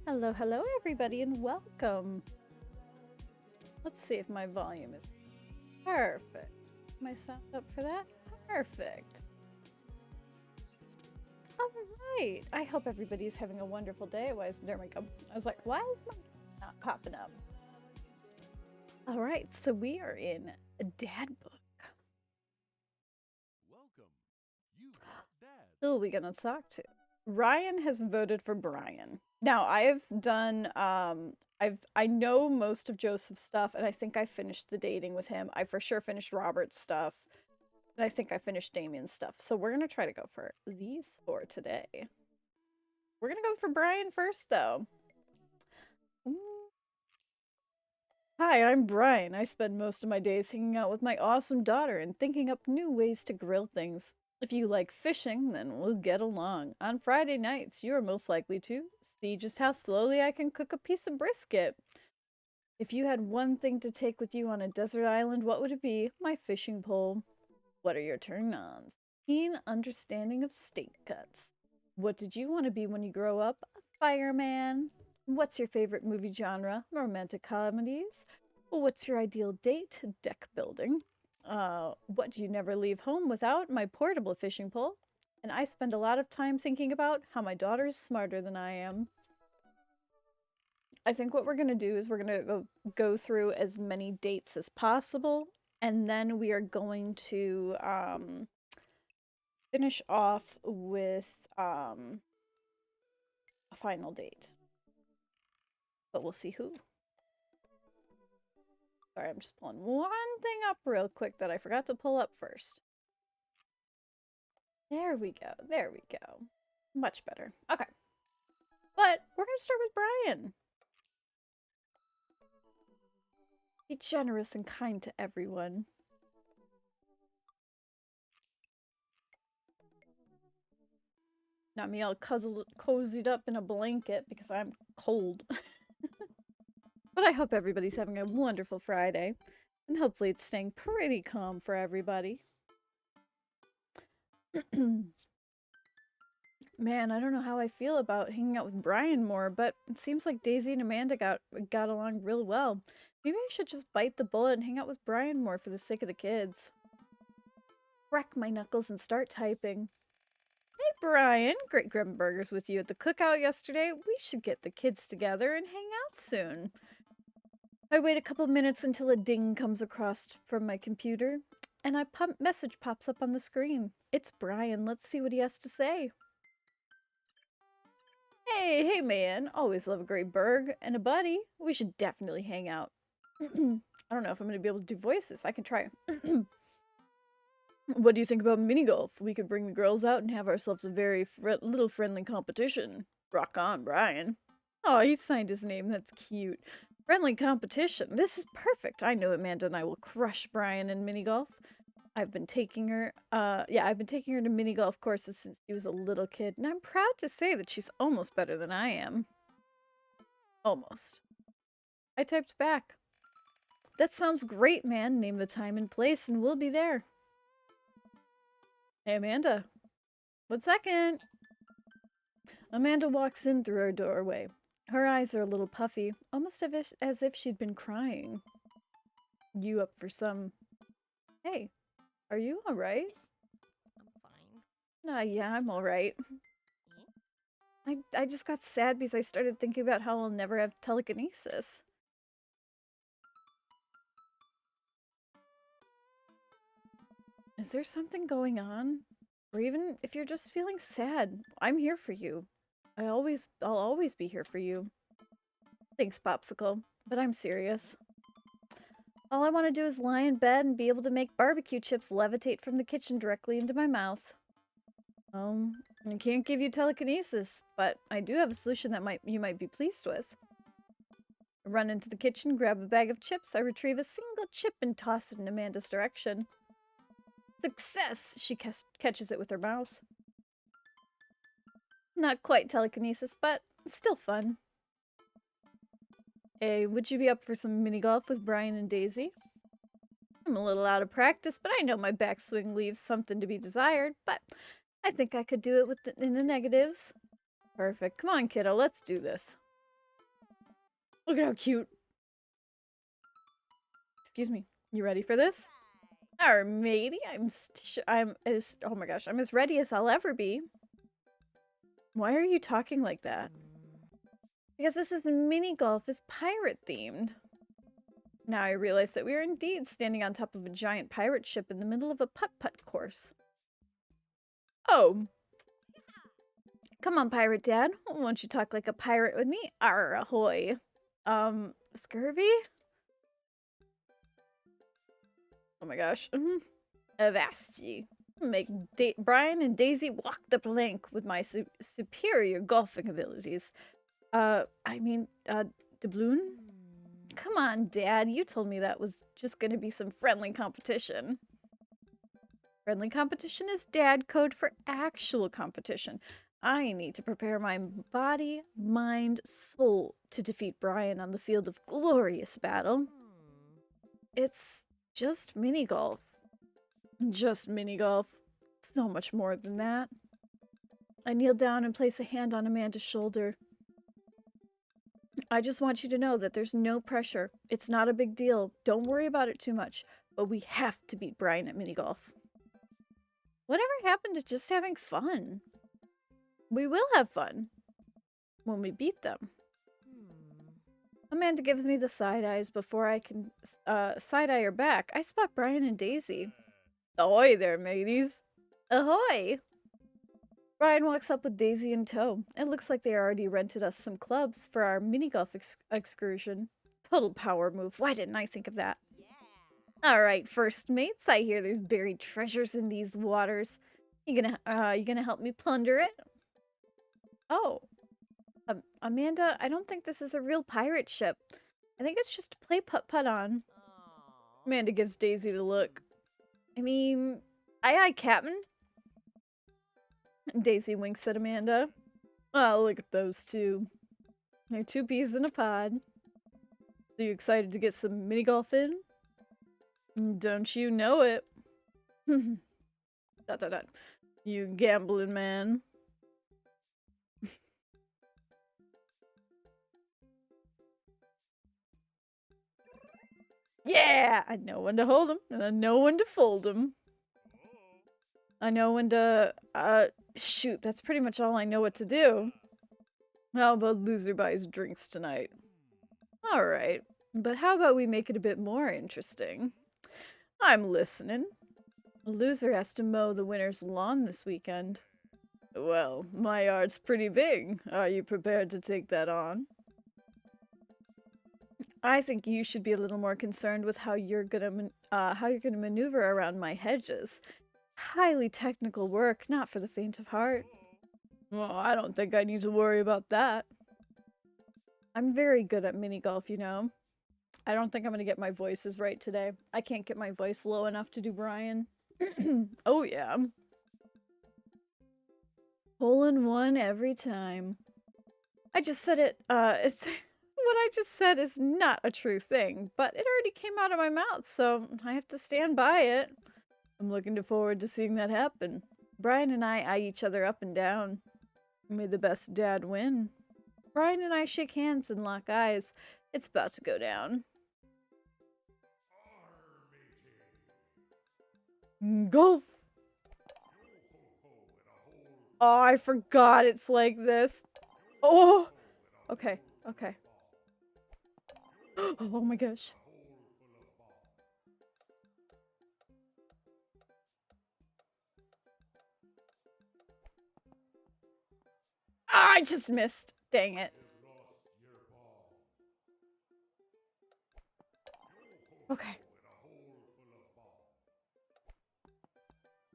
Hello, hello everybody and welcome. Let's see if my volume is perfect. Am I sound up for that? Perfect. Alright. I hope everybody's having a wonderful day. There we go. I was like, why is my not popping up? Alright, so we are in a dad book. Welcome. You got dad. Who are we gonna talk to? Ryan has voted for Brian. Now I've done I know most of Joseph's stuff, and I think I finished the dating with him. I for sure finished Robert's stuff. And I think I finished Damien's stuff. So we're gonna try to go for these four today. We're gonna go for Brian first though. Hi, I'm Brian. I spend most of my days hanging out with my awesome daughter and thinking up new ways to grill things. If you like fishing, then we'll get along. On Friday nights, you are most likely to see just how slowly I can cook a piece of brisket. If you had one thing to take with you on a desert island, what would it be? My fishing pole. What are your turn-ons? Keen understanding of steak cuts. What did you want to be when you grow up? A fireman. What's your favorite movie genre? Romantic comedies. What's your ideal date? Deck building. What do you never leave home without? My portable fishing pole. And I spend a lot of time thinking about how my daughter is smarter than I am. I think what we're going to do is we're going to go through as many dates as possible, and then we are going to finish off with a final date. But we'll see who. Sorry, I'm just pulling one thing up real quick that I forgot to pull up first. There we go. There we go. Much better. Okay. But we're going to start with Brian. Be generous and kind to everyone. Not me all cozied up in a blanket because I'm cold. But I hope everybody's having a wonderful Friday. And hopefully it's staying pretty calm for everybody. Man, I don't know how I feel about hanging out with Brian more, but it seems like Daisy and Amanda got along real well. Maybe I should just bite the bullet and hang out with Brian more for the sake of the kids. Crack my knuckles and start typing. Hey Brian, great grabbing burgers with you at the cookout yesterday. We should get the kids together and hang out soon. I wait a couple minutes until a ding comes across from my computer, and a message pops up on the screen. It's Brian. Let's see what he has to say. Hey man, always love a great burg and a buddy. We should definitely hang out. I don't know if I'm going to be able to do voices. I can try. What do you think about mini golf? We could bring the girls out and have ourselves a very little friendly competition. Rock on, Brian. Oh, he signed his name. That's cute. Friendly competition. This is perfect. I know Amanda and I will crush Brian in mini golf. I've been taking her, I've been taking her to mini golf courses since she was a little kid, and I'm proud to say that she's almost better than I am. Almost. I typed back. That sounds great, man. Name the time and place, and we'll be there. Hey, Amanda. 1 second. Amanda walks in through our doorway. Her eyes are a little puffy, almost as if she'd been crying. You up for some... Hey. Are you alright? I'm fine. Yeah, I'm alright. I just got sad because I started thinking about how I'll never have telekinesis. Is there something going on? Or even if you're just feeling sad, I'm here for you. I'll always be here for you. Thanks, Popsicle, but I'm serious. All I want to do is lie in bed and be able to make barbecue chips levitate from the kitchen directly into my mouth. I can't give you telekinesis, but I do have a solution that you might be pleased with. I run into the kitchen, grab a bag of chips, I retrieve a single chip and toss it in Amanda's direction. Success! She catches it with her mouth. Not quite telekinesis, but still fun. Hey, would you be up for some mini golf with Brian and Daisy? I'm a little out of practice, but I know my backswing leaves something to be desired, but I think I could do it in the negatives. Perfect. Come on, kiddo, let's do this. Look at how cute. Excuse me. You ready for this? Our matey, I'm as, oh my gosh, I'm as ready as I'll ever be. Why are you talking like that? Because this is mini golf is pirate themed. Now I realize that we are indeed standing on top of a giant pirate ship in the middle of a putt-putt course. Oh. Come on, Pirate Dad. Won't you talk like a pirate with me? Arr, ahoy. Scurvy? Oh my gosh. Avast ye. Make Brian and Daisy walk the plank with my superior golfing abilities. Doubloon? Come on, Dad. You told me that was just gonna be some friendly competition. Friendly competition is Dad code for actual competition. I need to prepare my body, mind, soul to defeat Brian on the field of glorious battle. It's just mini golf. Just mini golf. So much more than that. I kneel down and place a hand on Amanda's shoulder. I just want you to know that there's no pressure. It's not a big deal. Don't worry about it too much. But we have to beat Brian at mini golf. Whatever happened to just having fun? We will have fun when we beat them. Amanda gives me the side eyes before I can side eye her back. I spot Brian and Daisy. Ahoy there, mateys. Ahoy! Brian walks up with Daisy in tow. It looks like they already rented us some clubs for our mini golf excursion. Total power move. Why didn't I think of that? Yeah. All right, first mates. I hear there's buried treasures in these waters. You gonna help me plunder it? Oh, Amanda, I don't think this is a real pirate ship. I think it's just to play putt-putt on. Amanda gives Daisy the look. I mean, aye, Captain. Daisy winks at Amanda. Oh, look at those two. They're two peas in a pod. Are you excited to get some mini golf in? Don't you know it? Dot, dot, dot. You gambling man. Yeah! I know when to hold them, and I know when to fold them. I know when to, shoot, that's pretty much all I know what to do. How about loser buys drinks tonight? Alright, but how about we make it a bit more interesting? I'm listening. A loser has to mow the winner's lawn this weekend. Well, my yard's pretty big. Are you prepared to take that on? I think you should be a little more concerned with how you're gonna maneuver around my hedges. Highly technical work, not for the faint of heart. Well, I don't think I need to worry about that. I'm very good at mini golf, you know. I don't think I'm gonna get my voices right today. I can't get my voice low enough to do Brian. Oh yeah. Hole in one every time. I just said it, it's what I just said is not a true thing, but it already came out of my mouth, so I have to stand by it. I'm looking forward to seeing that happen. Brian and I eye each other up and down. May the best dad win. Brian and I shake hands and lock eyes. It's about to go down. Golf! Oh, I forgot it's like this. Oh! Okay, okay. Oh my gosh. Ah, I just missed. Dang it. Okay.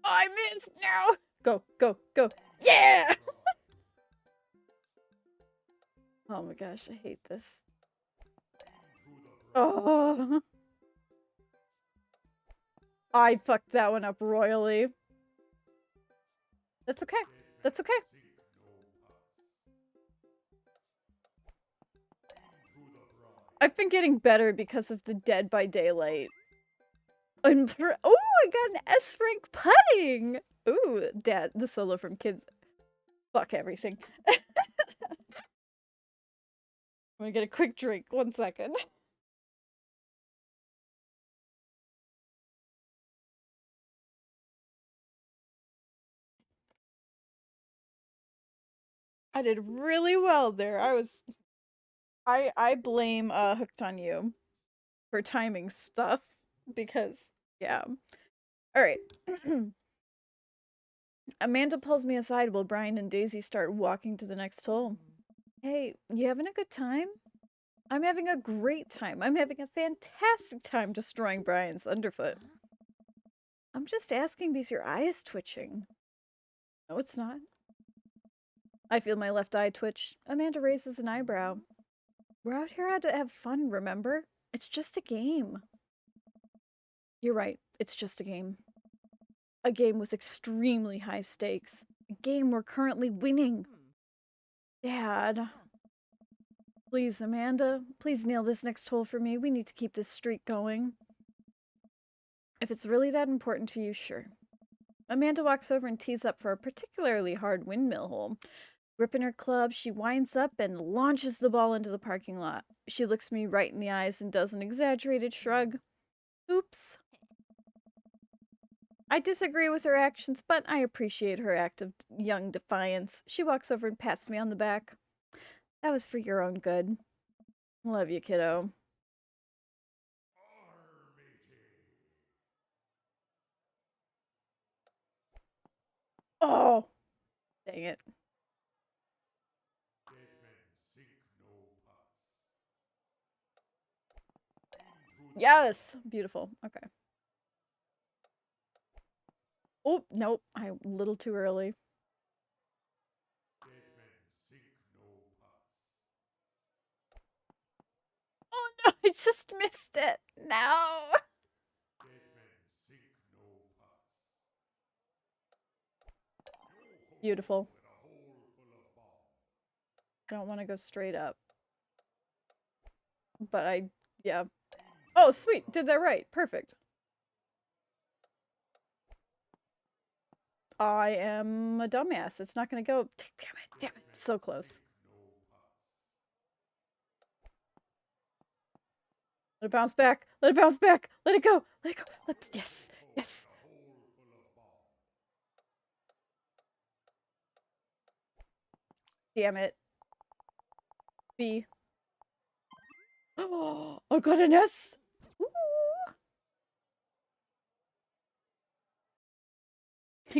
Oh, I missed now. Go, go, go. Yeah! Oh my gosh, I hate this. Oh. I fucked that one up royally. That's okay. That's okay. I've been getting better because of the Dead by Daylight. Oh, I got an S rank putting! Ooh, Dad, the solo from Kids. Fuck everything. I'm gonna get a quick drink. 1 second. I did really well there. I blame Hooked on You for timing stuff because yeah. All right. Amanda pulls me aside while Brian and Daisy start walking to the next hole. Hey, you having a good time? I'm having a great time. I'm having a fantastic time destroying Brian's underfoot. I'm just asking because your eye is twitching. No, it's not. I feel my left eye twitch. Amanda raises an eyebrow. We're out here to have fun, remember? It's just a game. You're right. It's just a game. A game with extremely high stakes. A game we're currently winning. Dad. Please, Amanda. Please nail this next hole for me. We need to keep this streak going. If it's really that important to you, sure. Amanda walks over and tees up for a particularly hard windmill hole. Gripping her club, she winds up and launches the ball into the parking lot. She looks me right in the eyes and does an exaggerated shrug. Oops. I disagree with her actions, but I appreciate her act of young defiance. She walks over and pats me on the back. That was for your own good. Love you, kiddo. Oh! Dang it. Yes! Beautiful. Okay. Oh, nope. I'm a little too early. Oh no, I just missed it. No! Beautiful. I don't want to go straight up. But yeah. Oh, sweet. Did that right. Perfect. I am a dumbass. It's not going to go. Damn it. So close. Let it bounce back. Let it bounce back. Let it go. Let it go. Yes. Yes. Damn it. B. Oh, got an S. Ooh.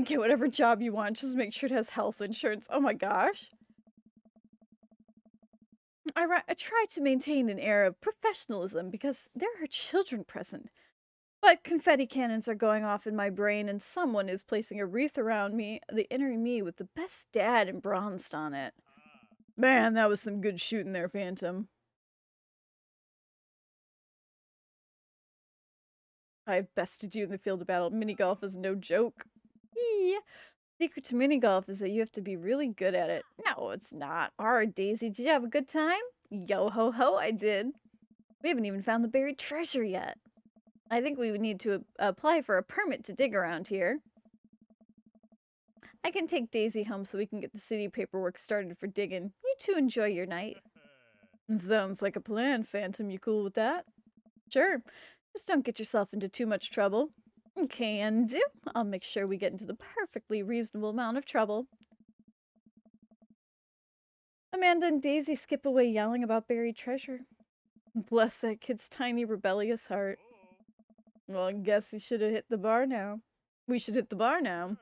Get whatever job you want. Just make sure it has health insurance. Oh my gosh. I try to maintain an air of professionalism because there are children present. But confetti cannons are going off in my brain, and someone is placing a wreath around me, the inner me with the best dad embronzed on it. Man, that was some good shooting there, Phantom. I've bested you in the field of battle. Mini golf is no joke. Yee. Secret to mini golf is that you have to be really good at it. No, it's not. Alright, Daisy, did you have a good time? Yo ho ho, I did. We haven't even found the buried treasure yet. I think we would need to apply for a permit to dig around here. I can take Daisy home so we can get the city paperwork started for digging. You two enjoy your night. Sounds like a plan, Phantom. You cool with that? Sure. Just don't get yourself into too much trouble. Can do. I'll make sure we get into the perfectly reasonable amount of trouble. Amanda and Daisy skip away yelling about buried treasure. Bless that kid's tiny rebellious heart. Well, I guess he should have hit the bar now. We should hit the bar now.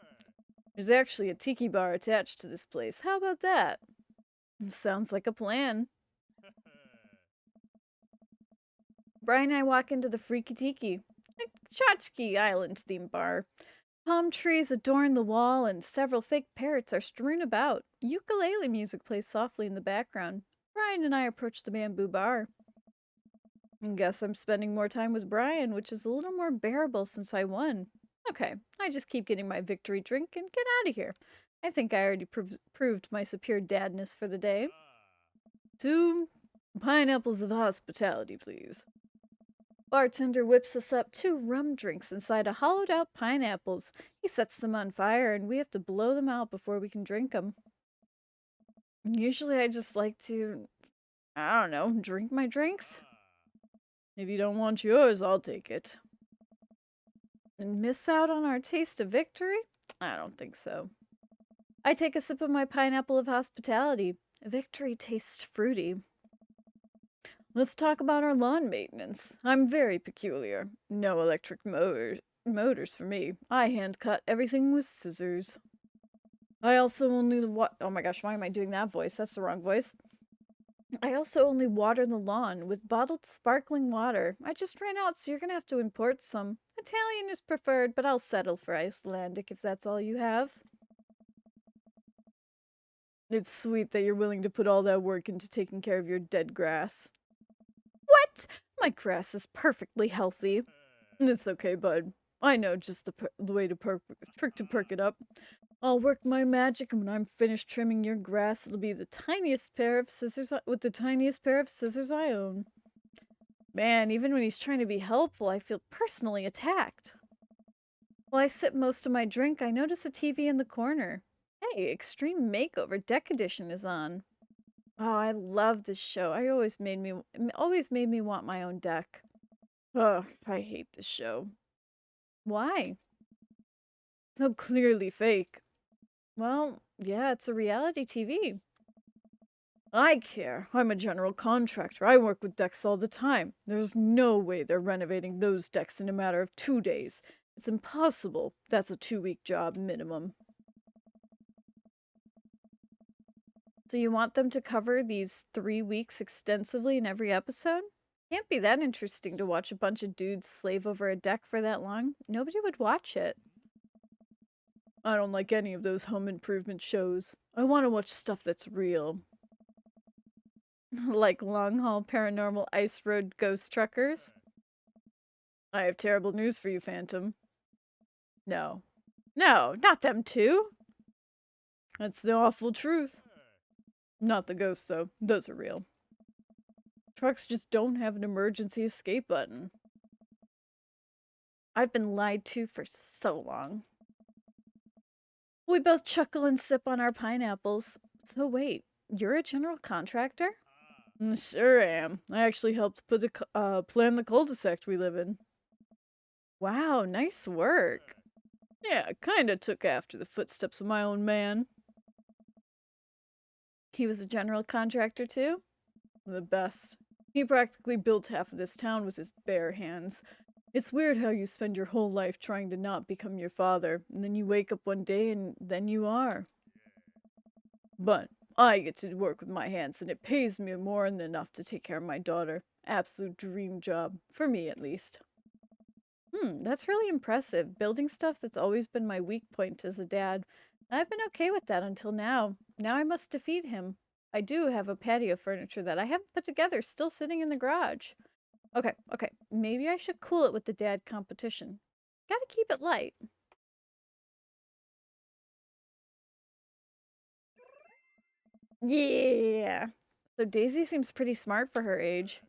There's actually a tiki bar attached to this place. How about that? Sounds like a plan. Brian and I walk into the Freaky Tiki, a tchotchke island themed bar. Palm trees adorn the wall and several fake parrots are strewn about. Ukulele music plays softly in the background. Brian and I approach the bamboo bar. Guess I'm spending more time with Brian, which is a little more bearable since I won. Okay, I just keep getting my victory drink and get out of here. I think I already proved my superior dadness for the day. 2 pineapples of hospitality, please. Bartender whips us up 2 rum drinks inside a hollowed out pineapples. He sets them on fire and we have to blow them out before we can drink them. Usually I just like to, I don't know, drink my drinks? If you don't want yours, I'll take it. And miss out on our taste of victory? I don't think so. I take a sip of my pineapple of hospitality. Victory tastes fruity. Let's talk about our lawn maintenance. I'm very peculiar. No electric motors for me. I hand cut everything with scissors. I also only oh my gosh, why am I doing that voice? That's the wrong voice. I also only water the lawn with bottled sparkling water. I just ran out, so you're gonna have to import some. Italian is preferred, but I'll settle for Icelandic if that's all you have. It's sweet that you're willing to put all that work into taking care of your dead grass. What? My grass is perfectly healthy. It's okay, bud. I know just the way to trick to perk it up. I'll work my magic, and when I'm finished trimming your grass, it'll be the tiniest pair of scissors with the tiniest pair of scissors I own. Man, even when he's trying to be helpful, I feel personally attacked. While I sip most of my drink, I notice a TV in the corner. Hey, Extreme Makeover Deck Edition is on. Oh, I love this show. It always made me want my own deck. Ugh, I hate this show. Why? So clearly fake. Well, yeah, it's a reality TV. I care. I'm a general contractor. I work with decks all the time. There's no way they're renovating those decks in a matter of 2 days. It's impossible. That's a 2-week job minimum. So you want them to cover these 3 weeks extensively in every episode? Can't be that interesting to watch a bunch of dudes slave over a deck for that long. Nobody would watch it. I don't like any of those home improvement shows. I want to watch stuff that's real. Like long haul paranormal ice road ghost truckers? I have terrible news for you, Phantom. No. No, not them too. That's the awful truth. Not the ghosts, though. Those are real. Trucks just don't have an emergency escape button. I've been lied to for so long. We both chuckle and sip on our pineapples. So wait, you're a general contractor? Sure am. I actually helped plan the cul-de-sac we live in. Wow, nice work. Yeah, kinda took after the footsteps of my own man. He was a general contractor too? The best. He practically built half of this town with his bare hands. It's weird how you spend your whole life trying to not become your father, and then you wake up one day and then you are. But I get to work with my hands, and it pays me more than enough to take care of my daughter. Absolute dream job. For me, at least. That's really impressive. Building stuff that's always been my weak point as a dad. I've been okay with that until now. Now I must defeat him. I do have a patio furniture that I haven't put together, still sitting in the garage. Okay. Maybe I should cool it with the dad competition. Gotta keep it light. Yeah. So Daisy seems pretty smart for her age.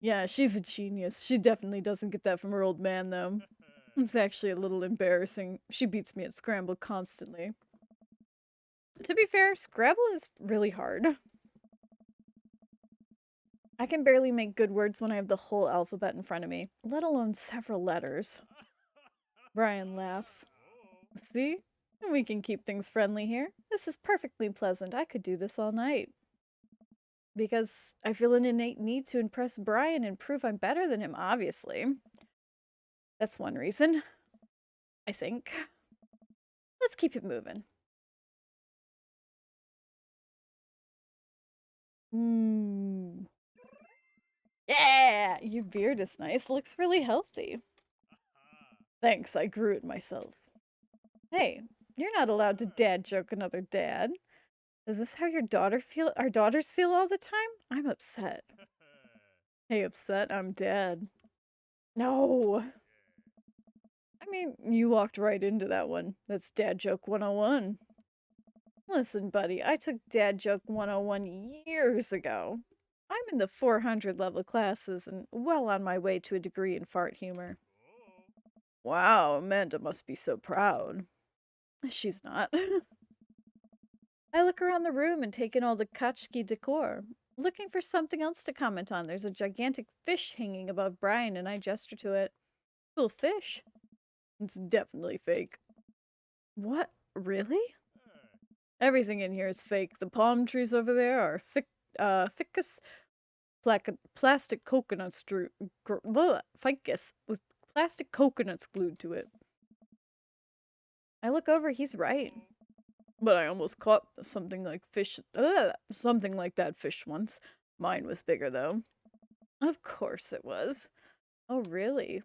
Yeah, she's a genius. She definitely doesn't get that from her old man, though. It's actually a little embarrassing. She beats me at Scramble constantly. To be fair, Scrabble is really hard. I can barely make good words when I have the whole alphabet in front of me, let alone several letters. Brian laughs. See? We can keep things friendly here. This is perfectly pleasant. I could do this all night. Because I feel an innate need to impress Brian and prove I'm better than him, obviously. That's one reason. I think. Let's keep it moving. Yeah, your beard is nice. Looks really healthy. Thanks, I grew it myself. Hey, you're not allowed to dad joke another dad. Is this how our daughters feel all the time? I'm upset. Hey, upset, I'm dad. No. I mean, you walked right into that one. That's dad joke 101. Listen, buddy, I took dad joke 101 years ago. I'm in the 400 level classes and well on my way to a degree in fart humor. Wow, Amanda must be so proud. She's not. I look around the room and take in all the Kachki decor. looking for something else to comment on. There's a gigantic fish hanging above Brian, and I gesture to it. Cool fish. It's definitely fake. What? Really? Everything in here is fake. The palm trees over there are ficus plastic coconuts ficus with plastic coconuts glued to it. I look over, he's right. But I almost caught something like something like that fish once. Mine was bigger though. Of course it was. Oh really?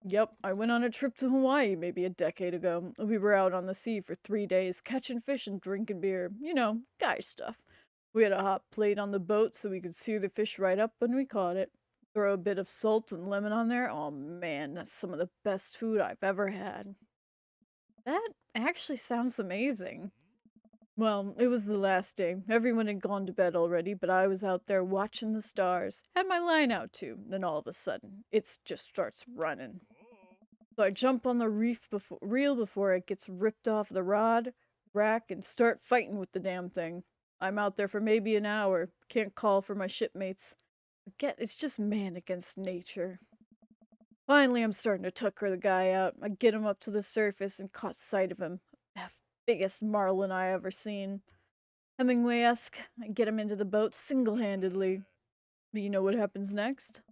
Yep, I went on a trip to Hawaii maybe a decade ago. We were out on the sea for 3 days, catching fish and drinking beer. You know, guy stuff. We had a hot plate on the boat so we could sear the fish right up when we caught it. Throw a bit of salt and lemon on there. Oh man, that's some of the best food I've ever had. That actually sounds amazing. Well, it was the last day. Everyone had gone to bed already, but I was out there watching the stars. Had my line out too. Then all of a sudden, it just starts running. So I jump on the reel before it gets ripped off the rod, rack, and start fighting with the damn thing. I'm out there for maybe an hour. Can't call for my shipmates. It's just man against nature. Finally, I'm starting to tucker the guy out. I get him up to the surface and caught sight of him. The biggest marlin I ever seen. Hemingway-esque. I get him into the boat single-handedly. But you know what happens next?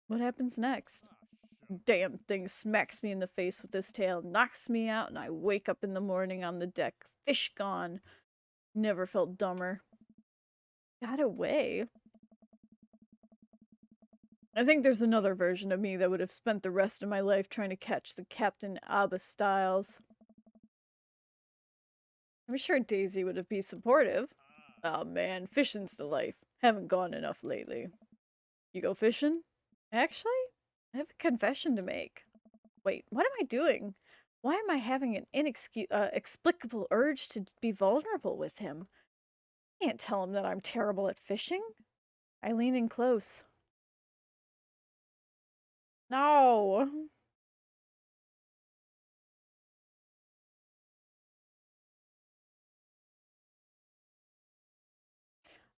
What happens next? Damn thing smacks me in the face with his tail, knocks me out, and I wake up in the morning on the deck. Fish gone. Never felt dumber. Got away. I think there's another version of me that would have spent the rest of my life trying to catch the Captain Abba styles. I'm sure Daisy would have been supportive. Oh man, fishing's the life. Haven't gone enough lately. You go fishing? Actually, I have a confession to make. Wait, what am I doing? Why am I having an inexplicable urge to be vulnerable with him? I can't tell him that I'm terrible at fishing. I lean in close. No.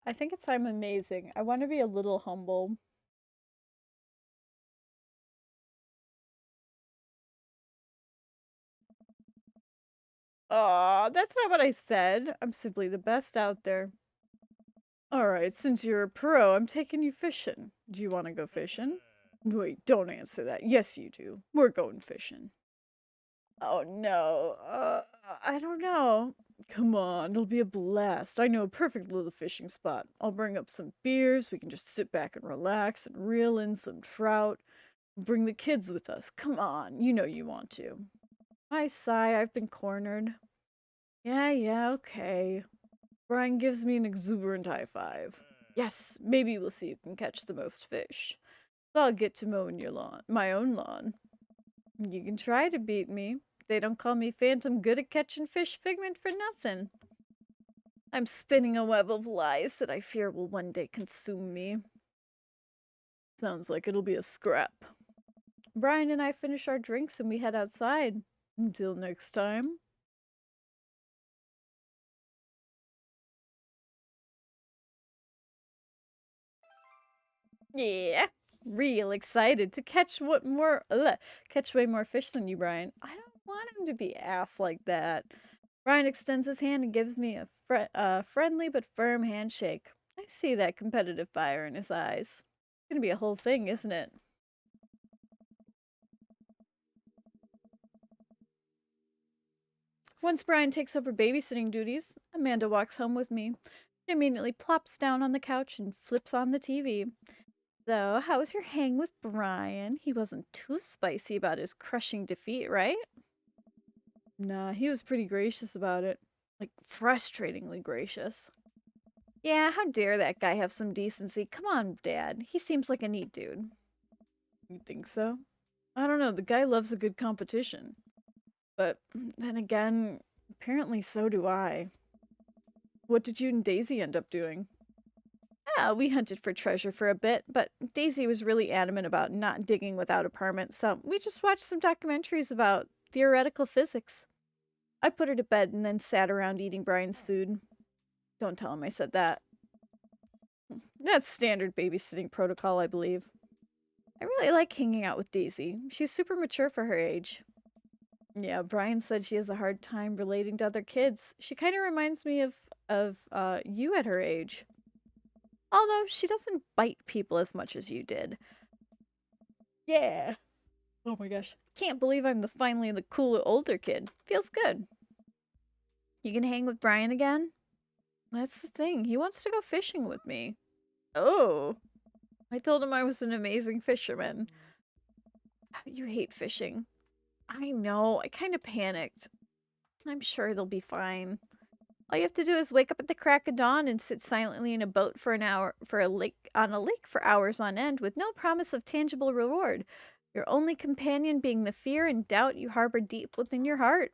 I think it's I'm amazing. I want to be a little humble. Aw, that's not what I said. I'm simply the best out there. Alright, since you're a pro, I'm taking you fishing. Do you want to go fishing? Wait, don't answer that. Yes, you do. We're going fishing. Oh no, I don't know. Come on, it'll be a blast. I know a perfect little fishing spot. I'll bring up some beers, we can just sit back and relax and reel in some trout. Bring the kids with us. Come on, you know you want to. I sigh, I've been cornered. Yeah, okay. Brian gives me an exuberant high five. Yes, maybe we'll see who can catch the most fish. So I'll get to mowing your lawn, my own lawn. You can try to beat me. They don't call me Phantom good at catching fish figment for nothing. I'm spinning a web of lies that I fear will one day consume me. Sounds like it'll be a scrap. Brian and I finish our drinks and we head outside. Until next time. Yeah, real excited to catch catch way more fish than you, Brian. I don't want him to be ass like that. Brian extends his hand and gives me a friendly but firm handshake. I see that competitive fire in his eyes. It's gonna be a whole thing, isn't it? Once Brian takes over babysitting duties, Amanda walks home with me. She immediately plops down on the couch and flips on the TV. So, how was your hang with Brian? He wasn't too spicy about his crushing defeat, right? Nah, he was pretty gracious about it. Like, frustratingly gracious. Yeah, how dare that guy have some decency? Come on, Dad. He seems like a neat dude. You think so? I don't know, the guy loves a good competition. But then again, apparently so do I. What did you and Daisy end up doing? Yeah, we hunted for treasure for a bit, but Daisy was really adamant about not digging without a permit, so we just watched some documentaries about theoretical physics. I put her to bed and then sat around eating Brian's food. Don't tell him I said that. That's standard babysitting protocol, I believe. I really like hanging out with Daisy. She's super mature for her age. Yeah, Brian said she has a hard time relating to other kids. She kind of reminds me of you at her age. Although she doesn't bite people as much as you did. Yeah. Oh my gosh. Can't believe I'm finally the cooler older kid. Feels good. You gonna hang with Brian again? That's the thing. He wants to go fishing with me. Oh. I told him I was an amazing fisherman. You hate fishing. I know. I kind of panicked. I'm sure they'll be fine. All you have to do is wake up at the crack of dawn and sit silently in a boat for an hour on a lake for hours on end with no promise of tangible reward. Your only companion being the fear and doubt you harbor deep within your heart.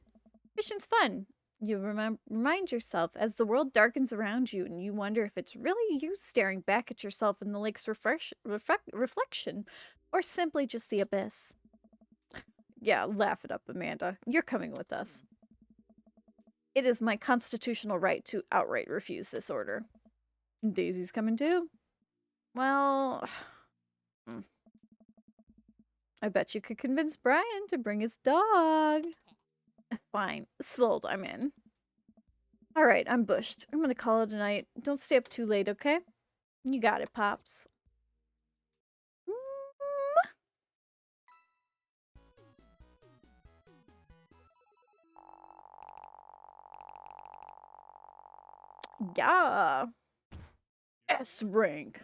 Fishing's fun. You remind yourself as the world darkens around you and you wonder if it's really you staring back at yourself in the lake's reflection or simply just the abyss. Yeah, laugh it up, Amanda. You're coming with us. It is my constitutional right to outright refuse this order. Daisy's coming too. Well, I bet you could convince Brian to bring his dog. Fine, sold, I'm in. Alright, I'm bushed. I'm gonna call it a night. Don't stay up too late, okay? You got it, Pops. Yeah. S rank.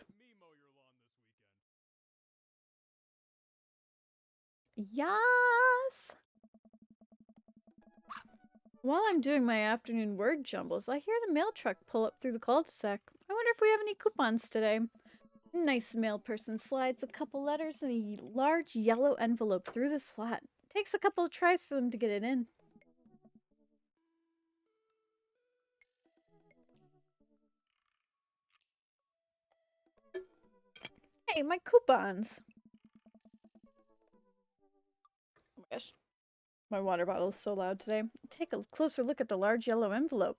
Yes. While I'm doing my afternoon word jumbles, I hear the mail truck pull up through the cul-de-sac. I wonder if we have any coupons today. Nice mail person slides a couple letters in a large yellow envelope through the slot. Takes a couple of tries for them to get it in. Hey, my coupons! Oh my gosh. My water bottle is so loud today. Take a closer look at the large yellow envelope.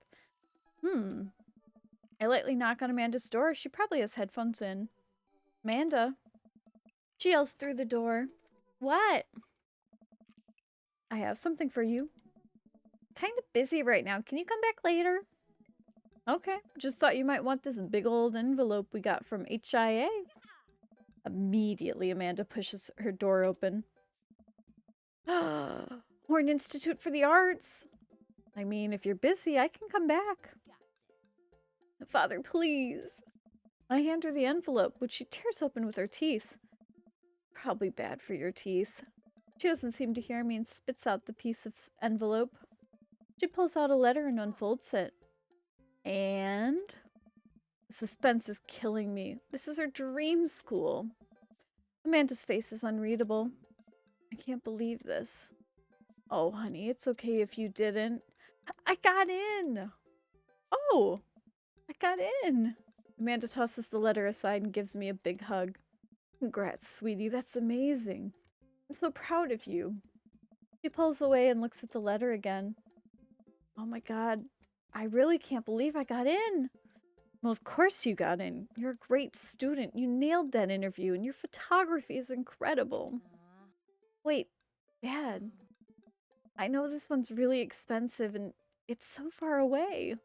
I lightly knock on Amanda's door. She probably has headphones in. Amanda. She yells through the door. What? I have something for you. Kind of busy right now. Can you come back later? Okay. Just thought you might want this big old envelope we got from HIA. Immediately, Amanda pushes her door open. Horn Institute for the Arts. I mean, if you're busy, I can come back. Father, please. I hand her the envelope, which she tears open with her teeth. Probably bad for your teeth. She doesn't seem to hear me and spits out the piece of envelope. She pulls out a letter and unfolds it. And the suspense is killing me. This is her dream school. Amanda's face is unreadable. I can't believe this. Oh, honey, it's okay if you didn't. I got in! Oh! I got in! Amanda tosses the letter aside and gives me a big hug. Congrats, sweetie. That's amazing. I'm so proud of you. She pulls away and looks at the letter again. Oh my god. I really can't believe I got in. Well, of course you got in. You're a great student. You nailed that interview, and your photography is incredible. Wait, Dad. I know this one's really expensive, and it's so far away.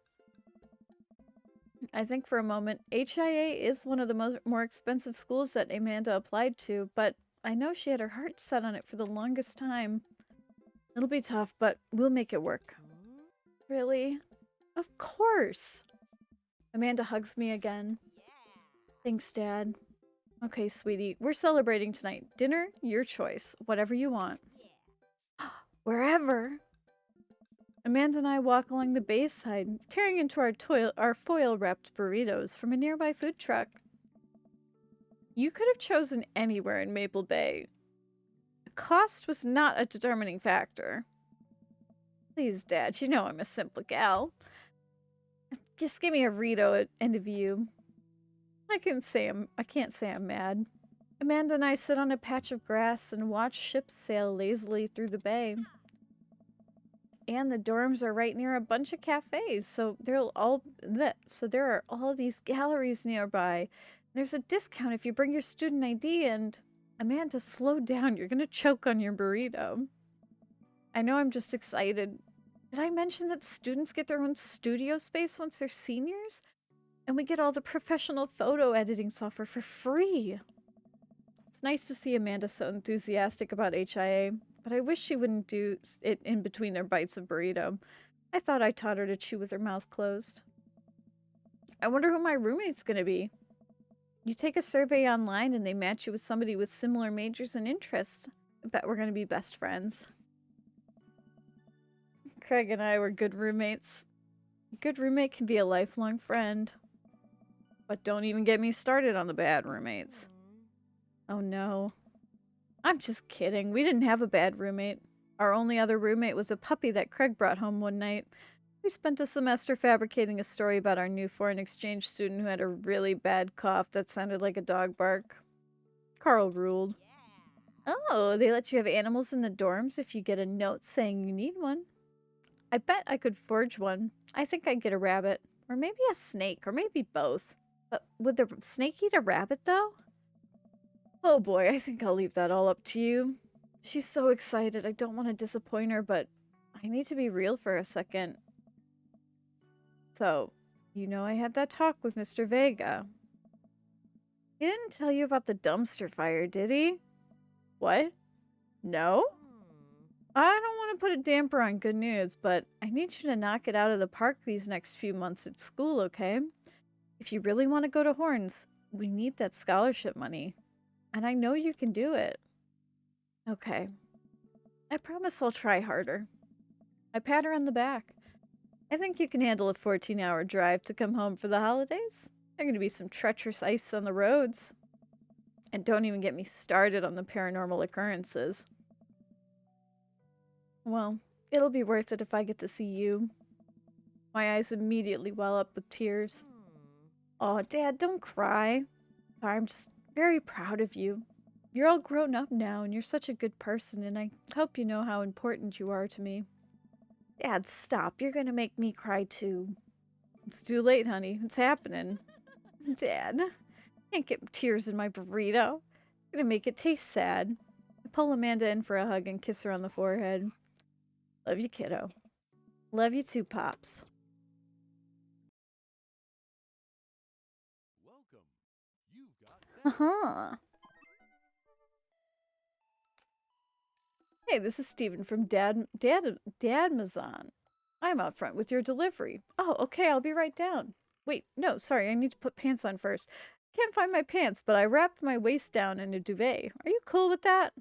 I think for a moment, HIA is one of the more expensive schools that Amanda applied to, but I know she had her heart set on it for the longest time. It'll be tough, but we'll make it work. Really? Of course! Amanda hugs me again. Thanks, Dad. Okay, sweetie, we're celebrating tonight. Dinner, your choice. Whatever you want. Wherever! Amanda and I walk along the bayside, tearing into our foil-wrapped burritos from a nearby food truck. You could have chosen anywhere in Maple Bay. The cost was not a determining factor. Please, Dad, you know I'm a simple gal. Just give me a Rito and a view. I can't say I'm mad. Amanda and I sit on a patch of grass and watch ships sail lazily through the bay. And the dorms are right near a bunch of cafes, so there are all these galleries nearby. There's a discount if you bring your student ID and... Amanda, slow down. You're gonna choke on your burrito. I know I'm just excited. Did I mention that students get their own studio space once they're seniors? And we get all the professional photo editing software for free. It's nice to see Amanda so enthusiastic about HIA, but I wish she wouldn't do it in between their bites of burrito. I thought I taught her to chew with her mouth closed. I wonder who my roommate's gonna be. You take a survey online and they match you with somebody with similar majors and interests. I bet we're gonna be best friends. Craig and I were good roommates. A good roommate can be a lifelong friend. But don't even get me started on the bad roommates. Oh no. I'm just kidding. We didn't have a bad roommate. Our only other roommate was a puppy that Craig brought home one night. We spent a semester fabricating a story about our new foreign exchange student who had a really bad cough that sounded like a dog bark. Carl ruled. Oh, they let you have animals in the dorms if you get a note saying you need one. I bet I could forge one. I think I'd get a rabbit. Or maybe a snake, or maybe both. But would the snake eat a rabbit, though? Oh boy, I think I'll leave that all up to you. She's so excited. I don't want to disappoint her, but I need to be real for a second. So, you know I had that talk with Mr. Vega. He didn't tell you about the dumpster fire, did he? What? No? I don't want to put a damper on good news, but I need you to knock it out of the park these next few months at school, okay? If you really want to go to Horns, we need that scholarship money. And I know you can do it. Okay. I promise I'll try harder. I pat her on the back. I think you can handle a 14-hour drive to come home for the holidays. There are going to be some treacherous ice on the roads. And don't even get me started on the paranormal occurrences. Well, it'll be worth it if I get to see you. My eyes immediately well up with tears. Oh, Dad, don't cry. I'm just very proud of you. You're all grown up now, and you're such a good person, and I hope you know how important you are to me. Dad, stop. You're gonna make me cry, too. It's too late, honey. It's happening. Dad, I can't get tears in my burrito. It's gonna make it taste sad. I pull Amanda in for a hug and kiss her on the forehead. Love you, kiddo. Love you too, Pops. Welcome. You've got Uh-huh. Hey, this is Steven from Dadmazon. I'm out front with your delivery. Oh, okay, I'll be right down. Wait, no, sorry, I need to put pants on first. Can't find my pants, but I wrapped my waist down in a duvet. Are you cool with that?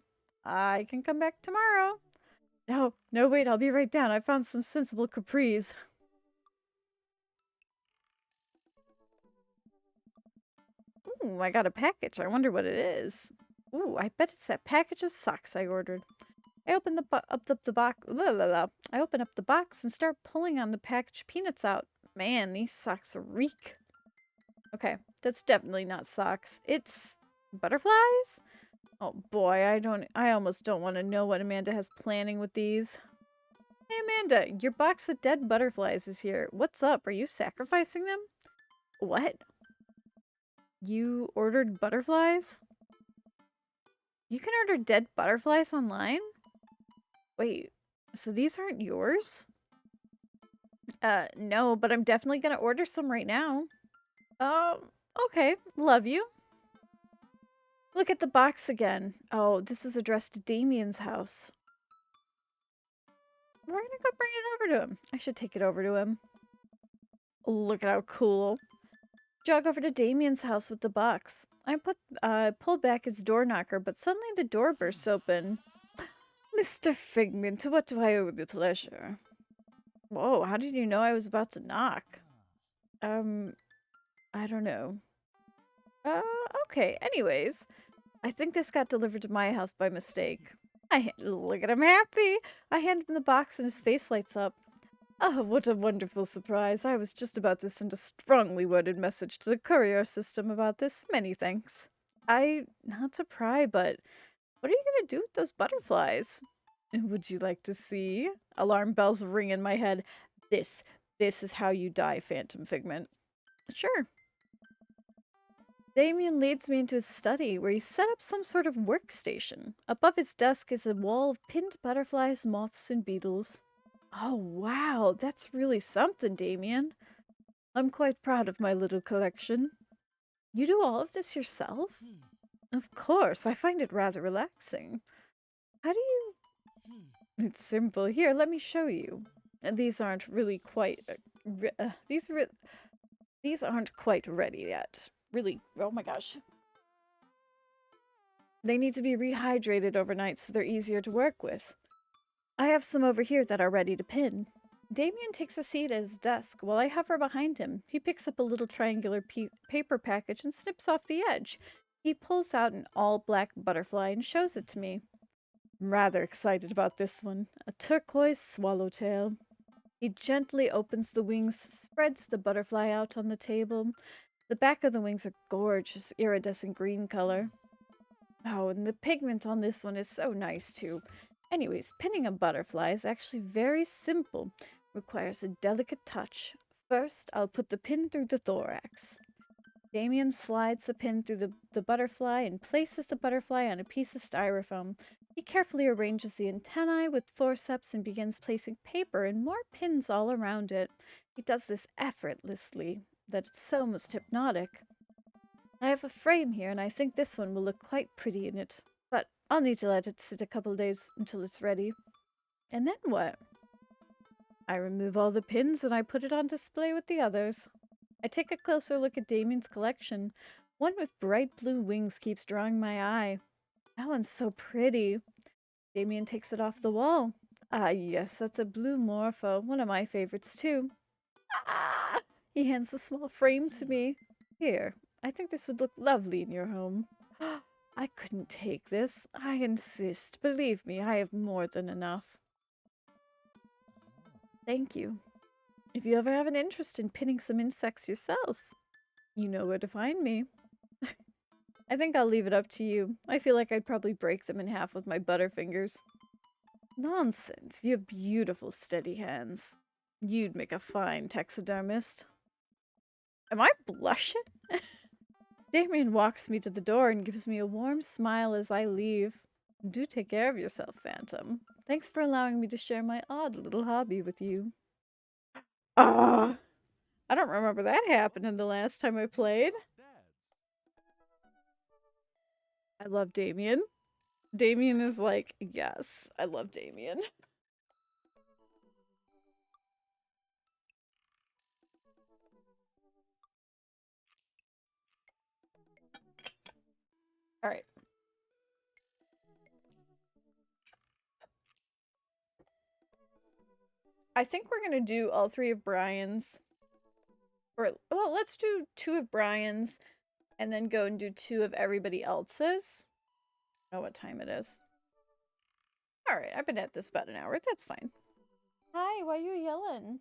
I can come back tomorrow. No, wait, I'll be right down. I found some sensible capris. Ooh, I got a package. I wonder what it is. Ooh, I bet it's that package of socks I ordered. I open the box. I open up the box and start pulling on the packaged peanuts out. Man, these socks reek. Okay, that's definitely not socks. It's butterflies? Oh boy, I almost don't want to know what Amanda has planning with these. Hey Amanda, your box of dead butterflies is here. What's up? Are you sacrificing them? What? You ordered butterflies? You can order dead butterflies online? Wait, so these aren't yours? No, but I'm definitely gonna order some right now. Okay, love you. Look at the box again. Oh, this is addressed to Damien's house. We're gonna go bring it over to him. I should take it over to him. Look at how cool. Jog over to Damien's house with the box. I pulled back his door knocker, but suddenly the door bursts open. Mr. Figment, to what do I owe the pleasure? Whoa, how did you know I was about to knock? I don't know. Okay, anyways. I think this got delivered to my house by mistake. Look at him happy! I hand him the box and his face lights up. Oh, what a wonderful surprise. I was just about to send a strongly worded message to the courier system about this. Many thanks. Not to pry, but what are you gonna do with those butterflies? Would you like to see? Alarm bells ring in my head. This is how you die, Phantom Figment. Sure. Damien leads me into his study, where he's set up some sort of workstation. Above his desk is a wall of pinned butterflies, moths, and beetles. Oh, wow, that's really something, Damien. I'm quite proud of my little collection. You do all of this yourself? Of course, I find it rather relaxing. How do you... It's simple. Here, let me show you. And these aren't really quite... these aren't quite ready yet. Really, oh my gosh. They need to be rehydrated overnight so they're easier to work with. I have some over here that are ready to pin. Damien takes a seat at his desk while I hover behind him. He picks up a little triangular paper package and snips off the edge. He pulls out an all-black butterfly and shows it to me. I'm rather excited about this one. A turquoise swallowtail. He gently opens the wings, spreads the butterfly out on the table. The back of the wings are gorgeous, iridescent green color. Oh, and the pigment on this one is so nice too. Anyways, pinning a butterfly is actually very simple. Requires a delicate touch. First, I'll put the pin through the thorax. Damien slides the pin through the butterfly and places the butterfly on a piece of styrofoam. He carefully arranges the antennae with forceps and begins placing paper and more pins all around it. He does this effortlessly, that it's so almost hypnotic. I have a frame here, and I think this one will look quite pretty in it. But I'll need to let it sit a couple days until it's ready. And then what? I remove all the pins and I put it on display with the others. I take a closer look at Damien's collection. One with bright blue wings keeps drawing my eye. That one's so pretty. Damien takes it off the wall. Ah, yes, that's a blue morpho, one of my favorites too. Ah! He hands the small frame to me. Here, I think this would look lovely in your home. I couldn't take this. I insist. Believe me, I have more than enough. Thank you. If you ever have an interest in pinning some insects yourself, you know where to find me. I think I'll leave it up to you. I feel like I'd probably break them in half with my butterfingers. Nonsense. You have beautiful, steady hands. You'd make a fine taxidermist. Am I blushing? Damien walks me to the door and gives me a warm smile as I leave. Do take care of yourself, Phantom. Thanks for allowing me to share my odd little hobby with you. Ah! I don't remember that happening the last time I played. I love Damien. Damien is like, yes, I love Damien. Alright. I think we're gonna do all three of Brian's. Or, well, let's do 2 of Brian's and then go and do 2 of everybody else's. I don't know what time it is. Alright, I've been at this about an hour. That's fine. Hi, why are you yelling?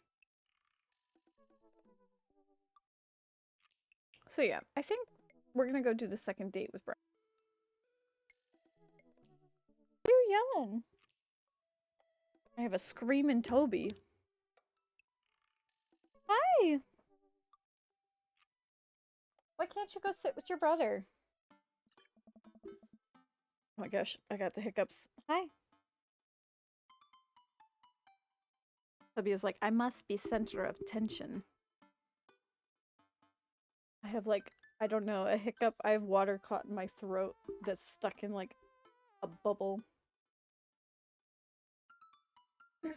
So yeah, I think we're gonna go do the second date with Brian. Why are you yelling? I have a screaming Toby. Hi! Why can't you go sit with your brother? Oh my gosh, I got the hiccups. Hi. Toby is like, I must be center of attention. I have like, I don't know, a hiccup. I have water caught in my throat that's stuck in like a bubble.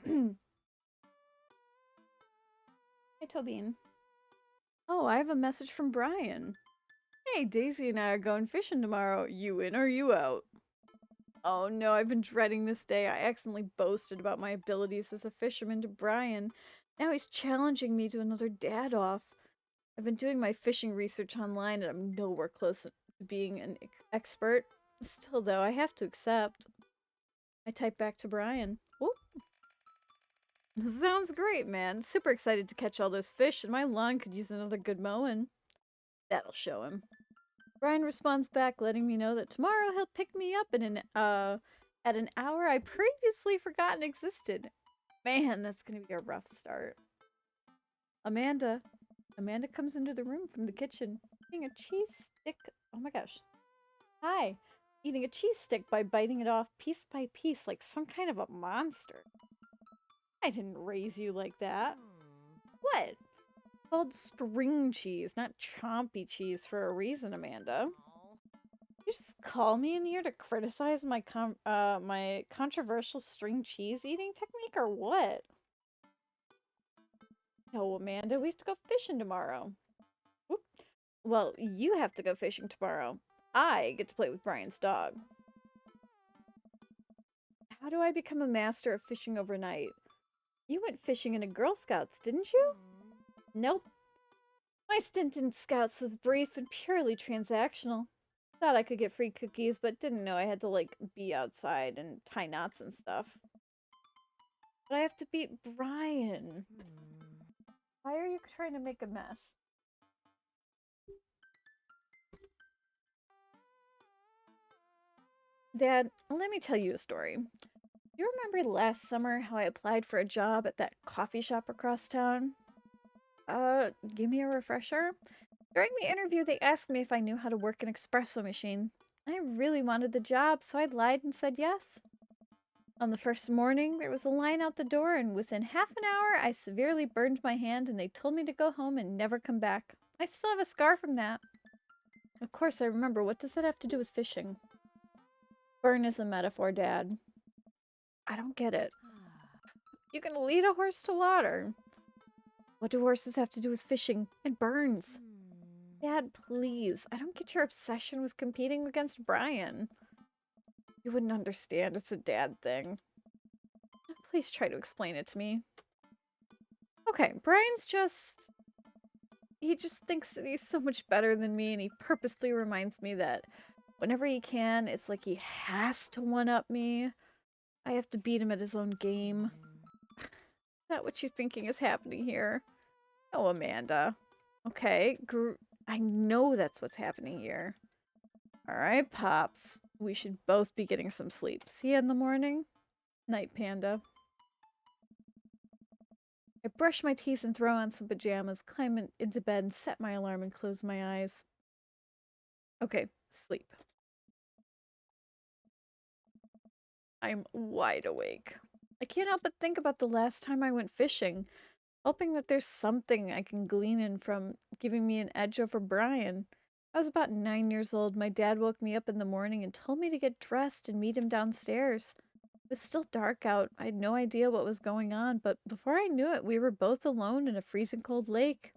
Hi, Tobin. Oh, I have a message from Brian. Hey, Daisy and I are going fishing tomorrow. You in or you out? Oh no, I've been dreading this day. I accidentally boasted about my abilities as a fisherman to Brian. Now he's challenging me to another dad-off. I've been doing my fishing research online and I'm nowhere close to being an expert. Still though, I have to accept. I type back to Brian. Whoop. Sounds great, man. Super excited to catch all those fish and my lawn could use another good mowing. That'll show him. Brian responds back, letting me know that tomorrow he'll pick me up in at an hour I previously forgotten existed. Man, that's gonna be a rough start. Amanda comes into the room from the kitchen. Eating a cheese stick. Oh my gosh. Hi. Eating a cheese stick by biting it off piece by piece like some kind of a monster. I didn't raise you like that. What? It's called string cheese, not chompy cheese for a reason, Amanda. You just call me in here to criticize my my controversial string cheese eating technique or what? No, Amanda, we have to go fishing tomorrow. Oop. Well, you have to go fishing tomorrow. I get to play with Brian's dog. How do I become a master of fishing overnight? You went fishing in a Girl Scouts, didn't you? Nope. My stint in Scouts was brief and purely transactional. Thought I could get free cookies, but didn't know I had to, like, be outside and tie knots and stuff. But I have to beat Brian. Why are you trying to make a mess? Dad, let me tell you a story. You remember last summer how I applied for a job at that coffee shop across town? Give me a refresher? During the interview, they asked me if I knew how to work an espresso machine. I really wanted the job, so I lied and said yes. On the first morning, there was a line out the door, and within half an hour, I severely burned my hand and they told me to go home and never come back. I still have a scar from that. Of course, I remember. What does that have to do with fishing? Burn is a metaphor, Dad. I don't get it. You can lead a horse to water. What do horses have to do with fishing? It burns. Dad, please. I don't get your obsession with competing against Brian. You wouldn't understand. It's a dad thing. Please try to explain it to me. Okay, Brian's just... He just thinks that he's so much better than me, and he purposefully reminds me that whenever he can, it's like he has to one-up me. I have to beat him at his own game. Is that what you're thinking is happening here? Oh, Amanda. Okay, I know that's what's happening here. Alright, Pops. We should both be getting some sleep. See you in the morning? Night, Panda. I brush my teeth and throw on some pajamas, climb into bed, and set my alarm and close my eyes. Okay, sleep. I'm wide awake. I can't help but think about the last time I went fishing, hoping that there's something I can glean in from giving me an edge over Brian. I was about 9 years old. My dad woke me up in the morning and told me to get dressed and meet him downstairs. It was still dark out. I had no idea what was going on, but before I knew it, we were both alone in a freezing cold lake.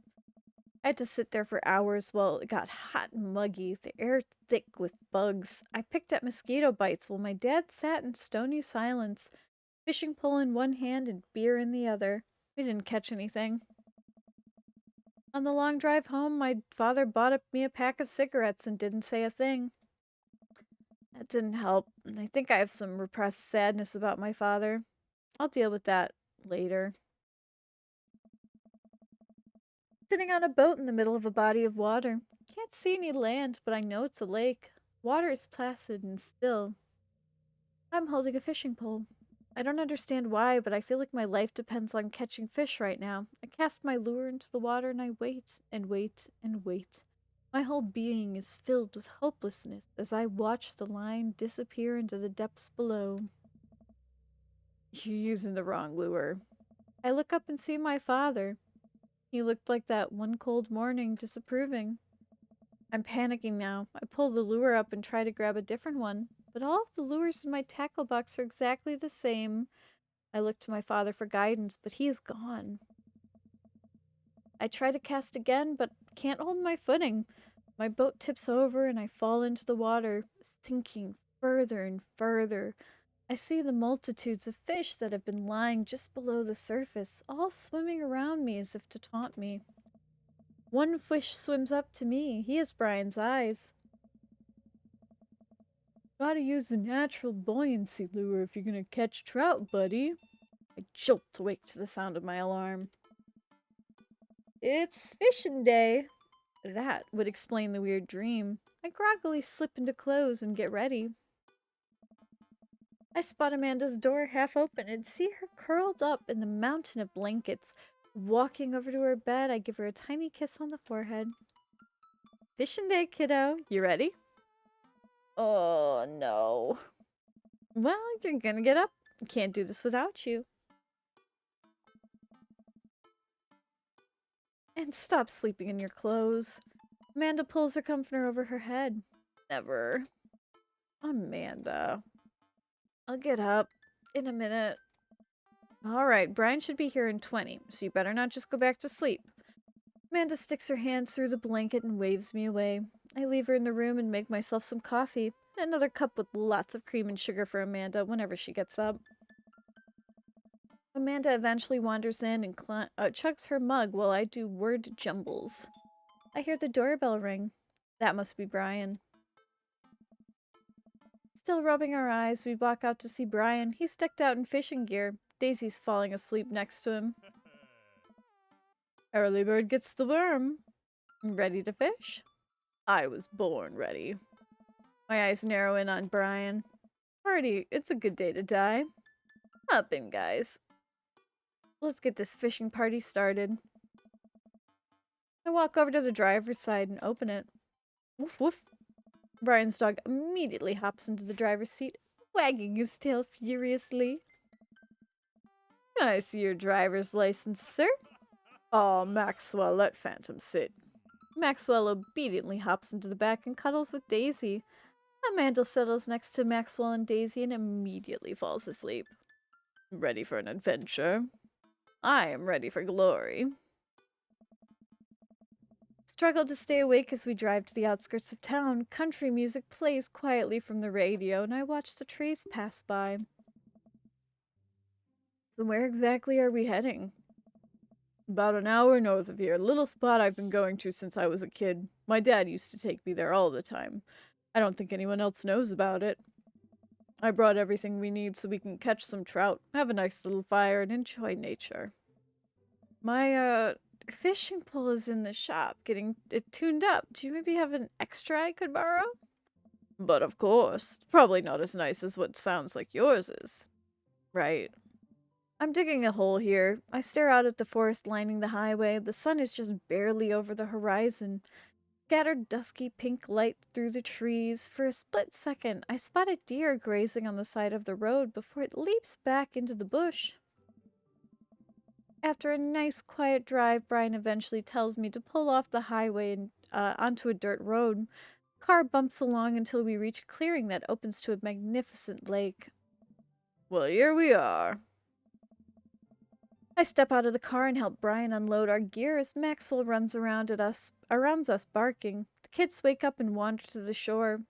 I had to sit there for hours while it got hot and muggy, the air thick with bugs. I picked up mosquito bites while my dad sat in stony silence, fishing pole in one hand and beer in the other. We didn't catch anything. On the long drive home, my father bought me a pack of cigarettes and didn't say a thing. That didn't help. I think I have some repressed sadness about my father. I'll deal with that later. Sitting on a boat in the middle of a body of water. Can't see any land, but I know it's a lake. Water is placid and still. I'm holding a fishing pole. I don't understand why, but I feel like my life depends on catching fish right now. I cast my lure into the water and I wait and wait and wait. My whole being is filled with hopelessness as I watch the line disappear into the depths below. You're using the wrong lure. I look up and see my father. He looked like that one cold morning, disapproving. I'm panicking now. I pull the lure up and try to grab a different one, but all of the lures in my tackle box are exactly the same. I look to my father for guidance, but he is gone. I try to cast again, but can't hold my footing. My boat tips over and I fall into the water, sinking further and further. I see the multitudes of fish that have been lying just below the surface, all swimming around me as if to taunt me. One fish swims up to me. He has Brian's eyes. Gotta use the natural buoyancy lure if you're gonna catch trout, buddy. I jolt awake to the sound of my alarm. It's fishing day. That would explain the weird dream. I groggily slip into clothes and get ready. I spot Amanda's door half open and see her curled up in the mountain of blankets. Walking over to her bed, I give her a tiny kiss on the forehead. Fishing day, kiddo. You ready? Oh, no. Well, you're gonna get up. Can't do this without you. And stop sleeping in your clothes. Amanda pulls her comforter over her head. Never. Amanda. I'll get up in a minute. Alright, Brian should be here in 20, so you better not just go back to sleep. Amanda sticks her hand through the blanket and waves me away. I leave her in the room and make myself some coffee. Another cup with lots of cream and sugar for Amanda whenever she gets up. Amanda eventually wanders in and chugs her mug while I do word jumbles. I hear the doorbell ring. That must be Brian. Still rubbing our eyes, we walk out to see Brian. He's decked out in fishing gear. Daisy's falling asleep next to him. Early bird gets the worm. Ready to fish? I was born ready. My eyes narrow in on Brian. Party, it's a good day to die. Hop in, guys. Let's get this fishing party started. I walk over to the driver's side and open it. Woof woof. Brian's dog immediately hops into the driver's seat, wagging his tail furiously. Can I see your driver's license, sir? Oh, Maxwell, let Phantom sit. Maxwell obediently hops into the back and cuddles with Daisy. Amanda settles next to Maxwell and Daisy and immediately falls asleep. Ready for an adventure? I am ready for glory. Struggle to stay awake as we drive to the outskirts of town. Country music plays quietly from the radio, and I watch the trees pass by. So where exactly are we heading? About an hour north of here, a little spot I've been going to since I was a kid. My dad used to take me there all the time. I don't think anyone else knows about it. I brought everything we need so we can catch some trout, have a nice little fire, and enjoy nature. My, fishing pole is in the shop, getting it tuned up. Do you maybe have an extra I could borrow? But of course. Probably not as nice as what sounds like yours is. Right. I'm digging a hole here. I stare out at the forest lining the highway. The sun is just barely over the horizon. Scattered dusky pink light through the trees. For a split second, I spot a deer grazing on the side of the road before it leaps back into the bush. After a nice quiet drive, Brian eventually tells me to pull off the highway and onto a dirt road. Car bumps along until we reach a clearing that opens to a magnificent lake. Well, here we are. I step out of the car and help Brian unload our gear as Maxwell runs around us barking. The kids wake up and wander to the shore,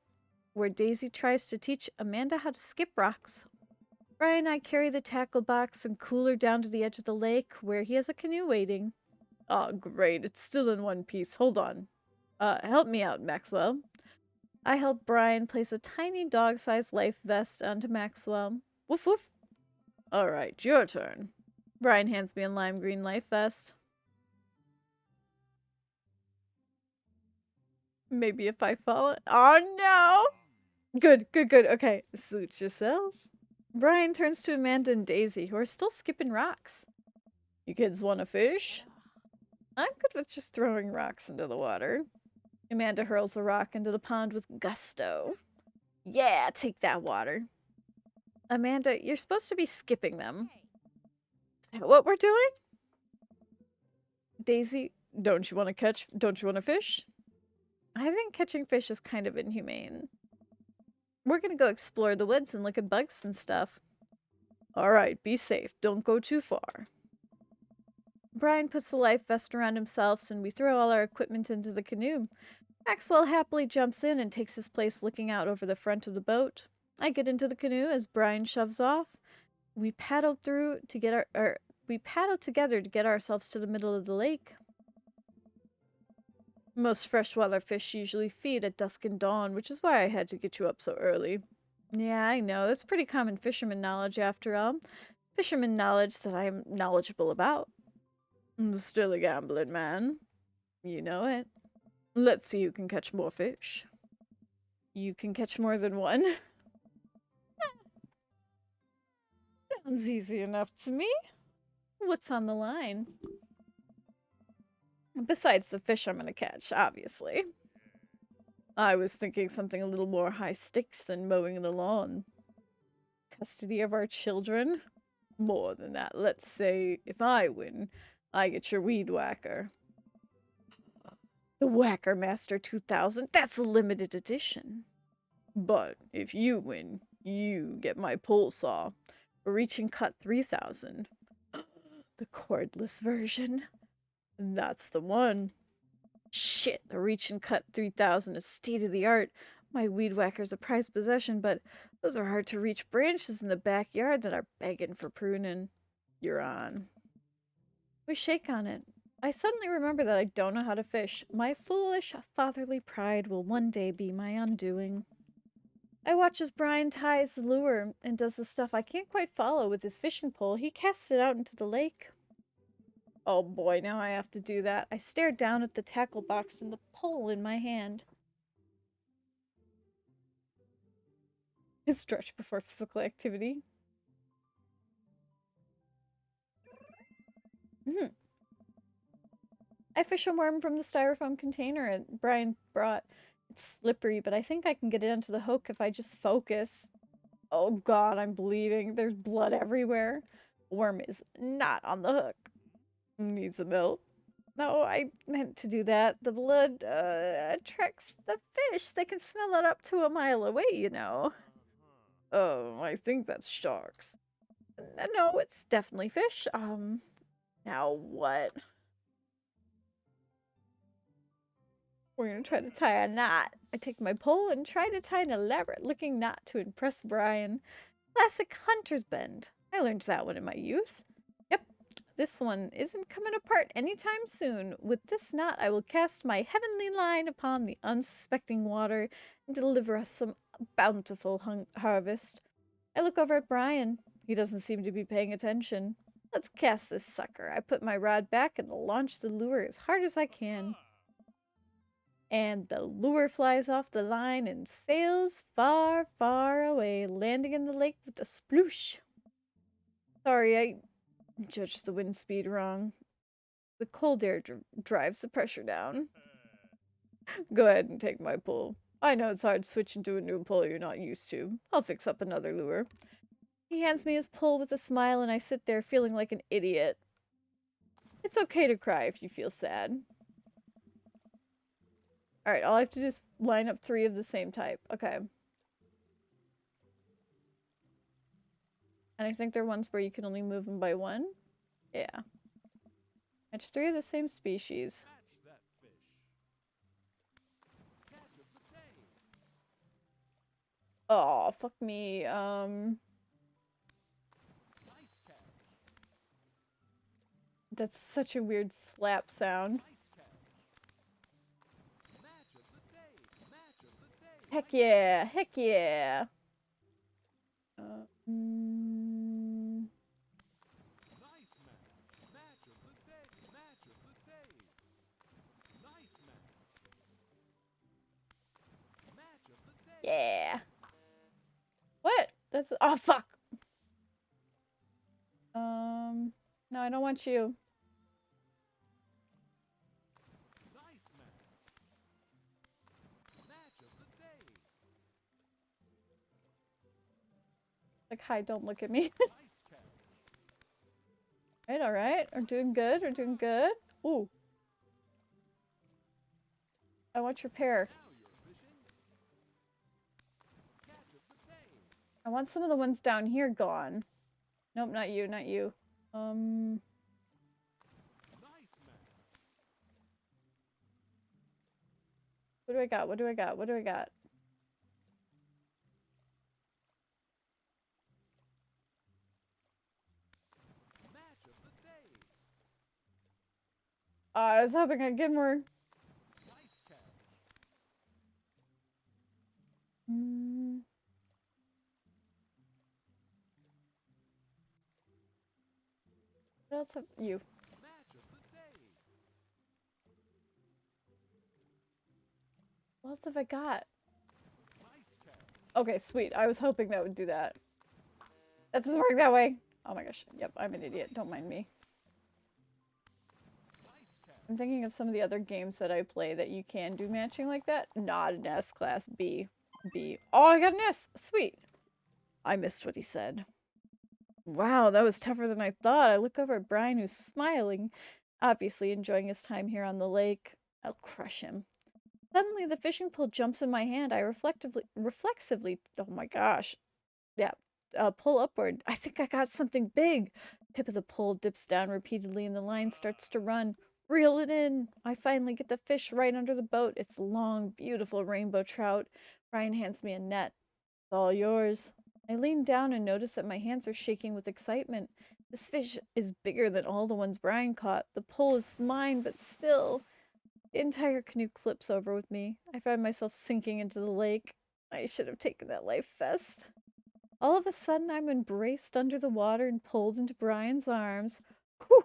where Daisy tries to teach Amanda how to skip rocks. Brian and I carry the tackle box and cooler down to the edge of the lake, where he has a canoe waiting. Oh, great. It's still in one piece. Hold on. Help me out, Maxwell. I help Brian place a tiny dog-sized life vest onto Maxwell. Woof woof. All right, your turn. Brian hands me a lime green life vest. Maybe if I fall. Oh no! Good, good, good. Okay, suit yourself. Brian turns to Amanda and Daisy, who are still skipping rocks. You kids want to fish? I'm good with just throwing rocks into the water. Amanda hurls a rock into the pond with gusto. Yeah, take that water. Amanda, you're supposed to be skipping them. Is that what we're doing? Daisy, don't you want to fish? I think catching fish is kind of inhumane. We're gonna go explore the woods and look at bugs and stuff. Alright, be safe. Don't go too far. Brian puts the life vest around himself and we throw all our equipment into the canoe. Maxwell happily jumps in and takes his place looking out over the front of the boat. I get into the canoe as Brian shoves off. We paddle together to get ourselves to the middle of the lake. Most freshwater fish usually feed at dusk and dawn, which is why I had to get you up so early. Yeah, I know. That's pretty common fisherman knowledge after all. Fisherman knowledge that I'm knowledgeable about. Still a gambling man. You know it. Let's see who can catch more fish. You can catch more than one? Sounds easy enough to me. What's on the line? Besides the fish I'm gonna catch, obviously. I was thinking something a little more high stakes than mowing the lawn. Custody of our children? More than that. Let's say, if I win, I get your weed whacker. The Whacker Master 2000? That's a limited edition. But if you win, you get my pole saw. Reaching Cut 3000. The cordless version. That's the one. Shit, the Reach and Cut 3000 is state of the art. My weed whacker's a prized possession, but those are hard to reach branches in the backyard that are begging for pruning. You're on. We shake on it. I suddenly remember that I don't know how to fish. My foolish fatherly pride will one day be my undoing. I watch as Brian ties the lure and does the stuff I can't quite follow with his fishing pole. He casts it out into the lake. Oh boy, now I have to do that. I stare down at the tackle box and the pole in my hand. Stretch before physical activity. I fish a worm from the styrofoam container Brian brought. It's slippery, but I think I can get it onto the hook if I just focus. Oh god, I'm bleeding. There's blood everywhere. Worm is not on the hook. Needs a milk. No, I meant to do that. The blood attracts the fish. They can smell it up to a mile away, you know. Oh, I think that's sharks. No, it's definitely fish. Now what? We're gonna try to tie a knot. I take my pole and try to tie an elaborate-looking knot to impress Brian. Classic hunter's bend. I learned that one in my youth. Yep, this one isn't coming apart anytime soon. With this knot, I will cast my heavenly line upon the unsuspecting water and deliver us some bountiful harvest. I look over at Brian. He doesn't seem to be paying attention. Let's cast this sucker. I put my rod back and launch the lure as hard as I can. And the lure flies off the line and sails far, far away, landing in the lake with a sploosh. Sorry, I judged the wind speed wrong. The cold air drives the pressure down. Go ahead and take my pull. I know it's hard switching to a new pull you're not used to. I'll fix up another lure. He hands me his pull with a smile and I sit there feeling like an idiot. It's okay to cry if you feel sad. Alright, all I have to do is line up 3 of the same type. Okay. And I think they're ones where you can only move them by 1. Yeah. Match 3 of the same species. Oh, fuck me. That's such a weird slap sound. Heck yeah! Heck yeah! Yeah! What? That's- oh, fuck! No, I don't want you. Like, hi, don't look at me. Alright. We're doing good. We're doing good. Ooh. I want your pair. I want some of the ones down here gone. Nope, not you, not you. What do I got? What do I got? What do I got? I was hoping I'd get more. What else have you? What else have I got? Okay, sweet. I was hoping that would do that. That doesn't work that way. Oh my gosh. Yep, I'm an idiot. Don't mind me. I'm thinking of some of the other games that I play that you can do matching like that. Not an S class, B. B. Oh, I got an S! Sweet! I missed what he said. Wow, that was tougher than I thought. I look over at Brian, who's smiling, obviously enjoying his time here on the lake. I'll crush him. Suddenly, the fishing pole jumps in my hand. I reflexively, oh my gosh. Yeah, pull upward. I think I got something big. Tip of the pole dips down repeatedly and the line starts to run. Reel it in. I finally get the fish right under the boat. It's long, beautiful rainbow trout. Brian hands me a net. It's all yours. I lean down and notice that my hands are shaking with excitement. This fish is bigger than all the ones Brian caught. The pole is mine, but still. The entire canoe flips over with me. I find myself sinking into the lake. I should have taken that life vest. All of a sudden, I'm embraced under the water and pulled into Brian's arms. Whew!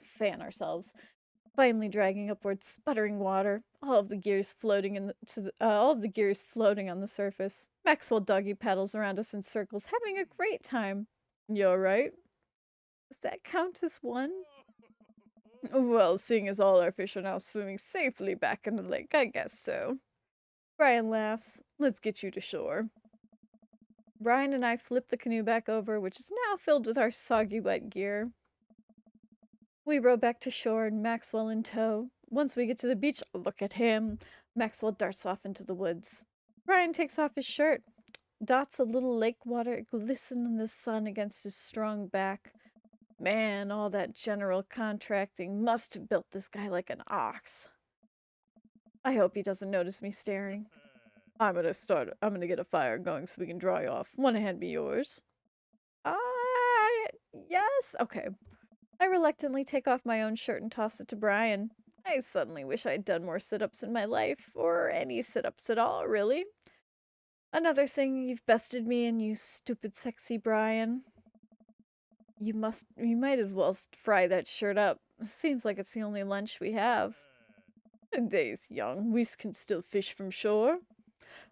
Fan ourselves. Finally dragging upward sputtering water, all of the gears floating all of the gears floating on the surface. Maxwell doggy paddles around us in circles, having a great time. You alright? Does that count as one? Well, seeing as all our fish are now swimming safely back in the lake, I guess so. Brian laughs. Let's get you to shore. Brian and I flip the canoe back over, which is now filled with our soggy wet gear. We row back to shore and Maxwell in tow. Once we get to the beach, look at him. Maxwell darts off into the woods. Brian takes off his shirt. Dots of little lake water glisten in the sun against his strong back. Man, all that general contracting must have built this guy like an ox. I hope he doesn't notice me staring. I'm gonna get a fire going so we can dry off. Wanna hand me yours? Yes? Okay. I reluctantly take off my own shirt and toss it to Brian. I suddenly wish I'd done more sit-ups in my life, or any sit-ups at all, really. Another thing you've bested me in, you stupid sexy Brian. You might as well fry that shirt up. Seems like it's the only lunch we have. The day's young. We can still fish from shore.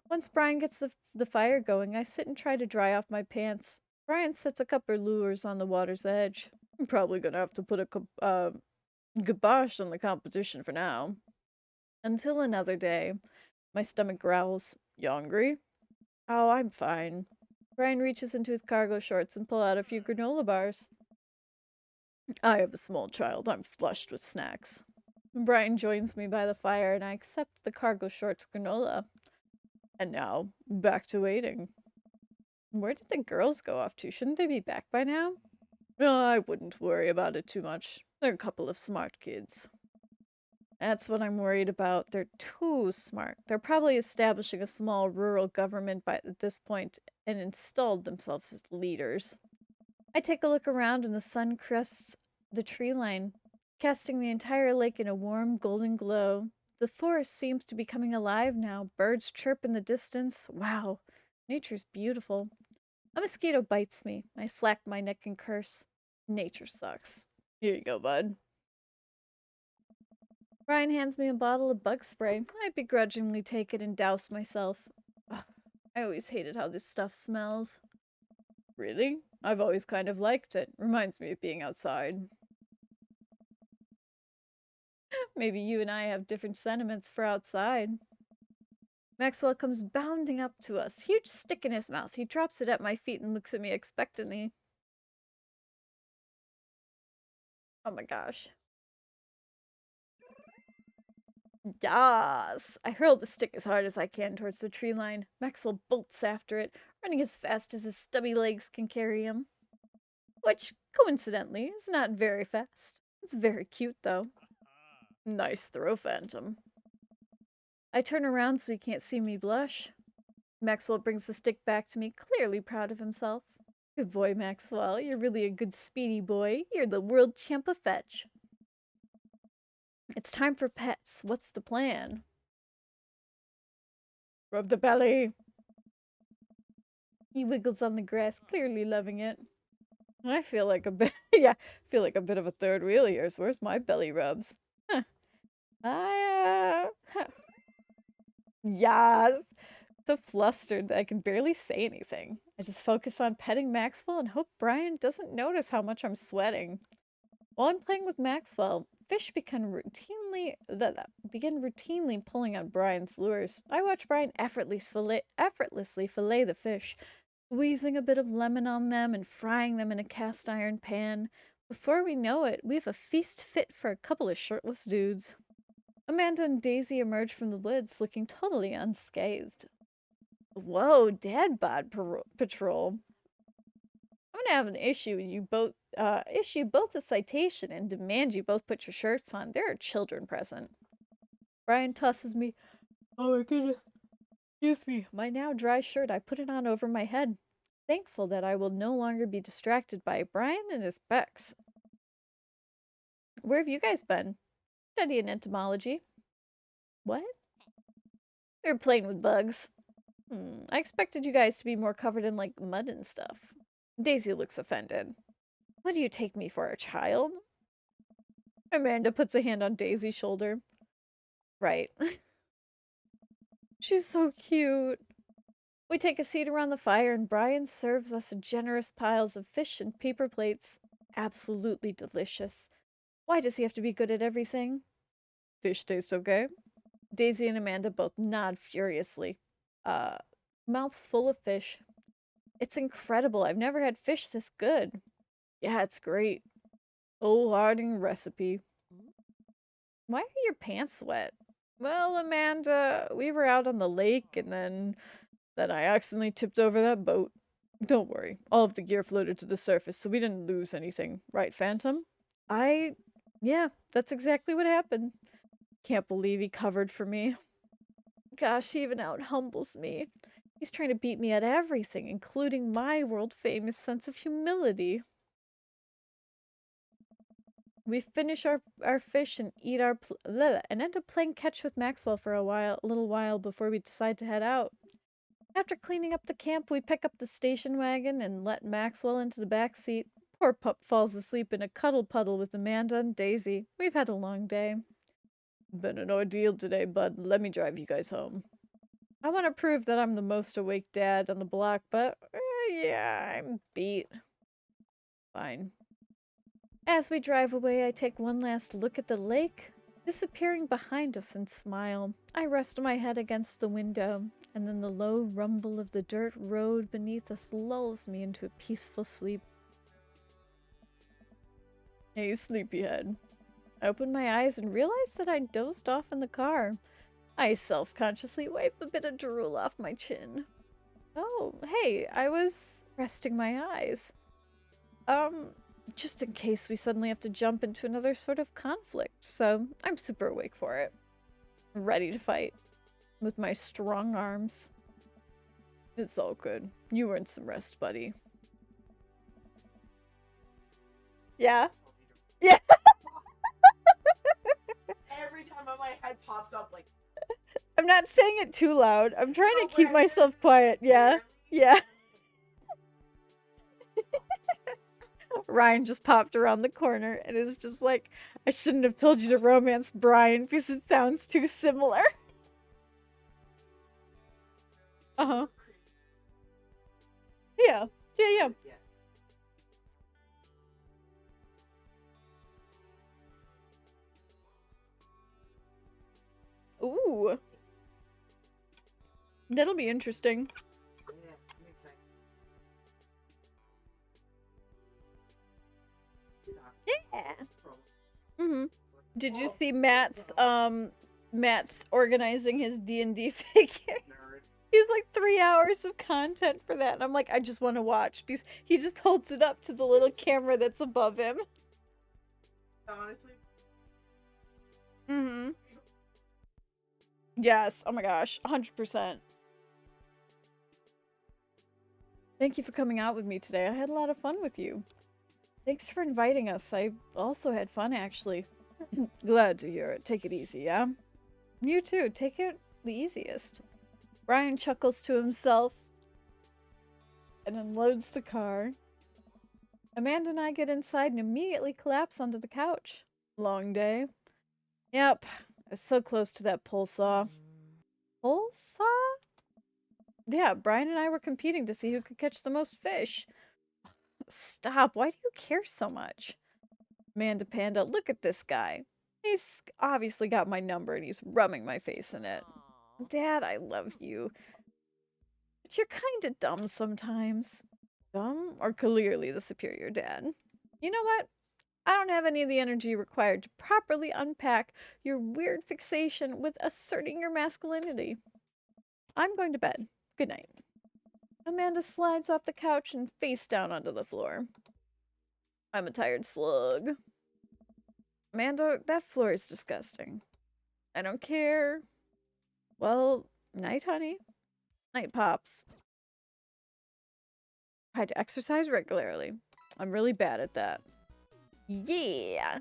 Once Brian gets the fire going, I sit and try to dry off my pants. Brian sets a couple lures on the water's edge. I'm probably gonna have to put a kibosh on the competition for now. Until another day. My stomach growls. You hungry? Oh, I'm fine. Brian reaches into his cargo shorts and pulls out a few granola bars. I have a small child. I'm flushed with snacks. Brian joins me by the fire and I accept the cargo shorts granola. And now, back to waiting. Where did the girls go off to? Shouldn't they be back by now? I wouldn't worry about it too much. They're a couple of smart kids. That's what I'm worried about. They're too smart. They're probably establishing a small rural government at this point and installed themselves as leaders. I take a look around and the sun crests the tree line, casting the entire lake in a warm golden glow. The forest seems to be coming alive now. Birds chirp in the distance. Wow, nature's beautiful. A mosquito bites me. I slack my neck and curse. Nature sucks. Here you go, bud. Brian hands me a bottle of bug spray. I begrudgingly take it and douse myself. Ugh, I always hated how this stuff smells. Really? I've always kind of liked it. Reminds me of being outside. Maybe you and I have different sentiments for outside. Maxwell comes bounding up to us, huge stick in his mouth. He drops it at my feet and looks at me expectantly. Oh my gosh. Yes! I hurl the stick as hard as I can towards the tree line. Maxwell bolts after it, running as fast as his stubby legs can carry him. Which, coincidentally, is not very fast. It's very cute, though. Nice throw, Phantom. I turn around so he can't see me blush. Maxwell brings the stick back to me, clearly proud of himself. Good boy, Maxwell. You're really a good speedy boy. You're the world champ of fetch. It's time for pets. What's the plan? Rub the belly. He wiggles on the grass, clearly loving it. I feel like a bit, yeah, I feel like a bit of a third wheel here. Where's my belly rubs? Huh. Yes. So flustered that I can barely say anything. I just focus on petting Maxwell and hope Brian doesn't notice how much I'm sweating. While I'm playing with Maxwell, fish begin routinely pulling on Brian's lures. I watch Brian effortlessly fillet the fish, squeezing a bit of lemon on them and frying them in a cast iron pan. Before we know it, we have a feast fit for a couple of shirtless dudes. Amanda and Daisy emerge from the woods looking totally unscathed. Whoa, Dad Bod Patrol. I'm gonna have an issue with you both. Issue both a citation and demand you both put your shirts on. There are children present. Brian tosses me. Oh my goodness. Excuse me. My now dry shirt. I put it on over my head, thankful that I will no longer be distracted by Brian and his Bex. Where have you guys been? Studying entomology. What? We were playing with bugs. I expected you guys to be more covered in, like, mud and stuff. Daisy looks offended. What do you take me for, a child? Amanda puts a hand on Daisy's shoulder. Right. She's so cute. We take a seat around the fire and Brian serves us generous piles of fish and paper plates. Absolutely delicious. Why does he have to be good at everything? Fish taste okay? Daisy and Amanda both nod furiously. Mouths full of fish. It's incredible. I've never had fish this good. Yeah, it's great. Old Harding recipe. Why are your pants wet? Well, Amanda, we were out on the lake and then I accidentally tipped over that boat. Don't worry. All of the gear floated to the surface, so we didn't lose anything. Right, Phantom? Yeah, that's exactly what happened. Can't believe he covered for me. Gosh, he even out humbles me. He's trying to beat me at everything, including my world-famous sense of humility. We finish our fish and eat our and end up playing catch with Maxwell for a little while before we decide to head out. After cleaning up the camp, we pick up the station wagon and let Maxwell into the back seat. Poor pup falls asleep in a cuddle puddle with Amanda and Daisy. We've had a long day. Been an ordeal today, bud. Let me drive you guys home. I want to prove that I'm the most awake dad on the block, but yeah, I'm beat. Fine. As we drive away, I take one last look at the lake, disappearing behind us, and smile. I rest my head against the window, and then the low rumble of the dirt road beneath us lulls me into a peaceful sleep. Hey, sleepyhead. I open my eyes and realize that I dozed off in the car. I self-consciously wipe a bit of drool off my chin. Oh, hey, I was resting my eyes. Just in case we suddenly have to jump into another sort of conflict, so I'm super awake for it. Ready to fight. With my strong arms. It's all good. You earned some rest, buddy. Yeah? Yeah! Every time my head pops up, like... I'm not saying it too loud. I'm trying to keep myself quiet. Yeah. Yeah. Ryan just popped around the corner and is just like, I shouldn't have told you to romance Brian because it sounds too similar. Uh-huh. Yeah. Yeah. Ooh. That'll be interesting. Yeah. Did you see Matt's organizing his D&D figure? He's like 3 hours of content for that, and I'm like, I just want to watch because he just holds it up to the little camera that's above him. Honestly. Yes. Oh my gosh. 100%. Thank you for coming out with me today. I had a lot of fun with you. Thanks for inviting us. I also had fun, actually. Glad to hear it. Take it easy, yeah? You too. Take it the easiest. Brian chuckles to himself and unloads the car. Amanda and I get inside and immediately collapse onto the couch. Long day. Yep. I was so close to that pole saw. Pole saw? Yeah, Brian and I were competing to see who could catch the most fish. Stop. Why do you care so much? Amanda Panda, look at this guy. He's obviously got my number and he's rubbing my face in it. Dad, I love you. But you're kinda dumb sometimes. Dumb or clearly the superior dad? You know what? I don't have any of the energy required to properly unpack your weird fixation with asserting your masculinity. I'm going to bed. Good night. Amanda slides off the couch and face down onto the floor. I'm a tired slug. Amanda, that floor is disgusting. I don't care. Well, night, honey. Night, Pops. Try to exercise regularly. I'm really bad at that. Yeah.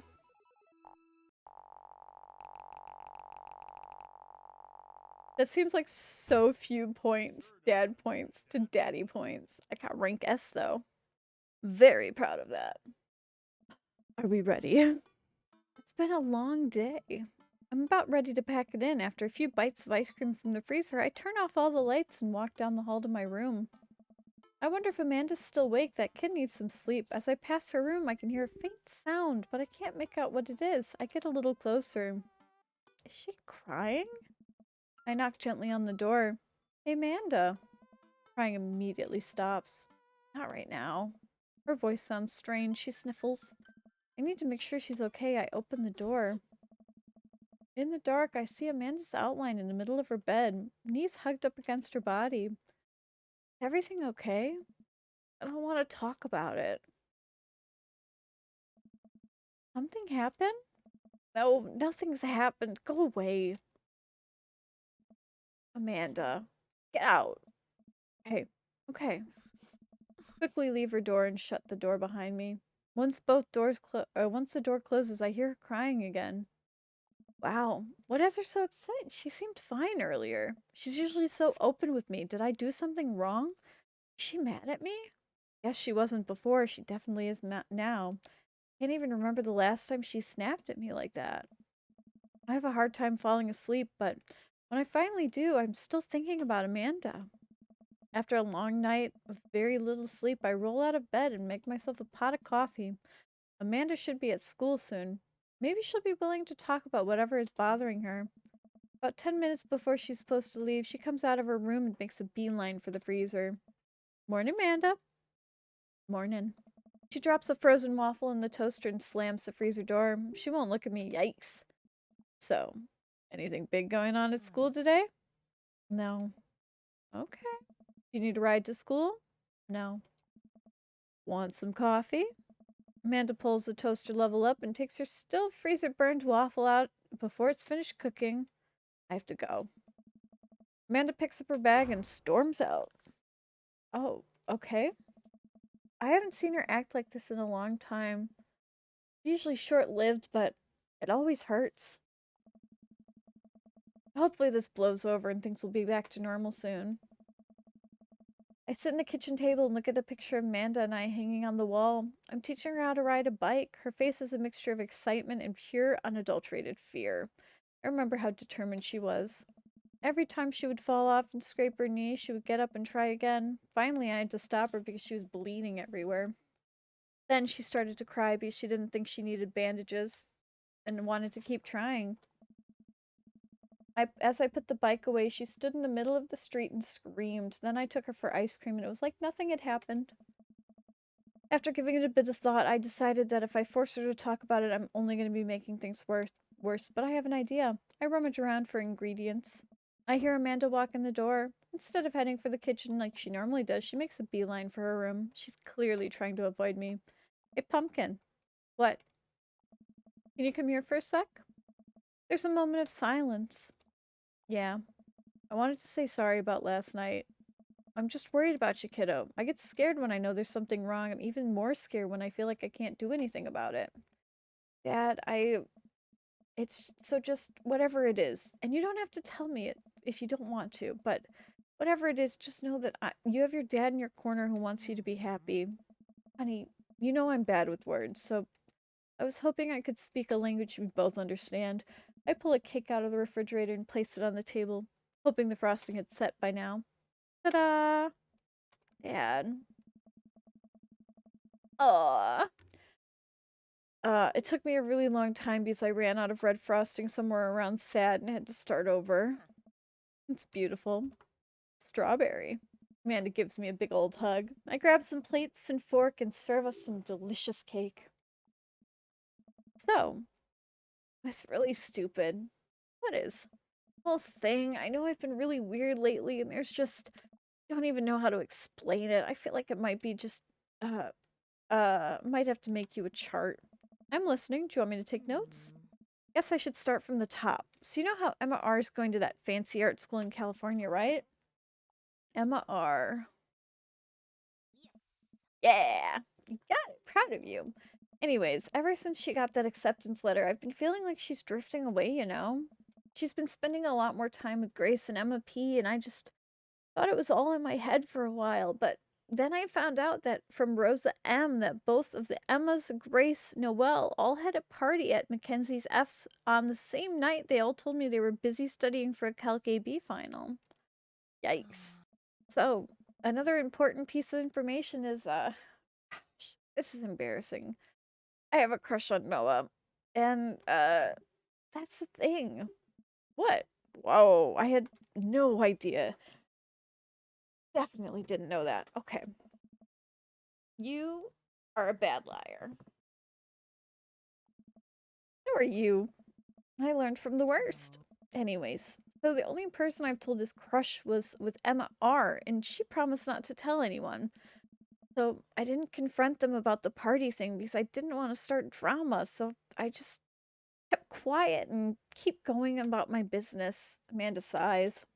That seems like so few points. Dad points to daddy points. I got rank S though. Very proud of that. Are we ready? It's been a long day. I'm about ready to pack it in. After a few bites of ice cream from the freezer, I turn off all the lights and walk down the hall to my room. I wonder if Amanda's still awake. That kid needs some sleep. As I pass her room, I can hear a faint sound, but I can't make out what it is. I get a little closer. Is she crying? I knock gently on the door. Hey, Amanda. Crying immediately stops. Not right now. Her voice sounds strange. She sniffles. I need to make sure she's okay. I open the door. In the dark, I see Amanda's outline in the middle of her bed, knees hugged up against her body. Everything okay? I don't want to talk about it. Something happened? No, nothing's happened. Go away. Amanda, get out. Okay, okay. Quickly leave her door and shut the door behind me. Once the door closes, I hear her crying again. Wow, what has her so upset? She seemed fine earlier. She's usually so open with me. Did I do something wrong? Is she mad at me? Yes, she wasn't before. She definitely is now. Can't even remember the last time she snapped at me like that. I have a hard time falling asleep, but when I finally do, I'm still thinking about Amanda. After a long night of very little sleep, I roll out of bed and make myself a pot of coffee. Amanda should be at school soon. Maybe she'll be willing to talk about whatever is bothering her. About 10 minutes before she's supposed to leave, she comes out of her room and makes a beeline for the freezer. Morning, Amanda. Morning. She drops a frozen waffle in the toaster and slams the freezer door. She won't look at me. Yikes. So, anything big going on at school today? No. Okay. Do you need a ride to school? No. Want some coffee? Amanda pulls the toaster level up and takes her still freezer burned waffle out before it's finished cooking. I have to go. Amanda picks up her bag and storms out. Oh, okay. I haven't seen her act like this in a long time. Usually short-lived, but it always hurts. Hopefully this blows over and things will be back to normal soon. I sit in the kitchen table and look at the picture of Amanda and I hanging on the wall. I'm teaching her how to ride a bike. Her face is a mixture of excitement and pure, unadulterated fear. I remember how determined she was. Every time she would fall off and scrape her knee, she would get up and try again. Finally, I had to stop her because she was bleeding everywhere. Then she started to cry because she didn't think she needed bandages and wanted to keep trying. As I put the bike away, she stood in the middle of the street and screamed. Then I took her for ice cream and it was like nothing had happened. After giving it a bit of thought, I decided that if I force her to talk about it, I'm only going to be making things worse. But I have an idea. I rummage around for ingredients. I hear Amanda walk in the door. Instead of heading for the kitchen like she normally does, she makes a beeline for her room. She's clearly trying to avoid me. Hey, Pumpkin. What? Can you come here for a sec? There's a moment of silence. Yeah. I wanted to say sorry about last night. I'm just worried about you, kiddo. I get scared when I know there's something wrong. I'm even more scared when I feel like I can't do anything about it. Dad, it's so just whatever it is. And you don't have to tell me it if you don't want to, but whatever it is, just know that you have your dad in your corner who wants you to be happy. Honey, you know I'm bad with words, so I was hoping I could speak a language we both understand. I pull a cake out of the refrigerator and place it on the table, hoping the frosting had set by now. Ta-da! Dad. Aww. It took me a really long time because I ran out of red frosting somewhere around sad and had to start over. It's beautiful. Strawberry. Amanda gives me a big old hug. I grab some plates and fork and serve us some delicious cake. So, that's really stupid. What is? Whole thing. I know I've been really weird lately and there's just I don't even know how to explain it. I feel like it might be just might have to make you a chart. I'm listening. Do you want me to take notes? Guess I should start from the top. So you know how Emma R is going to that fancy art school in California, right? Emma R. Yeah, you got it. Proud of you. Anyways, ever since she got that acceptance letter, I've been feeling like she's drifting away, you know? She's been spending a lot more time with Grace and Emma P, and I just thought it was all in my head for a while, but then I found out that from Rosa M that both of the Emmas, Grace, Noelle all had a party at Mackenzie's F's on the same night. They all told me they were busy studying for a Calc AB final. Yikes. So, another important piece of information is this is embarrassing. I have a crush on Noah. And that's the thing. What? Whoa, I had no idea. Definitely didn't know that. Okay. You are a bad liar. So are you. I learned from the worst. Anyways, so the only person I've told this crush was with Emma R, and she promised not to tell anyone. So I didn't confront them about the party thing because I didn't want to start drama, so I just kept quiet and keep going about my business. Amanda sighs.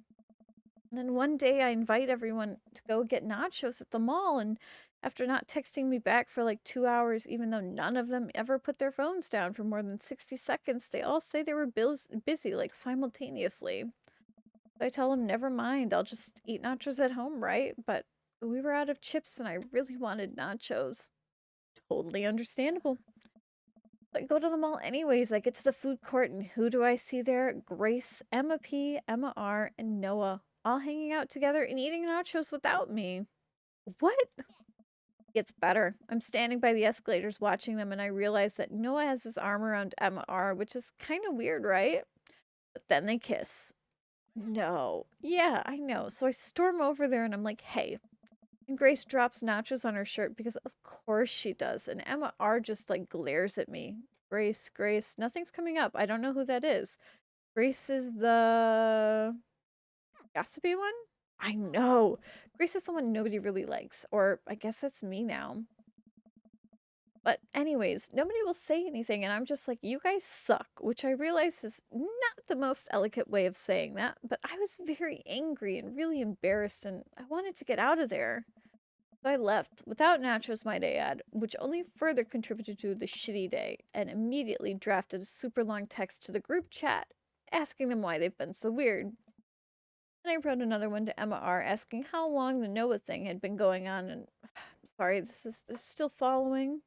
And then one day I invite everyone to go get nachos at the mall, and after not texting me back for like 2 hours, even though none of them ever put their phones down for more than 60 seconds, they all say they were busy, like simultaneously. So I tell them, never mind, I'll just eat nachos at home, right? But we were out of chips and I really wanted nachos. Totally understandable. I go to the mall anyways. I get to the food court, and who do I see there? Grace, Emma P, Emma R, and Noah, all hanging out together and eating nachos without me. What? Gets better. I'm standing by the escalators watching them, and I realize that Noah has his arm around Emma R, which is kind of weird, right? But then they kiss. No. Yeah, I know. So I storm over there and I'm like, hey. And Grace drops nachos on her shirt because of course she does. And Emma R just like glares at me. Grace, Grace, nothing's coming up. I don't know who that is. Grace is the gossipy one? I know. Grace is someone nobody really likes. Or I guess that's me now. But anyways, nobody will say anything, and I'm just like, you guys suck, which I realize is not the most elegant way of saying that, but I was very angry and really embarrassed, and I wanted to get out of there. So I left, without nachos, might I add, which only further contributed to the shitty day, and immediately drafted a super long text to the group chat, asking them why they've been so weird. And I wrote another one to Emma R, asking how long the Noah thing had been going on, and I'm sorry, this is still following.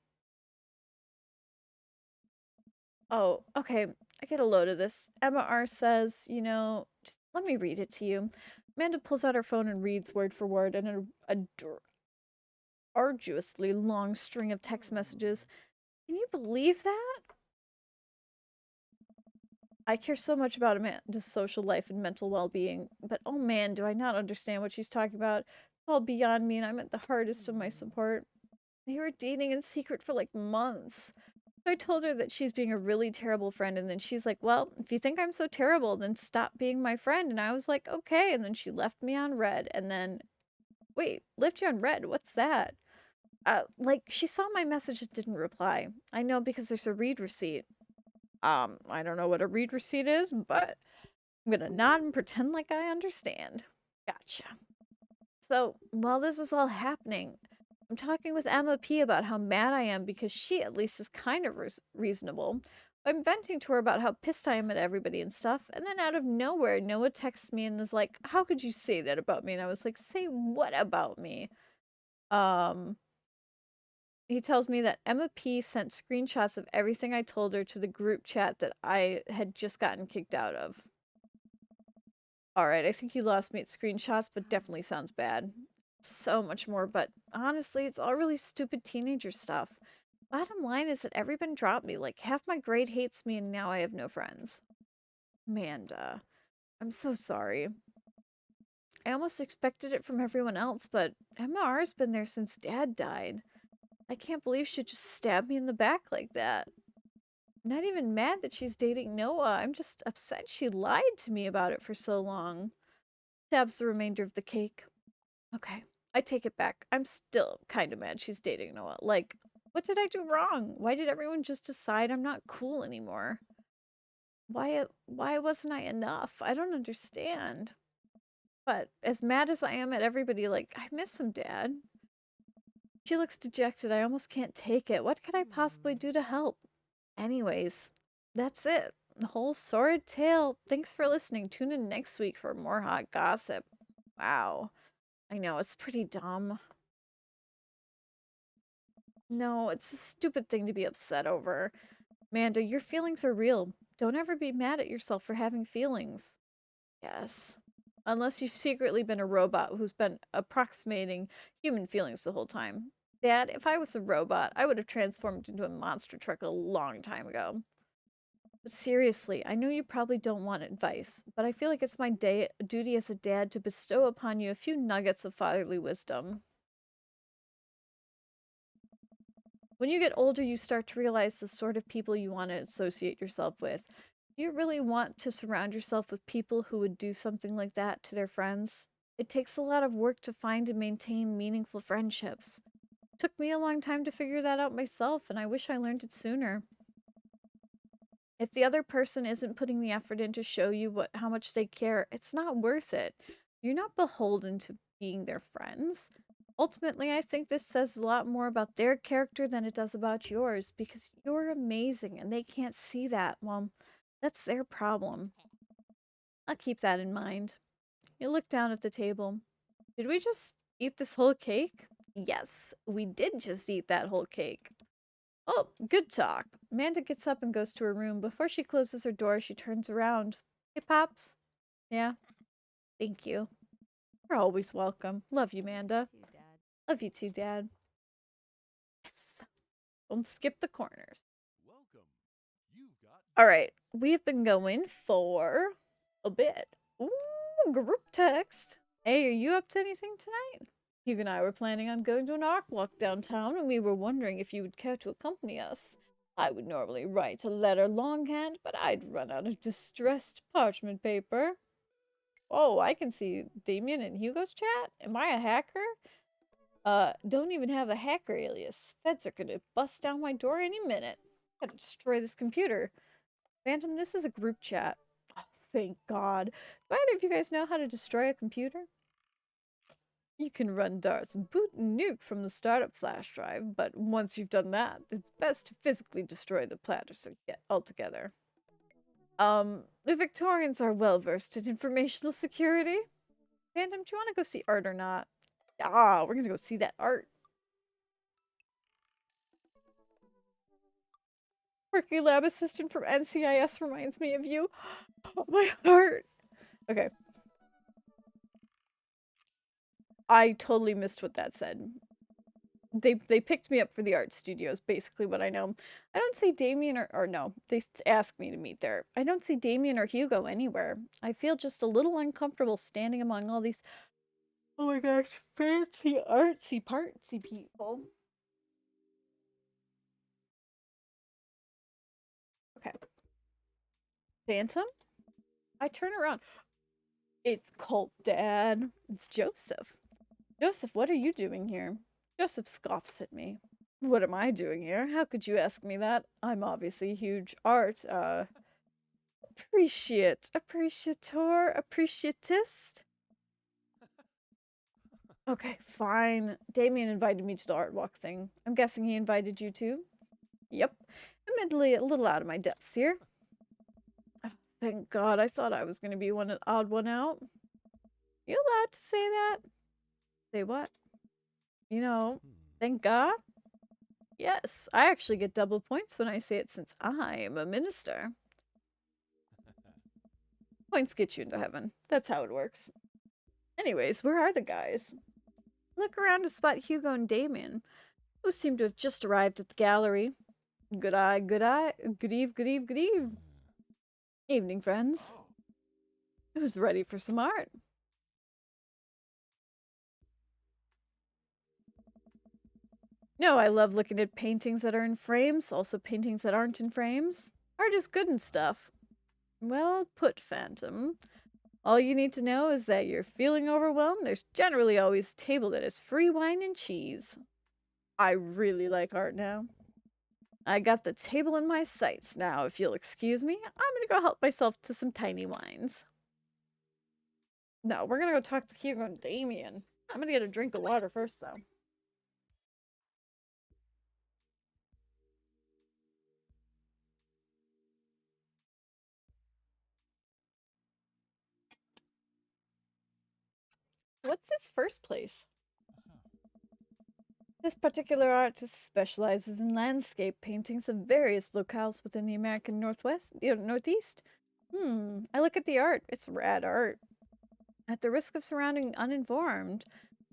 Oh, okay. I get a load of this. Emma R says, you know, just let me read it to you. Amanda pulls out her phone and reads word for word in a arduously long string of text messages. Can you believe that? I care so much about Amanda's social life and mental well-being, but oh man, do I not understand what she's talking about. It's all beyond me, and I'm at the hardest of my support. They were dating in secret for like months. So I told her that she's being a really terrible friend, and then she's like, well, if you think I'm so terrible, then stop being my friend. And I was like, okay. And then she left me on red. And then, wait, left you on red? What's that? Like, she saw my message and didn't reply. I know because there's a read receipt. I don't know what a read receipt is, but I'm gonna nod and pretend like I understand. Gotcha. So, while this was all happening, I'm talking with Emma P about how mad I am because she at least is kind of reasonable. I'm venting to her about how pissed I am at everybody and stuff, and then out of nowhere, Noah texts me and is like, how could you say that about me? And I was like, say what about me? He tells me that Emma P sent screenshots of everything I told her to the group chat that I had just gotten kicked out of. Alright, I think you lost me at screenshots, but definitely sounds bad. So much more, but honestly, it's all really stupid teenager stuff. Bottom line is that everyone dropped me. Like, half my grade hates me, and now I have no friends. Amanda, I'm so sorry. I almost expected it from everyone else, but MR's been there since Dad died. I can't believe she just stabbed me in the back like that. I'm not even mad that she's dating Noah. I'm just upset she lied to me about it for so long. Stabs the remainder of the cake. Okay, I take it back. I'm still kind of mad she's dating Noah. Like, what did I do wrong? Why did everyone just decide I'm not cool anymore? Why wasn't I enough? I don't understand. But as mad as I am at everybody, like, I miss him, Dad. She looks dejected. I almost can't take it. What could I possibly do to help? Anyways, that's it. The whole sordid tale. Thanks for listening. Tune in next week for more hot gossip. Wow. I know, it's pretty dumb. No, it's a stupid thing to be upset over. Amanda, your feelings are real. Don't ever be mad at yourself for having feelings. Yes. Unless you've secretly been a robot who's been approximating human feelings the whole time. Dad, if I was a robot, I would have transformed into a monster truck a long time ago. But seriously, I know you probably don't want advice, but I feel like it's my duty as a dad to bestow upon you a few nuggets of fatherly wisdom. When you get older, you start to realize the sort of people you want to associate yourself with. Do you really want to surround yourself with people who would do something like that to their friends? It takes a lot of work to find and maintain meaningful friendships. It took me a long time to figure that out myself, and I wish I learned it sooner. If the other person isn't putting the effort in to show you how much they care, it's not worth it. You're not beholden to being their friends. Ultimately, I think this says a lot more about their character than it does about yours, because you're amazing and they can't see that. Well, that's their problem. I'll keep that in mind. You look down at the table. Did we just eat this whole cake? Yes, we did just eat that whole cake. Oh, good talk. Amanda gets up and goes to her room. Before she closes her door, she turns around. Hey, Pops. Yeah, thank you. You're always welcome. Love you, Amanda. Too, Dad. Love you too, Dad. Yes. Don't skip the corners. Welcome. You've got All right, guests. we've been going for a bit. Ooh, group text. Hey, are you up to anything tonight? Hugh and I were planning on going to an art walk downtown, and we were wondering if you would care to accompany us. I would normally write a letter longhand, but I'd run out of distressed parchment paper. Oh, I can see Damien and Hugo's chat. Am I a hacker? Don't even have a hacker alias. Feds are gonna bust down my door any minute. Gotta destroy this computer. Phantom, this is a group chat. Oh, thank God. Do either of you guys know how to destroy a computer? You can run darts, boot and nuke from the startup flash drive, but once you've done that, it's best to physically destroy the platter altogether. The Victorians are well versed in informational security. Phantom, do you want to go see art or not? Yeah, we're gonna go see that art. Quirky lab assistant from NCIS reminds me of you. Oh, my heart. Okay. I totally missed what that said. They picked me up for the art studios, basically what I know. I don't see Damien or no, they asked me to meet there. I don't see Damien or Hugo anywhere. I feel just a little uncomfortable standing among all these, oh my gosh, fancy artsy partsy people. Okay. Phantom? I turn around. It's Colt Dad. It's Joseph. Joseph, what are you doing here? Joseph scoffs at me. What am I doing here? How could you ask me that? I'm obviously a huge art, appreciator, appreciatist. Okay, fine. Damien invited me to the art walk thing. I'm guessing he invited you too? Yep. Admittedly, a little out of my depths here. Oh, thank God, I thought I was going to be the odd one out. You allowed to say that? Say what? You know, thank God? Yes, I actually get double points when I say it since I am a minister. Points get you into heaven. That's how it works. Anyways, where are the guys? Look around to spot Hugo and Damien. who seem to have just arrived at the gallery. Good eye, good eye, good eve, good eve, good eve. Evening, friends. Oh. Who's ready for some art? No, I love looking at paintings that are in frames, also paintings that aren't in frames. Art is good and stuff. Well put, Phantom. All you need to know is that you're feeling overwhelmed. There's generally always a table that has free wine and cheese. I really like art now. I got the table in my sights now. If you'll excuse me, I'm gonna go help myself to some tiny wines. No, we're gonna go talk to Hugo and Damien. I'm gonna get a drink of water first, though. What's this first place? This particular artist specializes in landscape paintings of various locales within the American Northeast. I look at the art. It's rad art. At the risk of sounding uninformed,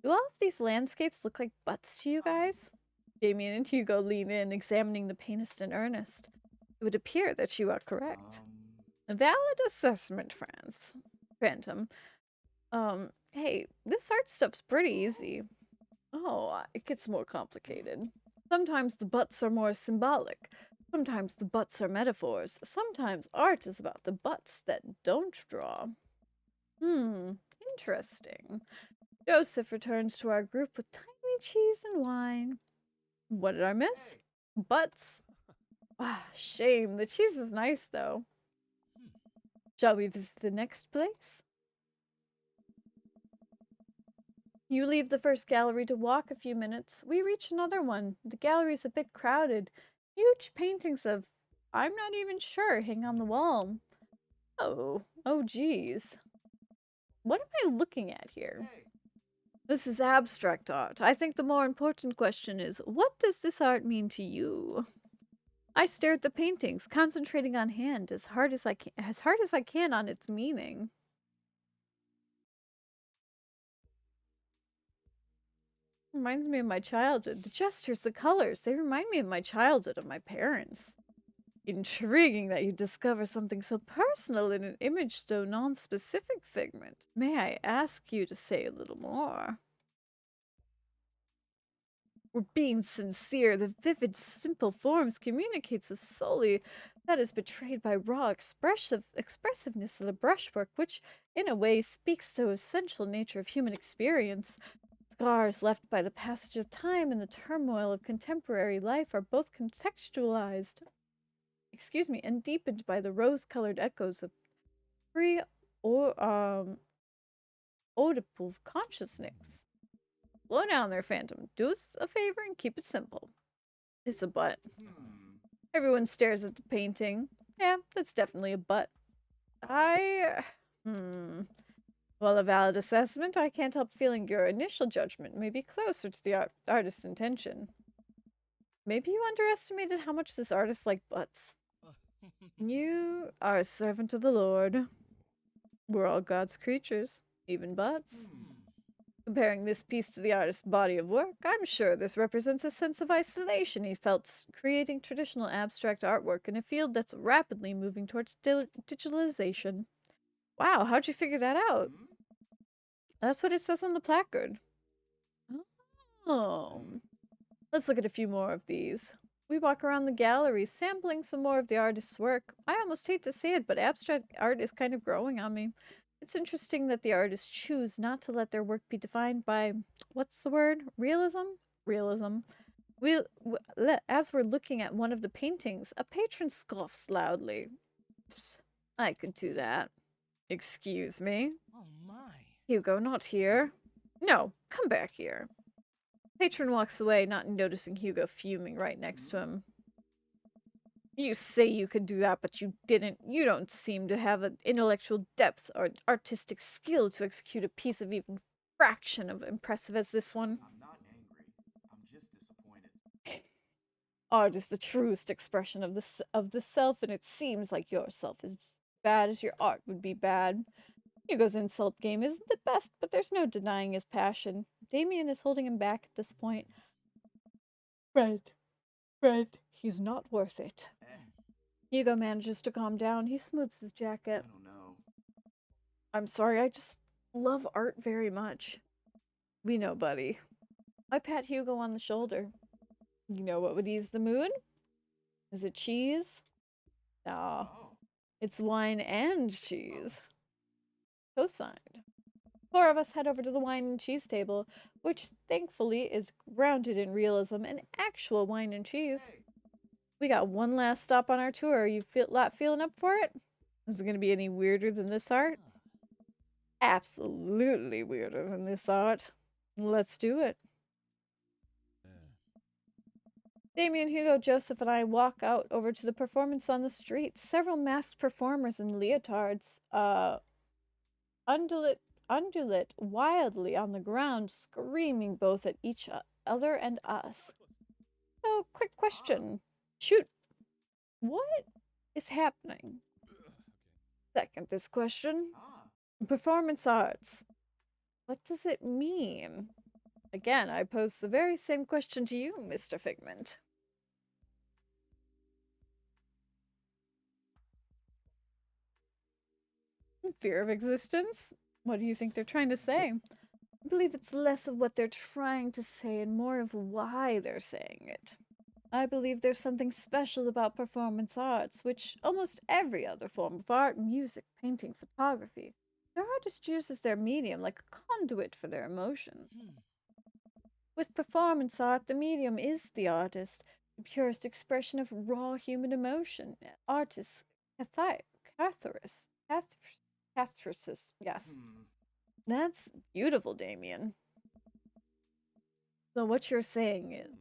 do all of these landscapes look like butts to you guys? Damien and Hugo lean in, examining the paintist in earnest. It would appear that you are correct. A valid assessment, Phantom. Hey, this art stuff's pretty easy. Oh, it gets more complicated. Sometimes the butts are more symbolic. Sometimes the butts are metaphors. Sometimes art is about the butts that don't draw. Interesting. Joseph returns to our group with tiny cheese and wine. What did I miss? Butts. Ah, shame. The cheese is nice, though. Shall we visit the next place? You leave the first gallery to walk a few minutes. We reach another one. The gallery's a bit crowded. Huge paintings of I'm not even sure hang on the wall. Oh geez. What am I looking at here? This is abstract art. I think the more important question is, what does this art mean to you? I stare at the paintings, concentrating on hand as hard as I can on its meaning. Reminds me of my childhood. The gestures, the colors, they remind me of my childhood, of my parents. Intriguing that you discover something so personal in an image so non-specific, Figment. May I ask you to say a little more? We're being sincere. The vivid, simple forms communicates a solely that is betrayed by raw expressiveness of the brushwork, which, in a way, speaks to the essential nature of human experience. Scars left by the passage of time and the turmoil of contemporary life are both contextualized, and deepened by the rose-colored echoes of free or audible consciousness. Slow down there, Phantom. Do us a favor and keep it simple. It's a butt. Everyone stares at the painting. Yeah, that's definitely a butt. Well, a valid assessment. I can't help feeling your initial judgment may be closer to the artist's intention. Maybe you underestimated how much this artist liked butts. You are a servant of the Lord. We're all God's creatures, even butts. Comparing this piece to the artist's body of work, I'm sure this represents a sense of isolation he felt creating traditional abstract artwork in a field that's rapidly moving towards digitalization. Wow, how'd you figure that out? That's what it says on the placard. Oh. Let's look at a few more of these. We walk around the gallery, sampling some more of the artist's work. I almost hate to say it, but abstract art is kind of growing on me. It's interesting that the artists choose not to let their work be defined by, what's the word? Realism? Realism. As we're looking at one of the paintings, a patron scoffs loudly. I could do that. Excuse me? Oh my. Hugo, not here. No, come back here. Patron walks away, not noticing Hugo fuming right next to him. You say you could do that, but you didn't. You don't seem to have an intellectual depth or artistic skill to execute a piece of even fraction of impressive as this one. I'm not angry. I'm just disappointed. Art is the truest expression of the self, and it seems like your self is bad as your art would be bad. Hugo's insult game isn't the best, but there's no denying his passion. Damien is holding him back at this point. Fred, he's not worth it. Eh, Hugo manages to calm down. He smooths his I jacket. don't know. I'm sorry, I just love art very much. We know, buddy. I pat Hugo on the shoulder. You know what would ease the mood? Is it cheese? Nah, Oh. it's wine and cheese. Co-signed. Four of us head over to the wine and cheese table, which thankfully is grounded in realism and actual wine and cheese. Hey. We got one last stop on our tour. Are you feeling up for it? Is it going to be any weirder than this art? Absolutely weirder than this art. Let's do it. Damien, Hugo, Joseph, and I walk out over to the performance on the street. Several masked performers in leotards undulate wildly on the ground, screaming both at each other and us. So, quick question. Shoot. What is happening? Second this question. Ah. Performance arts. What does it mean? Again, I pose the very same question to you, Mr. Figment. Fear of existence? What do you think they're trying to say? I believe it's less of what they're trying to say and more of why they're saying it. I believe there's something special about performance arts, which almost every other form of art, music, painting, photography, their artist uses their medium like a conduit for their emotion. With performance art, the medium is the artist, the purest expression of raw human emotion. Artist, catharsis, yes. That's beautiful, Damien. So what you're saying is,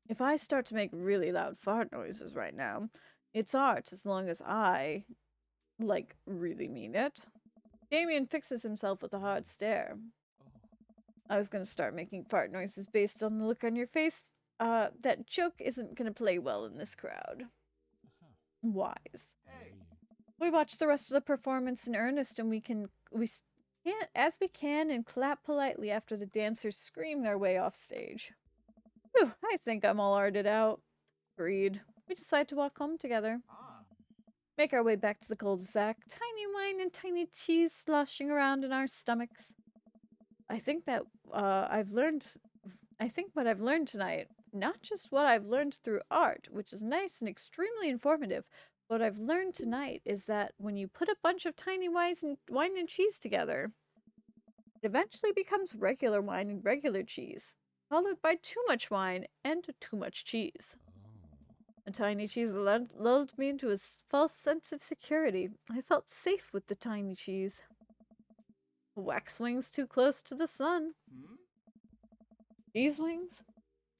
if I start to make really loud fart noises right now, it's art as long as I, like, really mean it. Damien fixes himself with a hard stare. I was gonna start making fart noises based on the look on your face. That joke isn't gonna play well in this crowd. Wise. Hey. We watch the rest of the performance in earnest, and we as we can, and clap politely after the dancers scream their way off stage. Whew, I think I'm all arted out. Agreed. We decide to walk home together. Ah. Make our way back to the cul-de-sac, tiny wine and tiny cheese sloshing around in our stomachs. I think that I think what I've learned tonight, not just what I've learned through art, which is nice and extremely informative, what I've learned tonight is that when you put a bunch of tiny wine and cheese together, it eventually becomes regular wine and regular cheese, followed by too much wine and too much cheese. A tiny cheese lulled me into a false sense of security. I felt safe with the tiny cheese. Wax wings too close to the sun. Cheese wings?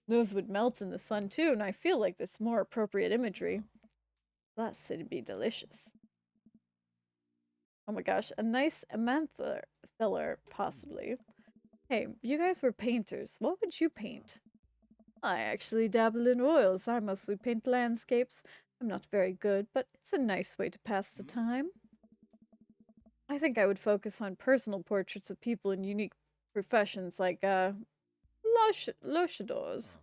Those would melt in the sun too, and I feel like there's more appropriate imagery. Plus, it'd be delicious. Oh my gosh, a nice amanther possibly. Hey, you guys were painters. What would you paint? I actually dabble in oils. I mostly paint landscapes. I'm not very good, but it's a nice way to pass the time. I think I would focus on personal portraits of people in unique professions like, luchadors.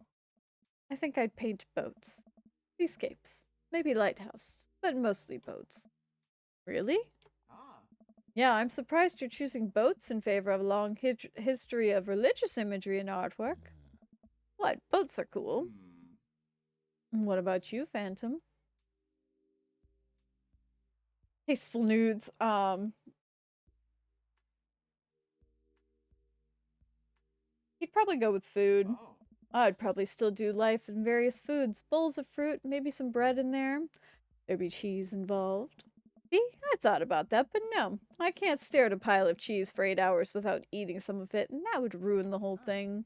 I think I'd paint boats. Seascapes. Maybe lighthouse, but mostly boats. Really? Yeah, I'm surprised you're choosing boats in favor of a long history of religious imagery in artwork. What? Boats are cool. What about you, Phantom? Tasteful nudes. He'd probably go with food. Oh. I'd probably still do life in various foods. Bowls of fruit, maybe some bread in there. There'd be cheese involved. See, I thought about that, but no. I can't stare at a pile of cheese for 8 hours without eating some of it, and that would ruin the whole thing.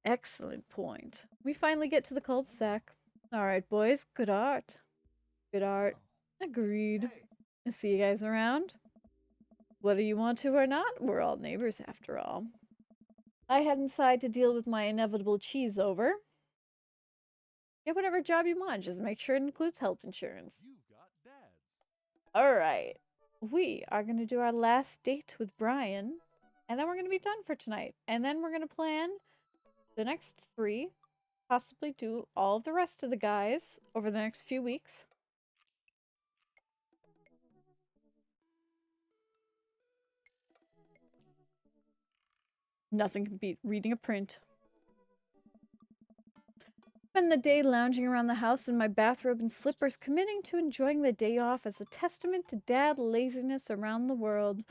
Excellent point. We finally get to the cul-de-sac. Alright, boys, good art. Good art. Agreed. I'll see you guys around. Whether you want to or not, we're all neighbors after all. I head inside to deal with my inevitable cheese over. Get whatever job you want, just make sure it includes health insurance. You've got dads. Alright. We are going to do our last date with Brian, and then we're going to be done for tonight. And then we're going to plan the next 3, possibly do all of the rest of the guys over the next few weeks. Nothing can beat reading a print. Spend the day lounging around the house in my bathrobe and slippers, committing to enjoying the day off as a testament to dad laziness around the world.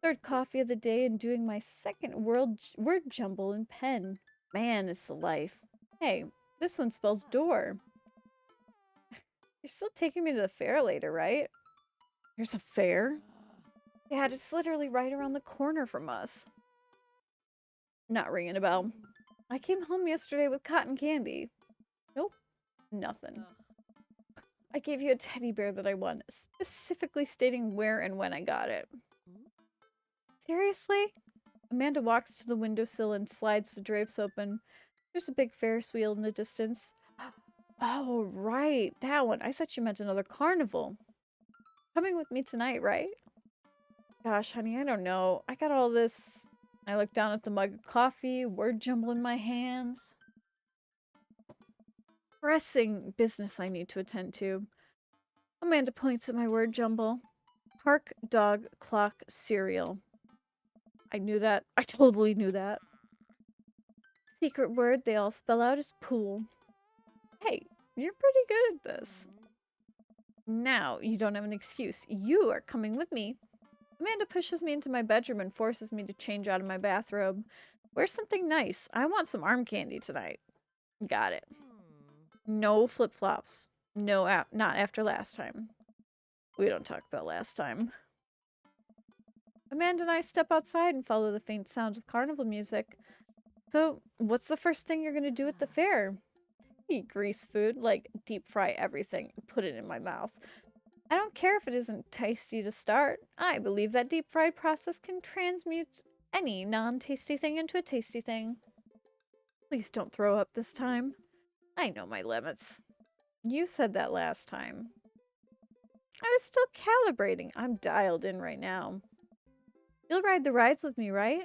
Third coffee of the day and doing my second word jumble in pen. Man, it's the life. Hey, this one spells door. You're still taking me to the fair later, right? There's a fair? Dad, it's literally right around the corner from us. Not ringing a bell. I came home yesterday with cotton candy. Nope, nothing. I gave you a teddy bear that I won, specifically stating where and when I got it. Seriously? Amanda walks to the windowsill and slides the drapes open. There's a big Ferris wheel in the distance. Oh, right, that one. I thought you meant another carnival. Coming with me tonight, right? Gosh, honey, I don't know. I got all this. I look down at the mug of coffee, word jumble in my hands. Pressing business I need to attend to. Amanda points at my word jumble. Park, dog, clock, cereal. I knew that. I totally knew that. Secret word they all spell out is pool. Hey, you're pretty good at this. Now, you don't have an excuse. You are coming with me. Amanda pushes me into my bedroom and forces me to change out of my bathrobe. Wear something nice. I want some arm candy tonight. Got it. No flip-flops. No, not after last time. We don't talk about last time. Amanda and I step outside and follow the faint sounds of carnival music. So, what's the first thing you're gonna do at the fair? Eat grease food, like deep fry everything, put it in my mouth. I don't care if it isn't tasty to start. I believe that deep fried process can transmute any non-tasty thing into a tasty thing. Please don't throw up this time. I know my limits. You said that last time. I was still calibrating. I'm dialed in right now. You'll ride the rides with me, right?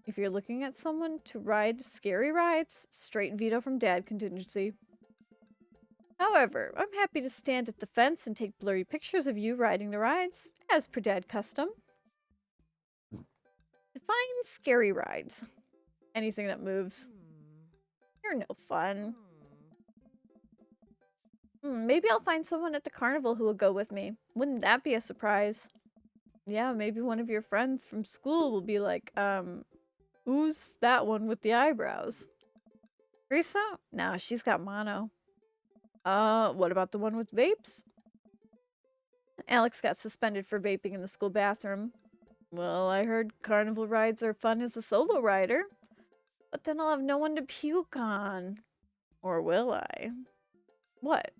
If you're looking at someone to ride scary rides, straight veto from Dad contingency. However, I'm happy to stand at the fence and take blurry pictures of you riding the rides, as per Dad custom. Define scary rides. Anything that moves. You're no fun. Maybe I'll find someone at the carnival who will go with me. Wouldn't that be a surprise? Yeah, maybe one of your friends from school will be like, who's that one with the eyebrows? Teresa? Nah, she's got mono. What about the one with vapes? Alex got suspended for vaping in the school bathroom. Well, I heard carnival rides are fun as a solo rider. But then I'll have no one to puke on. Or will I? What?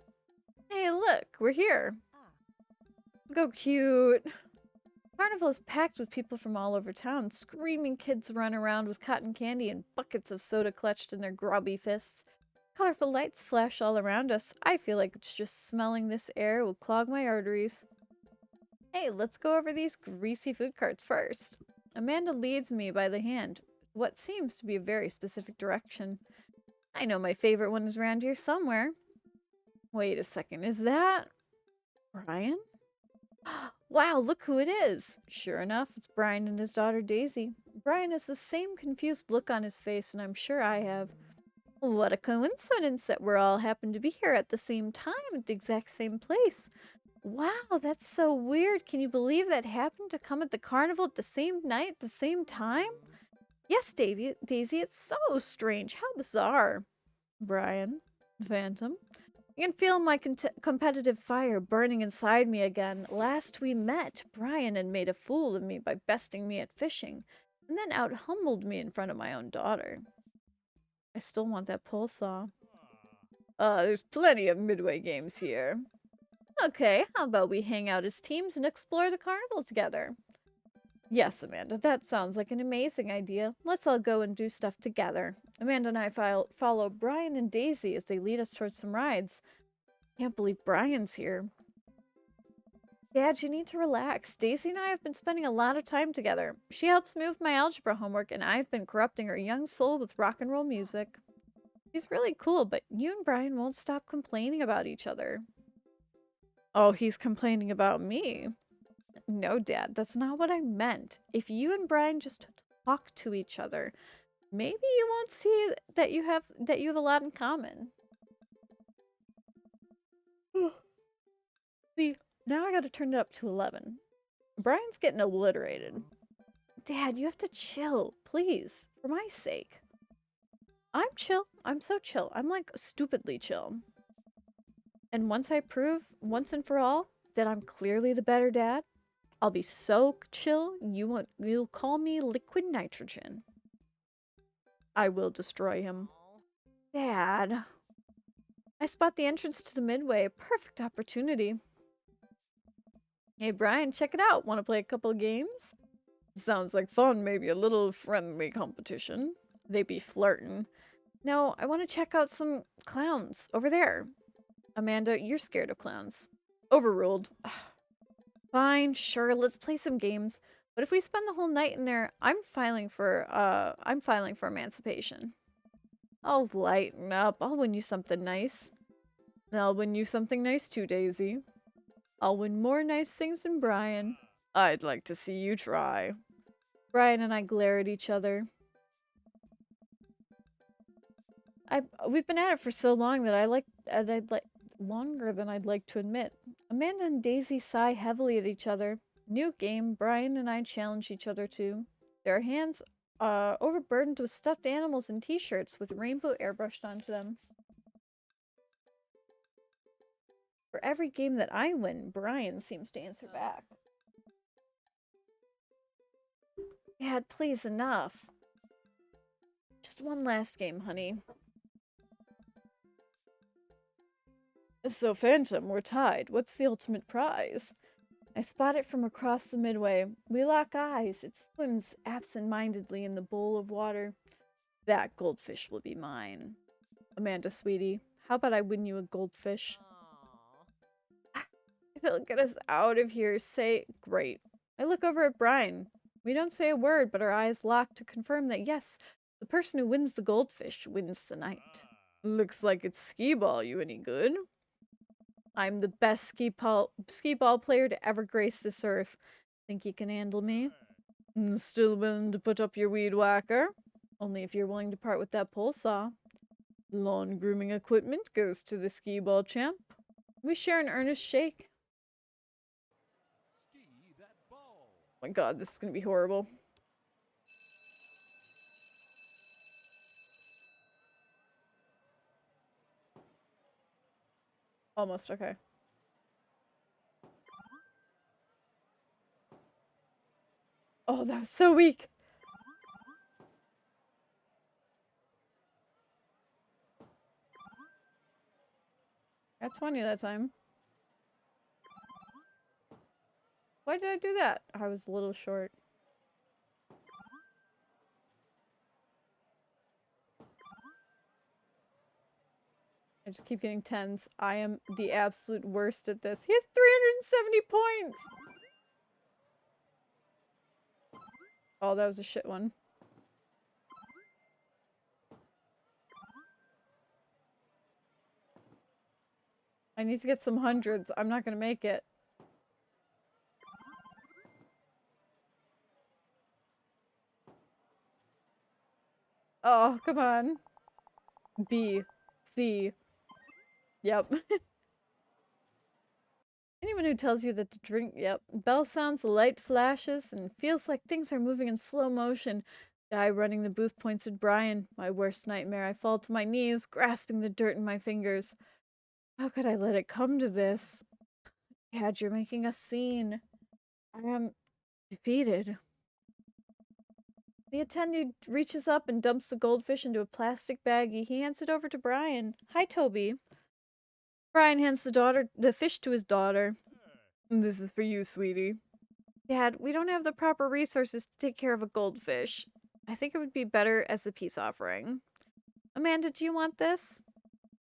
Hey, look, we're here. Go cute. Carnival is packed with people from all over town. Screaming kids run around with cotton candy and buckets of soda clutched in their grubby fists. Colorful lights flash all around us. I feel like it's just smelling this air will clog my arteries. Hey, let's go over these greasy food carts first. Amanda leads me by the hand, what seems to be a very specific direction. I know my favorite one is around here somewhere. Wait a second, is that Brian? Wow, look who it is! Sure enough, it's Brian and his daughter Daisy. Brian has the same confused look on his face, and I'm sure I have. What a coincidence that we're all happen to be here at the same time at the exact same place. Wow, that's so weird. Can you believe that happened to come at the carnival at the same night, the same time? Yes, Daisy, it's so strange. How bizarre. Brian, Phantom. I can feel my competitive fire burning inside me again. Last we met, Brian had made a fool of me by besting me at fishing, and then out-humbled me in front of my own daughter. I still want that pole saw. There's plenty of midway games here. Okay, how about we hang out as teams and explore the carnival together? Yes, Amanda, that sounds like an amazing idea. Let's all go and do stuff together. Amanda and I follow Brian and Daisy as they lead us towards some rides. Can't believe Brian's here. Dad, you need to relax. Daisy and I have been spending a lot of time together. She helps me with my algebra homework, and I've been corrupting her young soul with rock and roll music. He's really cool, but you and Brian won't stop complaining about each other. Oh, he's complaining about me. No, Dad, that's not what I meant. If you and Brian just talk to each other, maybe you won't see that you have a lot in common. See, now I gotta turn it up to 11. Brian's getting obliterated. Dad, you have to chill, please, for my sake. I'm chill. I'm so chill. I'm like stupidly chill. And once I prove, once and for all, that I'm clearly the better dad, I'll be so chill, you'll call me liquid nitrogen. I will destroy him. Dad. I spot the entrance to the midway, a perfect opportunity. Hey Brian, check it out. Want to play a couple of games? Sounds like fun, maybe a little friendly competition. They be flirting. No, I want to check out some clowns over there. Amanda, you're scared of clowns. Overruled. Fine, sure, let's play some games. But if we spend the whole night in there, I'm filing for emancipation. I'll lighten up. I'll win you something nice. And I'll win you something nice too, Daisy. I'll win more nice things than Brian. I'd like to see you try. Brian and I glare at each other. We've been at it for so long that I'd like longer than I'd like to admit. Amanda and Daisy sigh heavily at each other. New game, Brian and I challenge each other to. Their hands overburdened with stuffed animals and t-shirts with rainbow airbrushed onto them. For every game that I win, Brian seems to answer back. Dad, please, enough. Just one last game, honey. So, Phantom, we're tied. What's the ultimate prize? I spot it from across the midway. We lock eyes. It swims absent-mindedly in the bowl of water. That goldfish will be mine. Amanda, sweetie, how about I win you a goldfish? If it'll get us out of here, say, great. I look over at Brian. We don't say a word, but our eyes lock to confirm that yes, the person who wins the goldfish wins the night. Looks like it's skee-ball, you any good? I'm the best skee-ball player to ever grace this earth. Think you can handle me? Still willing to put up your weed whacker? Only if you're willing to part with that pole saw. Lawn grooming equipment goes to the skee-ball champ. We share an earnest shake. Ski that ball. Oh my god, this is gonna be horrible. Almost, okay. Oh, that was so weak. Got 20 that time. Why did I do that? I was a little short. I just keep getting 10s. I am the absolute worst at this. He has 370 points! Oh, that was a shit one. I need to get some hundreds. I'm not gonna make it. Oh, come on. B. C. Yep. Anyone who tells you that the drink, yep. Bell sounds, light flashes, and feels like things are moving in slow motion. Guy running the booth points at Brian. My worst nightmare. I fall to my knees, grasping the dirt in my fingers. How could I let it come to this? Dad, you're making a scene. I am defeated. The attendant reaches up and dumps the goldfish into a plastic baggie. He hands it over to Brian. Hi, Toby. Brian hands the fish to his daughter. This is for you, sweetie. Dad, we don't have the proper resources to take care of a goldfish. I think it would be better as a peace offering. Amanda, do you want this?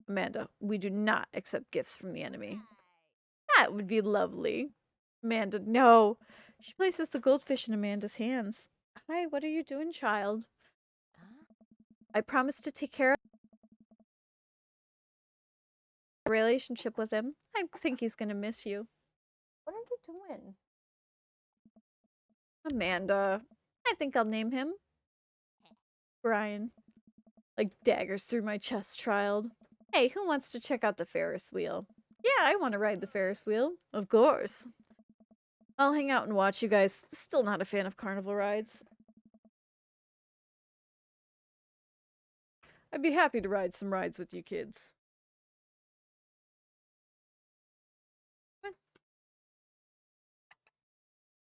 Amanda, we do not accept gifts from the enemy. That would be lovely. Amanda, no. She places the goldfish in Amanda's hands. Hi, what are you doing, child? I promise to take care of relationship with him. I think he's gonna miss you. What are you doing? Amanda. I think I'll name him Brian. Like daggers through my chest, child. Hey, who wants to check out the Ferris wheel? Yeah, I want to ride the Ferris wheel. Of course. I'll hang out and watch you guys. Still not a fan of carnival rides. I'd be happy to ride some rides with you kids. Come on.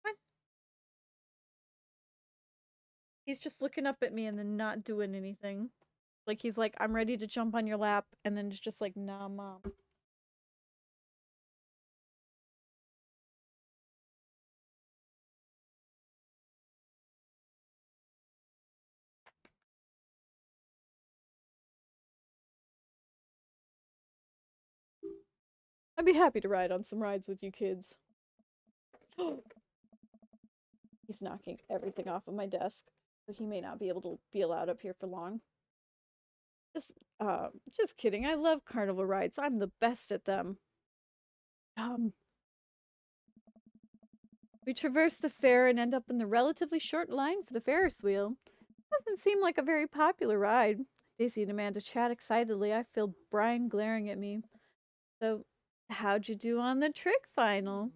Come on. He's just looking up at me and then not doing anything. Like he's like, I'm ready to jump on your lap, and then it's just like, nah, mom. I'd be happy to ride on some rides with you kids. He's knocking everything off of my desk, so he may not be able to be allowed up here for long. Just kidding. I love carnival rides. I'm the best at them. We traverse the fair and end up in the relatively short line for the Ferris wheel. Doesn't seem like a very popular ride. Daisy and Amanda chat excitedly. I feel Brian glaring at me. So, how'd you do on the trick final?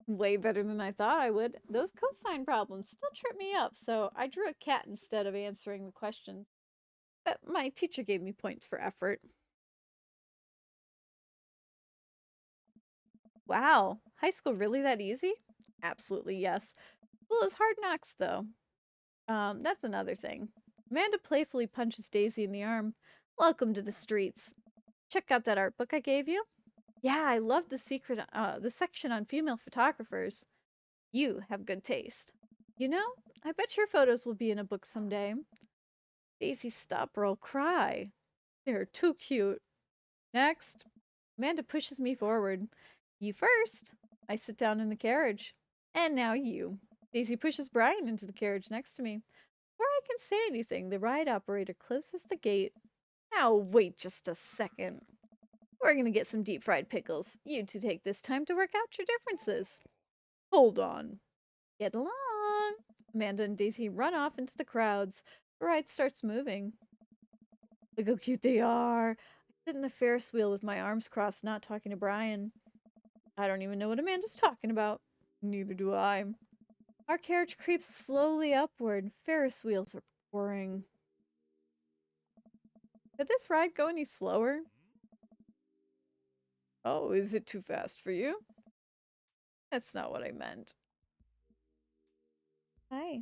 Way better than I thought I would. Those cosine problems still trip me up, so I drew a cat instead of answering the questions. But my teacher gave me points for effort. Wow, high school really that easy? Absolutely yes. School is hard knocks, though. That's another thing. Amanda playfully punches Daisy in the arm. Welcome to the streets. Check out that art book I gave you. Yeah, I love the section on female photographers. You have good taste. You know, I bet your photos will be in a book someday. Daisy, stop or I'll cry. They're too cute. Next. Amanda pushes me forward. You first. I sit down in the carriage. And now you. Daisy pushes Brian into the carriage next to me. Before I can say anything, the ride operator closes the gate. Now wait just a second. We're gonna get some deep fried pickles. You two take this time to work out your differences. Hold on. Get along. Amanda and Daisy run off into the crowds. The ride starts moving. Look how cute they are. I sit in the Ferris wheel with my arms crossed, not talking to Brian. I don't even know what Amanda's talking about. Neither do I. Our carriage creeps slowly upward. Ferris wheels are boring. Could this ride go any slower? Oh, is it too fast for you? That's not what I meant. Hi.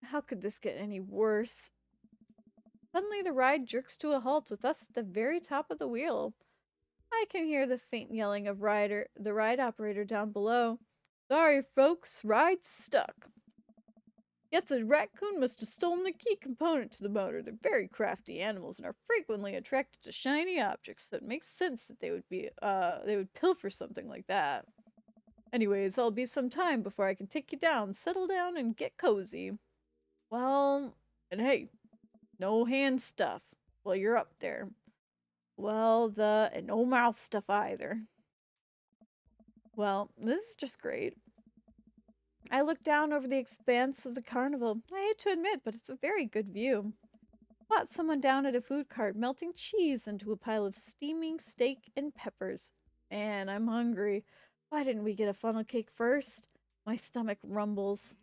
How could this get any worse? Suddenly the ride jerks to a halt with us at the very top of the wheel. I can hear the faint yelling of the ride operator down below. Sorry, folks, ride's stuck. Yes, the raccoon must have stolen the key component to the motor. They're very crafty animals and are frequently attracted to shiny objects, so it makes sense that they would pilfer something like that. Anyways, I'll be some time before I can take you down, settle down, and get cozy. Well, and hey, no hand stuff while you're up there. Well, and no mouth stuff either. Well, this is just great. I look down over the expanse of the carnival. I hate to admit, but it's a very good view. Spot someone down at a food cart melting cheese into a pile of steaming steak and peppers. Man, I'm hungry. Why didn't we get a funnel cake first? My stomach rumbles.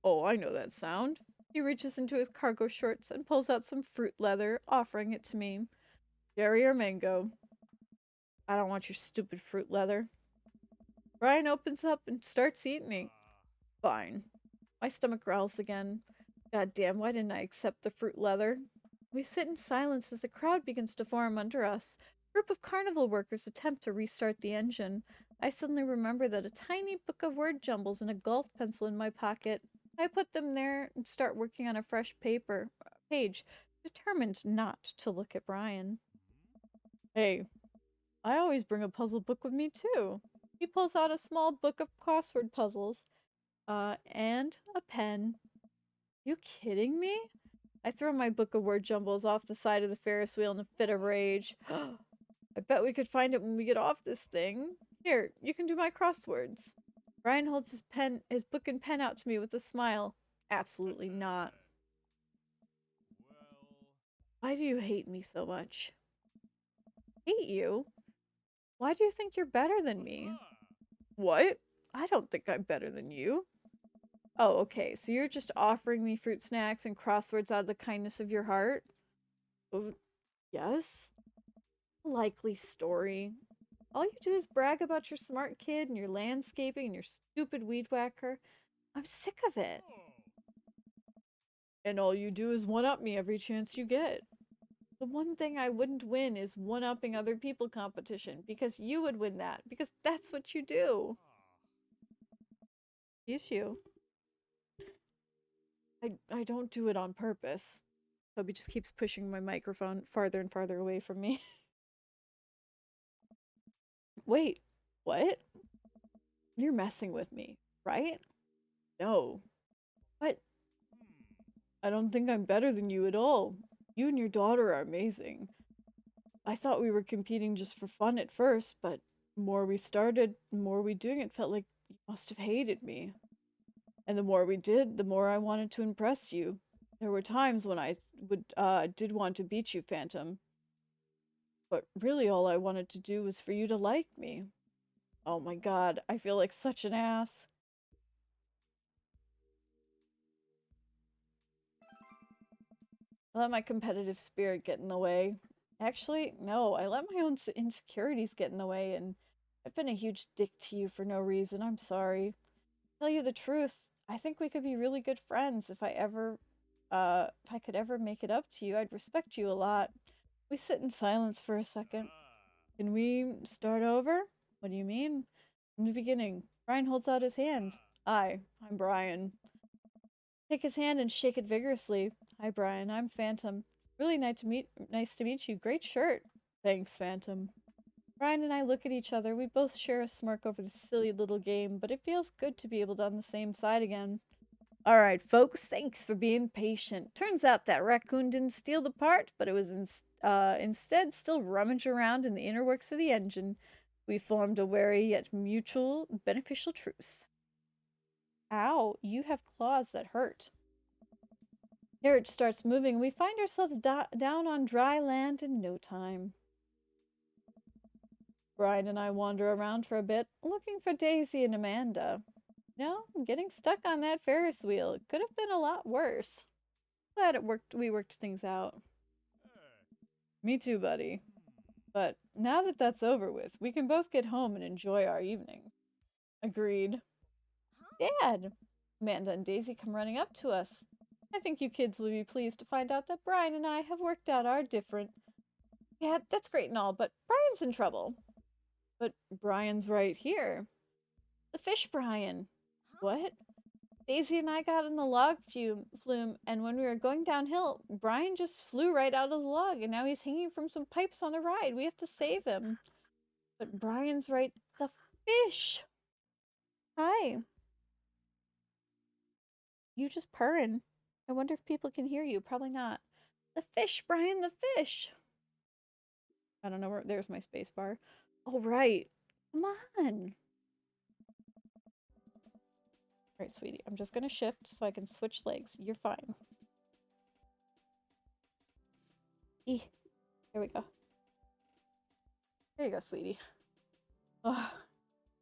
Oh, I know that sound. He reaches into his cargo shorts and pulls out some fruit leather, offering it to me. Cherry or mango? I don't want your stupid fruit leather. Brian opens up and starts eating. Fine. My stomach growls again. God damn, why didn't I accept the fruit leather? We sit in silence as the crowd begins to form under us. A group of carnival workers attempt to restart the engine. I suddenly remember that a tiny book of word jumbles and a golf pencil in my pocket. I put them there and start working on a fresh page, determined not to look at Brian. Hey, I always bring a puzzle book with me too. He pulls out a small book of crossword puzzles, and a pen. You kidding me? I throw my book of word jumbles off the side of the Ferris wheel in a fit of rage. I bet we could find it when we get off this thing. Here, you can do my crosswords. Brian holds his book and pen out to me with a smile. Absolutely not. Well... Why do you hate me so much? Hate you? Why do you think you're better than me? What? I don't think I'm better than you. Oh, okay, so you're just offering me fruit snacks and crosswords out of the kindness of your heart? Oh, yes? Likely story. All you do is brag about your smart kid and your landscaping and your stupid weed whacker. I'm sick of it. And all you do is one-up me every chance you get. The one thing I wouldn't win is one-upping other people competition, because you would win that, because that's what you do. Yes, you. I don't do it on purpose. Toby just keeps pushing my microphone farther and farther away from me. Wait, what? You're messing with me, right? No. What? I don't think I'm better than you at all. You and your daughter are amazing. I thought we were competing just for fun at first, but the more we started, the more we doing it felt like you must have hated me. And the more we did, the more I wanted to impress you. There were times when I did want to beat you, Phantom. But really all I wanted to do was for you to like me. Oh my god, I feel like such an ass. I let my competitive spirit get in the way. Actually, no, I let my own insecurities get in the way, and I've been a huge dick to you for no reason. I'm sorry. Tell you the truth, I think we could be really good friends if I could ever make it up to you. I'd respect you a lot. We sit in silence for a second. Can we start over? What do you mean? From the beginning. Brian holds out his hand. I'm Brian. Take his hand and shake it vigorously. Hi, Brian. I'm Phantom. It's really nice to meet you. Great shirt. Thanks, Phantom. Brian and I look at each other. We both share a smirk over this silly little game, but it feels good to be able to on the same side again. Alright, folks, thanks for being patient. Turns out that raccoon didn't steal the part, but it was instead still rummaging around in the inner works of the engine. We formed a wary yet mutual beneficial truce. Ow, you have claws that hurt. Carriage starts moving. We find ourselves down on dry land in no time. Brian and I wander around for a bit, looking for Daisy and Amanda. No, getting stuck on that Ferris wheel. It could have been a lot worse. Glad we worked things out. Me too, buddy. But now that that's over with, we can both get home and enjoy our evening. Agreed. Dad! Amanda and Daisy come running up to us. I think you kids will be pleased to find out that Brian and I have worked out our different... Yeah, that's great and all, but Brian's in trouble. But Brian's right here. The fish Brian. What? Daisy and I got in the log flume, and when we were going downhill, Brian just flew right out of the log, and now he's hanging from some pipes on the ride. We have to save him. But Brian's right. The fish! Hi. You just purring. I wonder if people can hear you. Probably not. The fish, Brian, the fish! I don't know where. There's my space bar. All right. Come on. All right, sweetie. I'm just going to shift so I can switch legs. You're fine. Here we go. There you go, sweetie. Oh,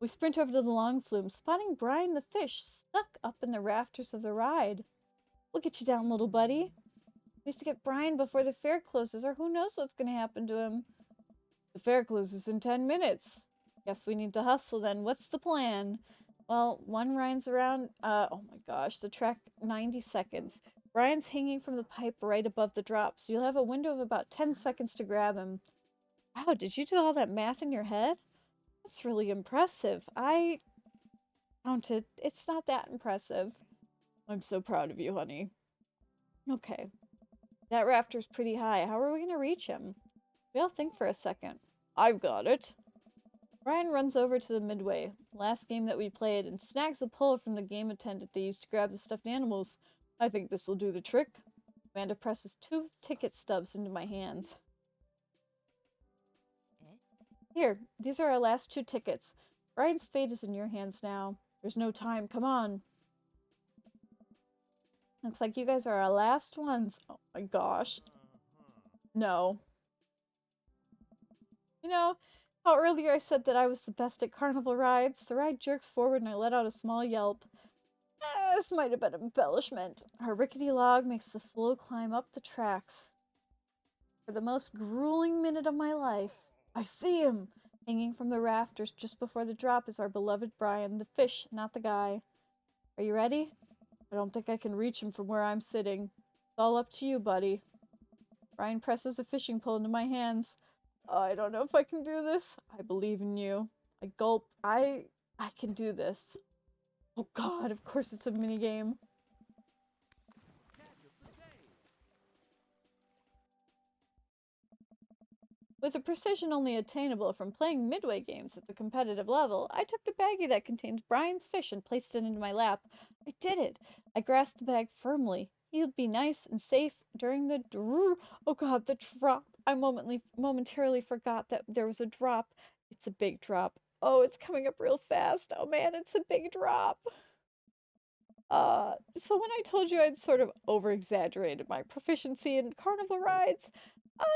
we sprint over to the long flume, spotting Brian the fish stuck up in the rafters of the ride. We'll get you down, little buddy. We have to get Brian before the fair closes, or who knows what's going to happen to him. The fair closes in 10 minutes. Guess we need to hustle then. What's the plan? Well, one rides around, oh my gosh, the track 90 seconds. Brian's hanging from the pipe right above the drop, so you'll have a window of about 10 seconds to grab him. Wow, did you do all that math in your head? That's really impressive. I counted. It's not that impressive. I'm so proud of you, honey. Okay. That rafter's pretty high. How are we going to reach him? We all think for a second. I've got it. Brian runs over to the midway, last game that we played, and snags a pole from the game attendant they used to grab the stuffed animals. I think this'll do the trick. Amanda presses 2 ticket stubs into my hands. Here, these are our last 2 tickets. Brian's fate is in your hands now. There's no time. Come on. Looks like you guys are our last ones. Oh my gosh. No. You know how earlier I said that I was the best at carnival rides? The ride jerks forward and I let out a small yelp. This might have been embellishment. Our rickety log makes a slow climb up the tracks. For the most grueling minute of my life, I see him! Hanging from the rafters just before the drop is our beloved Brian, the fish, not the guy. Are you ready? I don't think I can reach him from where I'm sitting. It's all up to you, buddy. Brian presses a fishing pole into my hands. I don't know if I can do this. I believe in you. I gulp. I can do this. Oh god, of course it's a minigame. With a precision only attainable from playing midway games at the competitive level, I took the baggie that contains Brian's fish and placed it into my lap. I did it! I grasped the bag firmly. He'd be nice and safe during the oh god, the drop! I momentarily forgot that there was a drop. It's a big drop. Oh, it's coming up real fast. Oh man, it's a big drop. So when I told you I'd sort of over-exaggerated my proficiency in carnival rides,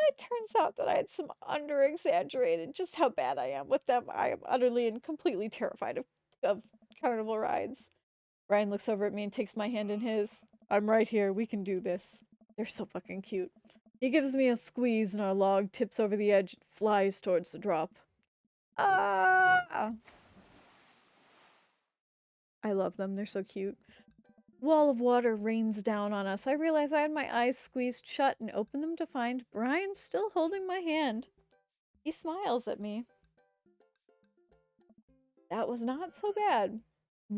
it turns out that I had some under-exaggerated just how bad I am with them. I am utterly and completely terrified of carnival rides. Ryan looks over at me and takes my hand in his. I'm right here. We can do this. They're so fucking cute. He gives me a squeeze and our log tips over the edge and flies towards the drop. Ah! I love them. They're so cute. Wall of water rains down on us. I realize I had my eyes squeezed shut and opened them to find Brian still holding my hand. He smiles at me. That was not so bad.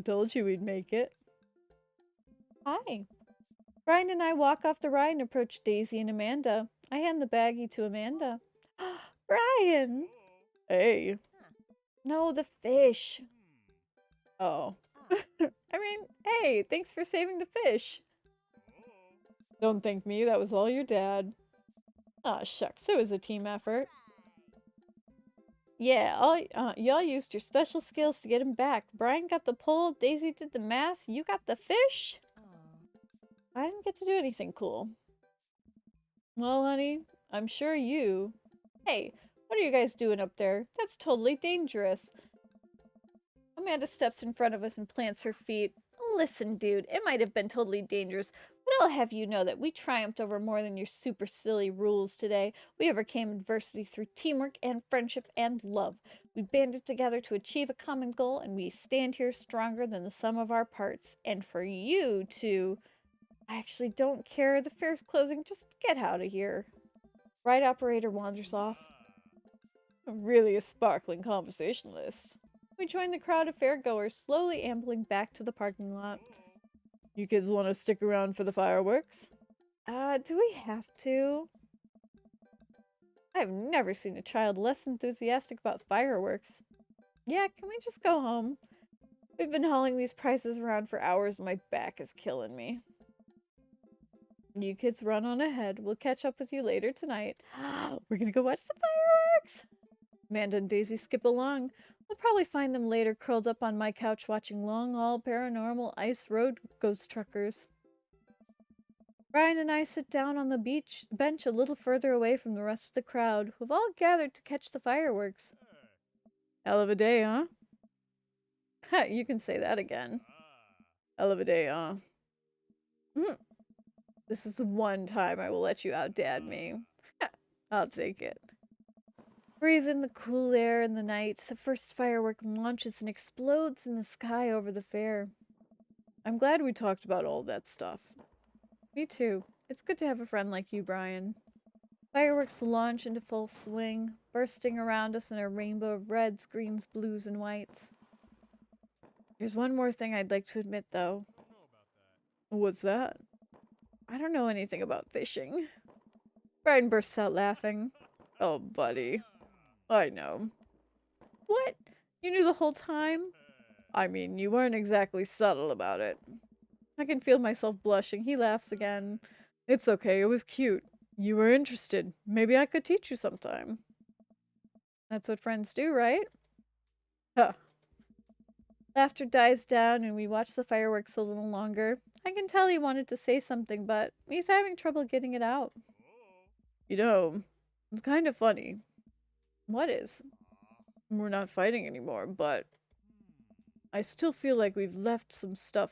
Told you we'd make it. Hi. Brian and I walk off the ride and approach Daisy and Amanda. I hand the baggie to Amanda. Brian! Hey. No, the fish. Oh. I mean, hey, thanks for saving the fish. Don't thank me, that was all your dad. Aw, shucks, it was a team effort. Yeah, y'all used your special skills to get him back. Brian got the pole, Daisy did the math, you got the fish? I didn't get to do anything cool. Well, honey, I'm sure you... Hey, what are you guys doing up there? That's totally dangerous. Amanda steps in front of us and plants her feet. Listen, dude, it might have been totally dangerous, but I'll have you know that we triumphed over more than your super silly rules today. We overcame adversity through teamwork and friendship and love. We banded together to achieve a common goal, and we stand here stronger than the sum of our parts. And for you to... I actually don't care. The fair's closing. Just get out of here. Ride operator wanders off. Really a sparkling conversationalist. We join the crowd of fairgoers, slowly ambling back to the parking lot. You kids want to stick around for the fireworks? Do we have to? I've never seen a child less enthusiastic about fireworks. Yeah, can we just go home? We've been hauling these prices around for hours and my back is killing me. You kids run on ahead. We'll catch up with you later tonight. We're gonna go watch the fireworks! Amanda and Daisy skip along. We'll probably find them later curled up on my couch watching long-haul paranormal ice road ghost truckers. Brian and I sit down on the bench a little further away from the rest of the crowd, who've all gathered to catch the fireworks. Hell of a day, huh? You can say that again. Hell of a day, huh? This is the one time I will let you out-dad me. I'll take it. Breathe in the cool air in the night. The first firework launches and explodes in the sky over the fair. I'm glad we talked about all that stuff. Me too. It's good to have a friend like you, Brian. Fireworks launch into full swing, bursting around us in a rainbow of reds, greens, blues, and whites. There's one more thing I'd like to admit, though. What's that? I don't know anything about fishing. Brian bursts out laughing. Oh, buddy. I know. What? You knew the whole time? I mean, you weren't exactly subtle about it. I can feel myself blushing. He laughs again. It's okay, it was cute. You were interested. Maybe I could teach you sometime. That's what friends do, right? Huh. Laughter dies down and we watch the fireworks a little longer. I can tell he wanted to say something, but he's having trouble getting it out. You know, it's kind of funny. What is? We're not fighting anymore, but I still feel like we've left some stuff,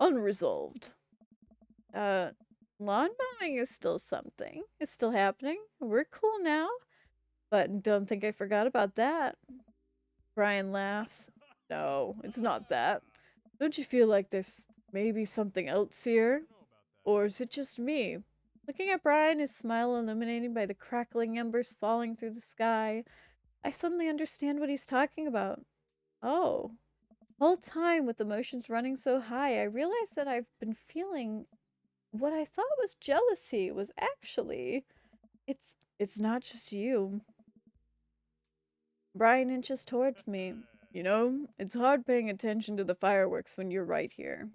unresolved. Uh, Lawn mowing is still something. It's still happening. We're cool now, but don't think I forgot about that. Brian laughs. No, it's not that. Don't you feel like there's maybe something else here? Or is it just me? Looking at Brian, his smile illuminated by the crackling embers falling through the sky, I suddenly understand what he's talking about. Oh, whole time with emotions running so high, I realized that I've been feeling what I thought was jealousy was actually it's not just you. Brian inches towards me. You know, it's hard paying attention to the fireworks when you're right here.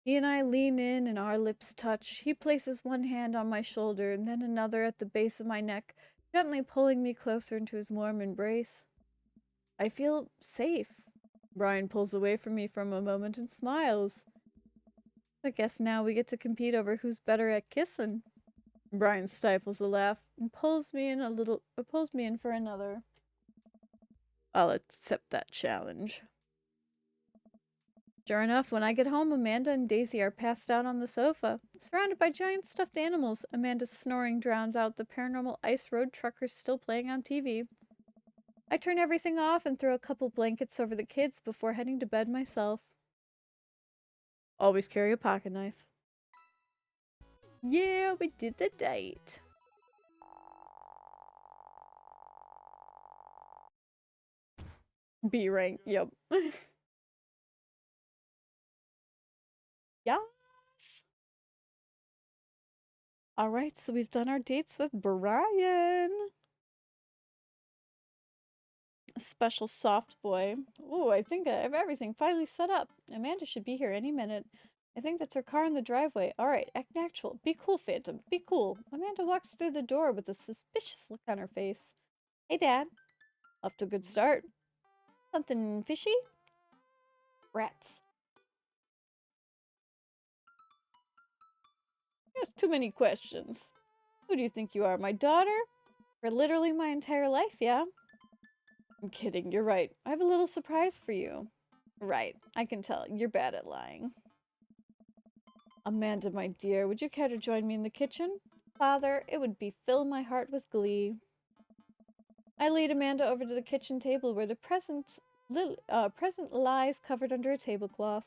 He and I lean in and our lips touch. He places one hand on my shoulder and then another at the base of my neck, gently pulling me closer into his warm embrace. I feel safe. Brian pulls away from me for a moment and smiles. I guess now we get to compete over who's better at kissing. Brian stifles a laugh and pulls me in for another. I'll accept that challenge. Sure enough, when I get home, Amanda and Daisy are passed out on the sofa. Surrounded by giant stuffed animals, Amanda's snoring drowns out the paranormal ice road truckers still playing on TV. I turn everything off and throw a couple blankets over the kids before heading to bed myself. Always carry a pocket knife. Yeah, we did the date. B rank, yep. Yes. Alright, so we've done our dates with Brian. A special soft boy. Ooh, I think I have everything finally set up. Amanda should be here any minute. I think that's her car in the driveway. Alright, act natural. Be cool, Phantom. Be cool. Amanda walks through the door with a suspicious look on her face. Hey, Dad. Off to a good start. Something fishy? Rats. There's too many questions. Who do you think you are, my daughter? For literally my entire life, yeah? I'm kidding, you're right. I have a little surprise for you. Right, I can tell. You're bad at lying. Amanda, my dear, would you care to join me in the kitchen? Father, it would fill my heart with glee. I lead Amanda over to the kitchen table where the present lies covered under a tablecloth.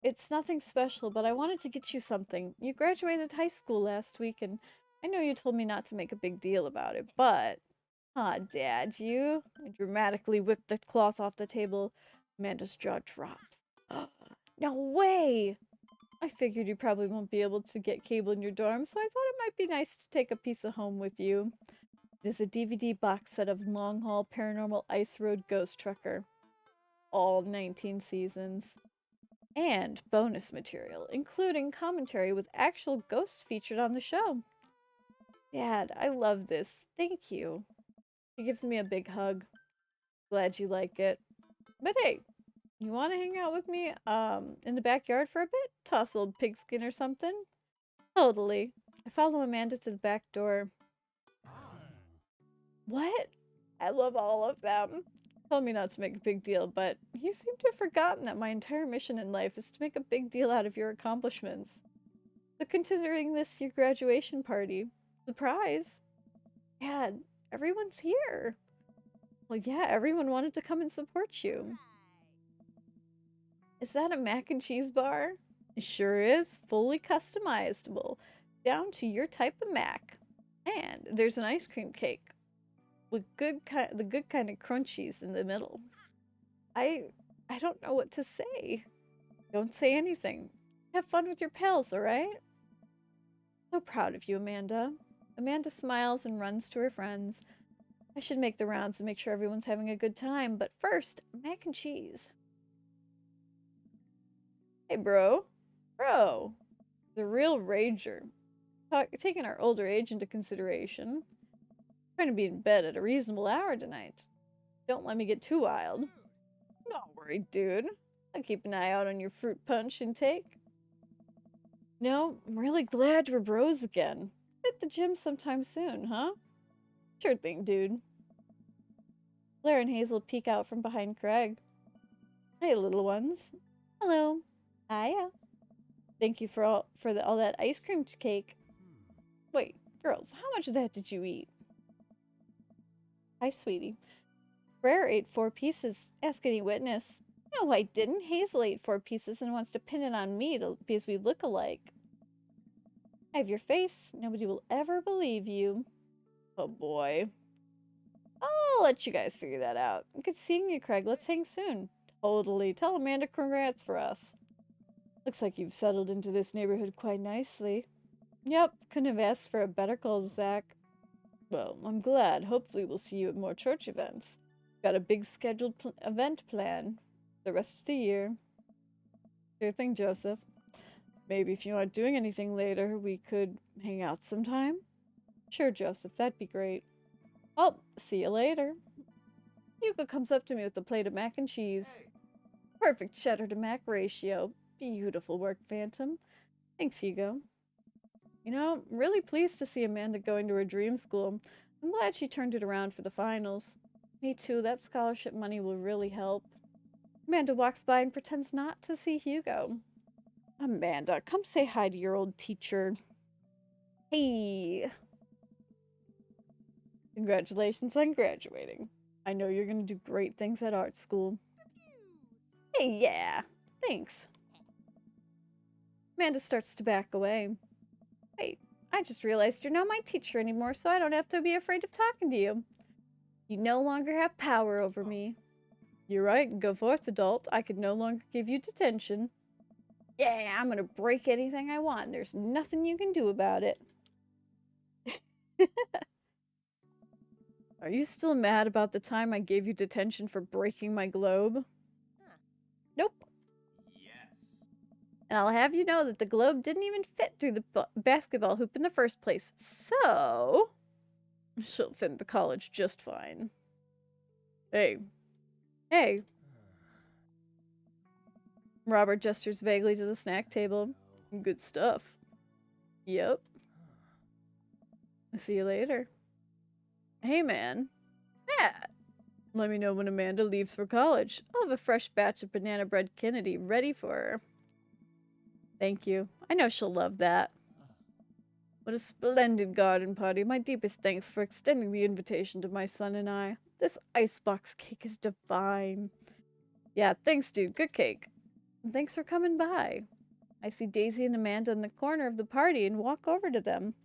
It's nothing special, but I wanted to get you something. You graduated high school last week, and I know you told me not to make a big deal about it, but... Dad, you... I dramatically whipped the cloth off the table. Amanda's jaw drops. No way! I figured you probably won't be able to get cable in your dorm, so I thought it might be nice to take a piece of home with you. It is a DVD box set of Long Haul Paranormal Ice Road Ghost Trucker. All 19 seasons. And bonus material, including commentary with actual ghosts featured on the show. Dad, I love this. Thank you. He gives me a big hug. Glad you like it. But hey, you want to hang out with me in the backyard for a bit? Toss a little pigskin or something? Totally. I follow Amanda to the back door. What? I love all of them. Told me not to make a big deal, but you seem to have forgotten that my entire mission in life is to make a big deal out of your accomplishments. So considering this your graduation party, surprise. Dad, everyone's here. Well, yeah, everyone wanted to come and support you. Is that a mac and cheese bar? It sure is. Fully customizable. Down to your type of mac. And there's an ice cream cake. With the good kind of crunchies in the middle. I don't know what to say. Don't say anything. Have fun with your pals, alright? So proud of you, Amanda. Amanda smiles and runs to her friends. I should make the rounds and make sure everyone's having a good time, but first, mac and cheese. Hey, bro. Bro. The real rager. Taking our older age into consideration. Trying to be in bed at a reasonable hour tonight. Don't let me get too wild. Don't worry, dude. I'll keep an eye out on your fruit punch intake. No, I'm really glad we're bros again. Hit the gym sometime soon, huh? Sure thing, dude. Blair and Hazel peek out from behind Craig. Hey, little ones. Hello. Hiya. Thank you for all that ice cream cake. Wait, girls, how much of that did you eat? Hi, sweetie. Frere ate 4 pieces. Ask any witness. No, I didn't. Hazel ate 4 pieces and wants to pin it on me because we look alike. I have your face. Nobody will ever believe you. Oh boy. I'll let you guys figure that out. Good seeing you, Craig. Let's hang soon. Totally. Tell Amanda congrats for us. Looks like you've settled into this neighborhood quite nicely. Yep, couldn't have asked for a better cul-de-sac. Well, I'm glad. Hopefully we'll see you at more church events. Got a big scheduled event planned the rest of the year. Sure thing, Joseph. Maybe if you aren't doing anything later, we could hang out sometime? Sure, Joseph, that'd be great. Well, see you later. Yuka comes up to me with a plate of mac and cheese. Hey. Perfect cheddar to mac ratio. Beautiful work, Phantom. Thanks, Hugo. You know, I'm really pleased to see Amanda going to her dream school. I'm glad she turned it around for the finals. Me too, that scholarship money will really help. Amanda walks by and pretends not to see Hugo. Amanda, come say hi to your old teacher. Hey. Congratulations on graduating. I know you're going to do great things at art school. Hey, yeah. Thanks. Amanda starts to back away. Wait, I just realized you're not my teacher anymore, so I don't have to be afraid of talking to you. You no longer have power over me. You're right. Go forth, adult. I could no longer give you detention. Yeah, I'm gonna break anything I want. There's nothing you can do about it. Are you still mad about the time I gave you detention for breaking my globe? Nope. Yes. And I'll have you know that the globe didn't even fit through the basketball hoop in the first place. So, she'll fit in the college just fine. Hey. Hey. Robert gestures vaguely to the snack table. Good stuff. Yep. See you later. Hey, man. Matt. Let me know when Amanda leaves for college. I'll have a fresh batch of banana bread Kennedy ready for her. Thank you. I know she'll love that. What a splendid garden party. My deepest thanks for extending the invitation to my son and I. This icebox cake is divine. Yeah, thanks, dude. Good cake. And thanks for coming by. I see Daisy and Amanda in the corner of the party and walk over to them.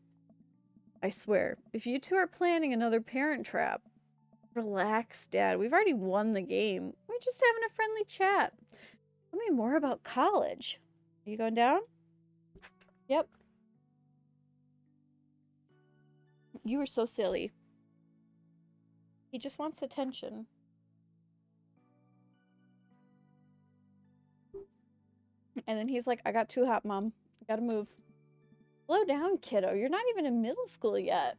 I swear, if you two are planning another parent trap, relax, Dad. We've already won the game. We're just having a friendly chat. Tell me more about college. Are you going down? Yep. You were so silly. He just wants attention. And then he's like, I got too hot, Mom. I gotta move. Slow down, kiddo. You're not even in middle school yet.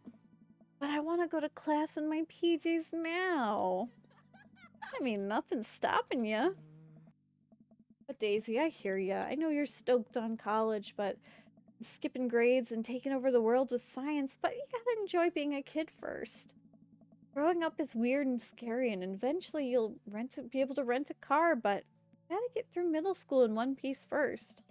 But I want to go to class in my PJs now. I mean, nothing's stopping you. But Daisy, I hear ya. I know you're stoked on college, but skipping grades and taking over the world with science, but you gotta enjoy being a kid first. Growing up is weird and scary, and eventually you'll be able to rent a car, but you gotta get through middle school in one piece first.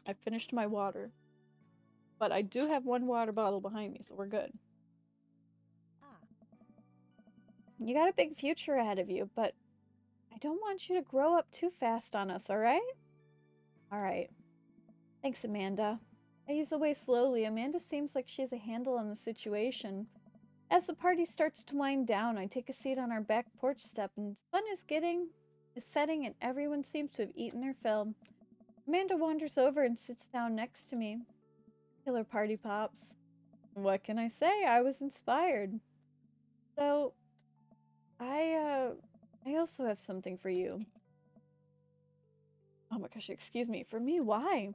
I finished my water. But I do have one water bottle behind me, so we're good. You got a big future ahead of you, but I don't want you to grow up too fast on us, alright? Alright. Thanks, Amanda. I ease away slowly. Amanda seems like she has a handle on the situation. As the party starts to wind down, I take a seat on our back porch step, and the sun is setting, and everyone seems to have eaten their fill. Amanda wanders over and sits down next to me. Killer party pops. What can I say? I was inspired. So, I also have something for you. Oh my gosh, excuse me. For me, why?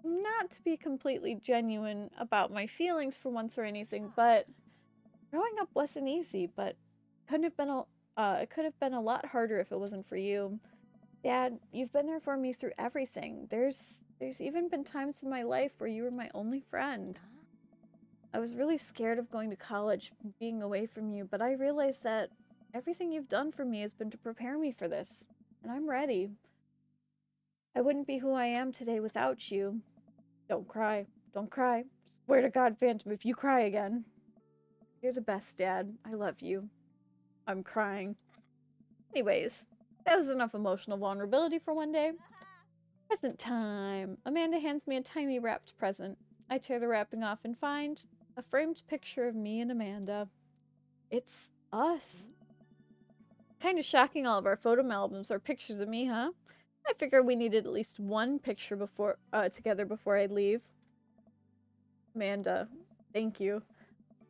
Not to be completely genuine about my feelings for once or anything, but growing up wasn't easy, but couldn't have been it could have been a lot harder if it wasn't for you. Dad, you've been there for me through everything. There's even been times in my life where you were my only friend. I was really scared of going to college, being away from you, but I realized that everything you've done for me has been to prepare me for this, and I'm ready. I wouldn't be who I am today without you. Don't cry. Don't cry. Swear to God, Phantom, if you cry again. You're the best, Dad. I love you. I'm crying. Anyways, that was enough emotional vulnerability for one day. Present time. Amanda hands me a tiny wrapped present. I tear the wrapping off and find a framed picture of me and Amanda. It's us. Kind of shocking all of our photo albums are pictures of me, huh? I figure we needed at least one picture before together before I leave. Amanda, thank you.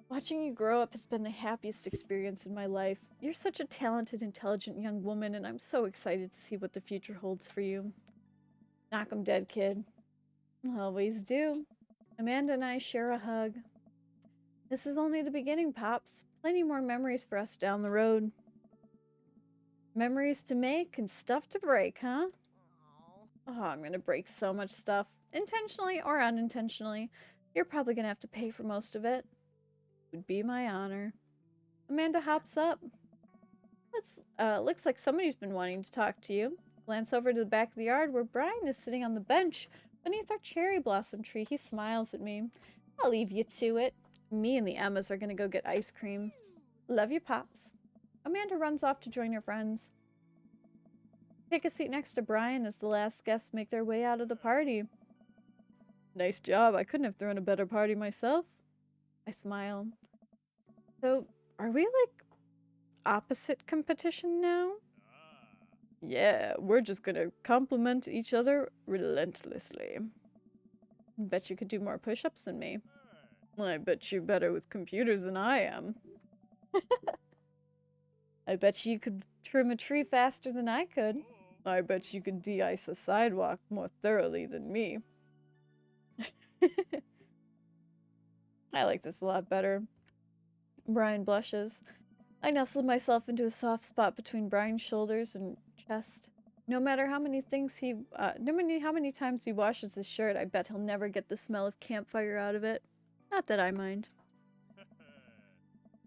Watching you grow up has been the happiest experience in my life. You're such a talented, intelligent young woman, and I'm so excited to see what the future holds for you. Knock 'em dead, kid. Always do. Amanda and I share a hug. This is only the beginning, Pops. Plenty more memories for us down the road. Memories to make and stuff to break, huh? Oh, I'm gonna break so much stuff. Intentionally or unintentionally. You're probably gonna have to pay for most of it. Would be my honor. Amanda hops up. Looks like somebody's been wanting to talk to you. Glance over to the back of the yard where Brian is sitting on the bench beneath our cherry blossom tree. He smiles at me. I'll leave you to it. Me and the Emmas are gonna go get ice cream. Love you, Pops. Amanda runs off to join her friends. Take a seat next to Brian as the last guests make their way out of the party. Nice job. I couldn't have thrown a better party myself. I smile. So, are we like opposite competition now? Yeah, we're just gonna compliment each other relentlessly. Bet you could do more push-ups than me. I bet you're better with computers than I am. I bet you could trim a tree faster than I could. I bet you could de-ice a sidewalk more thoroughly than me. I like this a lot better. Brian blushes. I nestle myself into a soft spot between Brian's shoulders and chest. No matter how many times he washes his shirt, I bet he'll never get the smell of campfire out of it. Not that I mind.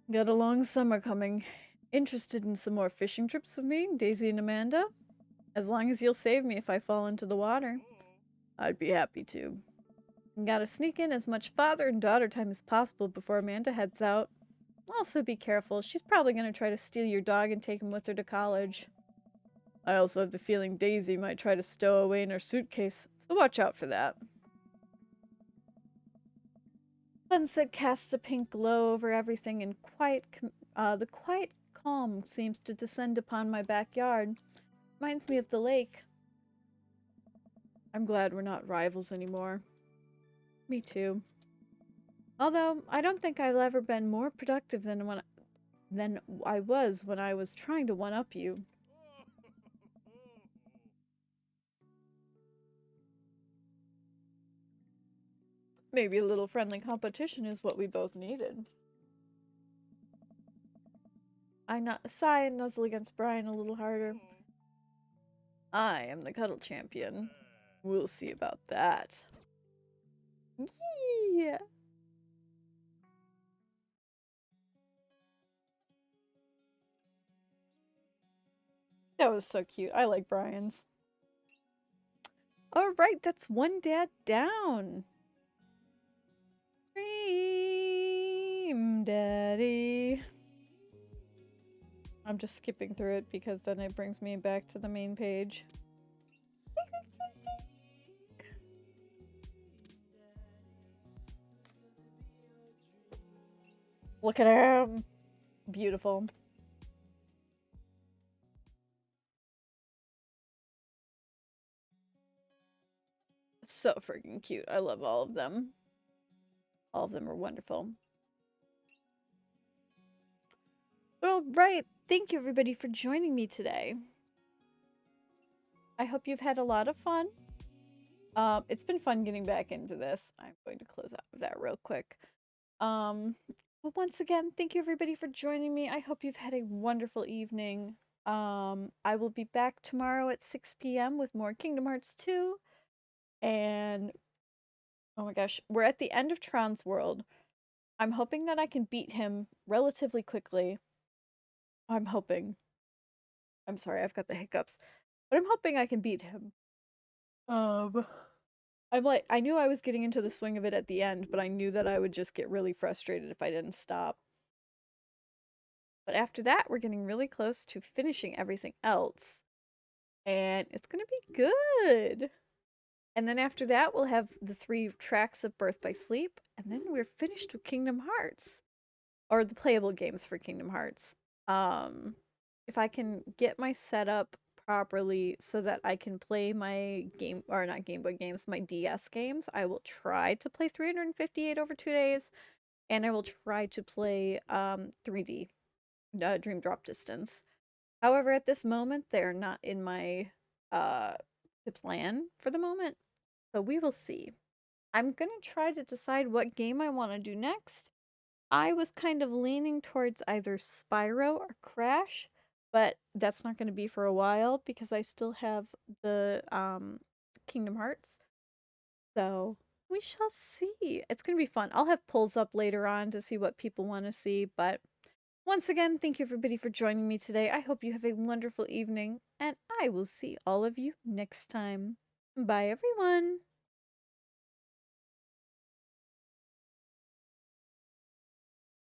Got a long summer coming. Interested in some more fishing trips with me, Daisy and Amanda? As long as you'll save me if I fall into the water. I'd be happy to. Gotta sneak in as much father and daughter time as possible before Amanda heads out. Also be careful, she's probably gonna try to steal your dog and take him with her to college. I also have the feeling Daisy might try to stow away in her suitcase, so watch out for that. Sunset casts a pink glow over everything, and the quiet calm seems to descend upon my backyard. Reminds me of the lake. I'm glad we're not rivals anymore. Me too. Although, I don't think I've ever been more productive than I was when I was trying to one-up you. Maybe a little friendly competition is what we both needed. I sigh and nuzzle against Brian a little harder. I am the cuddle champion. We'll see about that. Yeah. That was so cute. I like Brian's. Alright, that's one dad down. Dream Daddy. I'm just skipping through it because then it brings me back to the main page. Look at him. Beautiful. So freaking cute. I love all of them. All of them are wonderful. All right. Thank you everybody for joining me today. I hope you've had a lot of fun. It's been fun getting back into this. I'm going to close out of that real quick. But once again, thank you everybody for joining me. I hope you've had a wonderful evening. I will be back tomorrow at 6 p.m. with more Kingdom Hearts 2. And oh my gosh, we're at the end of Tron's world. I'm hoping that I can beat him relatively quickly. I'm hoping. I'm sorry, I've got the hiccups. But I'm hoping I can beat him. I'm like, I knew I was getting into the swing of it at the end, but I knew that I would just get really frustrated if I didn't stop. But after that, we're getting really close to finishing everything else. And it's gonna be good. And then after that, we'll have the 3 tracks of Birth by Sleep, and then we're finished with Kingdom Hearts. Or the playable games for Kingdom Hearts. If I can get my setup properly so that I can play my game, or not Game Boy games, my DS games, I will try to play 358 over 2 days, and I will try to play 3D, Dream Drop Distance. However, at this moment, they're not in my plan for the moment, so we will see. I'm gonna try to decide what game I want to do next. I was kind of leaning towards either Spyro or Crash, but that's not going to be for a while because I still have the Kingdom Hearts. So we shall see. It's going to be fun. I'll have polls up later on to see what people want to see. But once again, thank you everybody for joining me today. I hope you have a wonderful evening, and I will see all of you next time. Bye, everyone.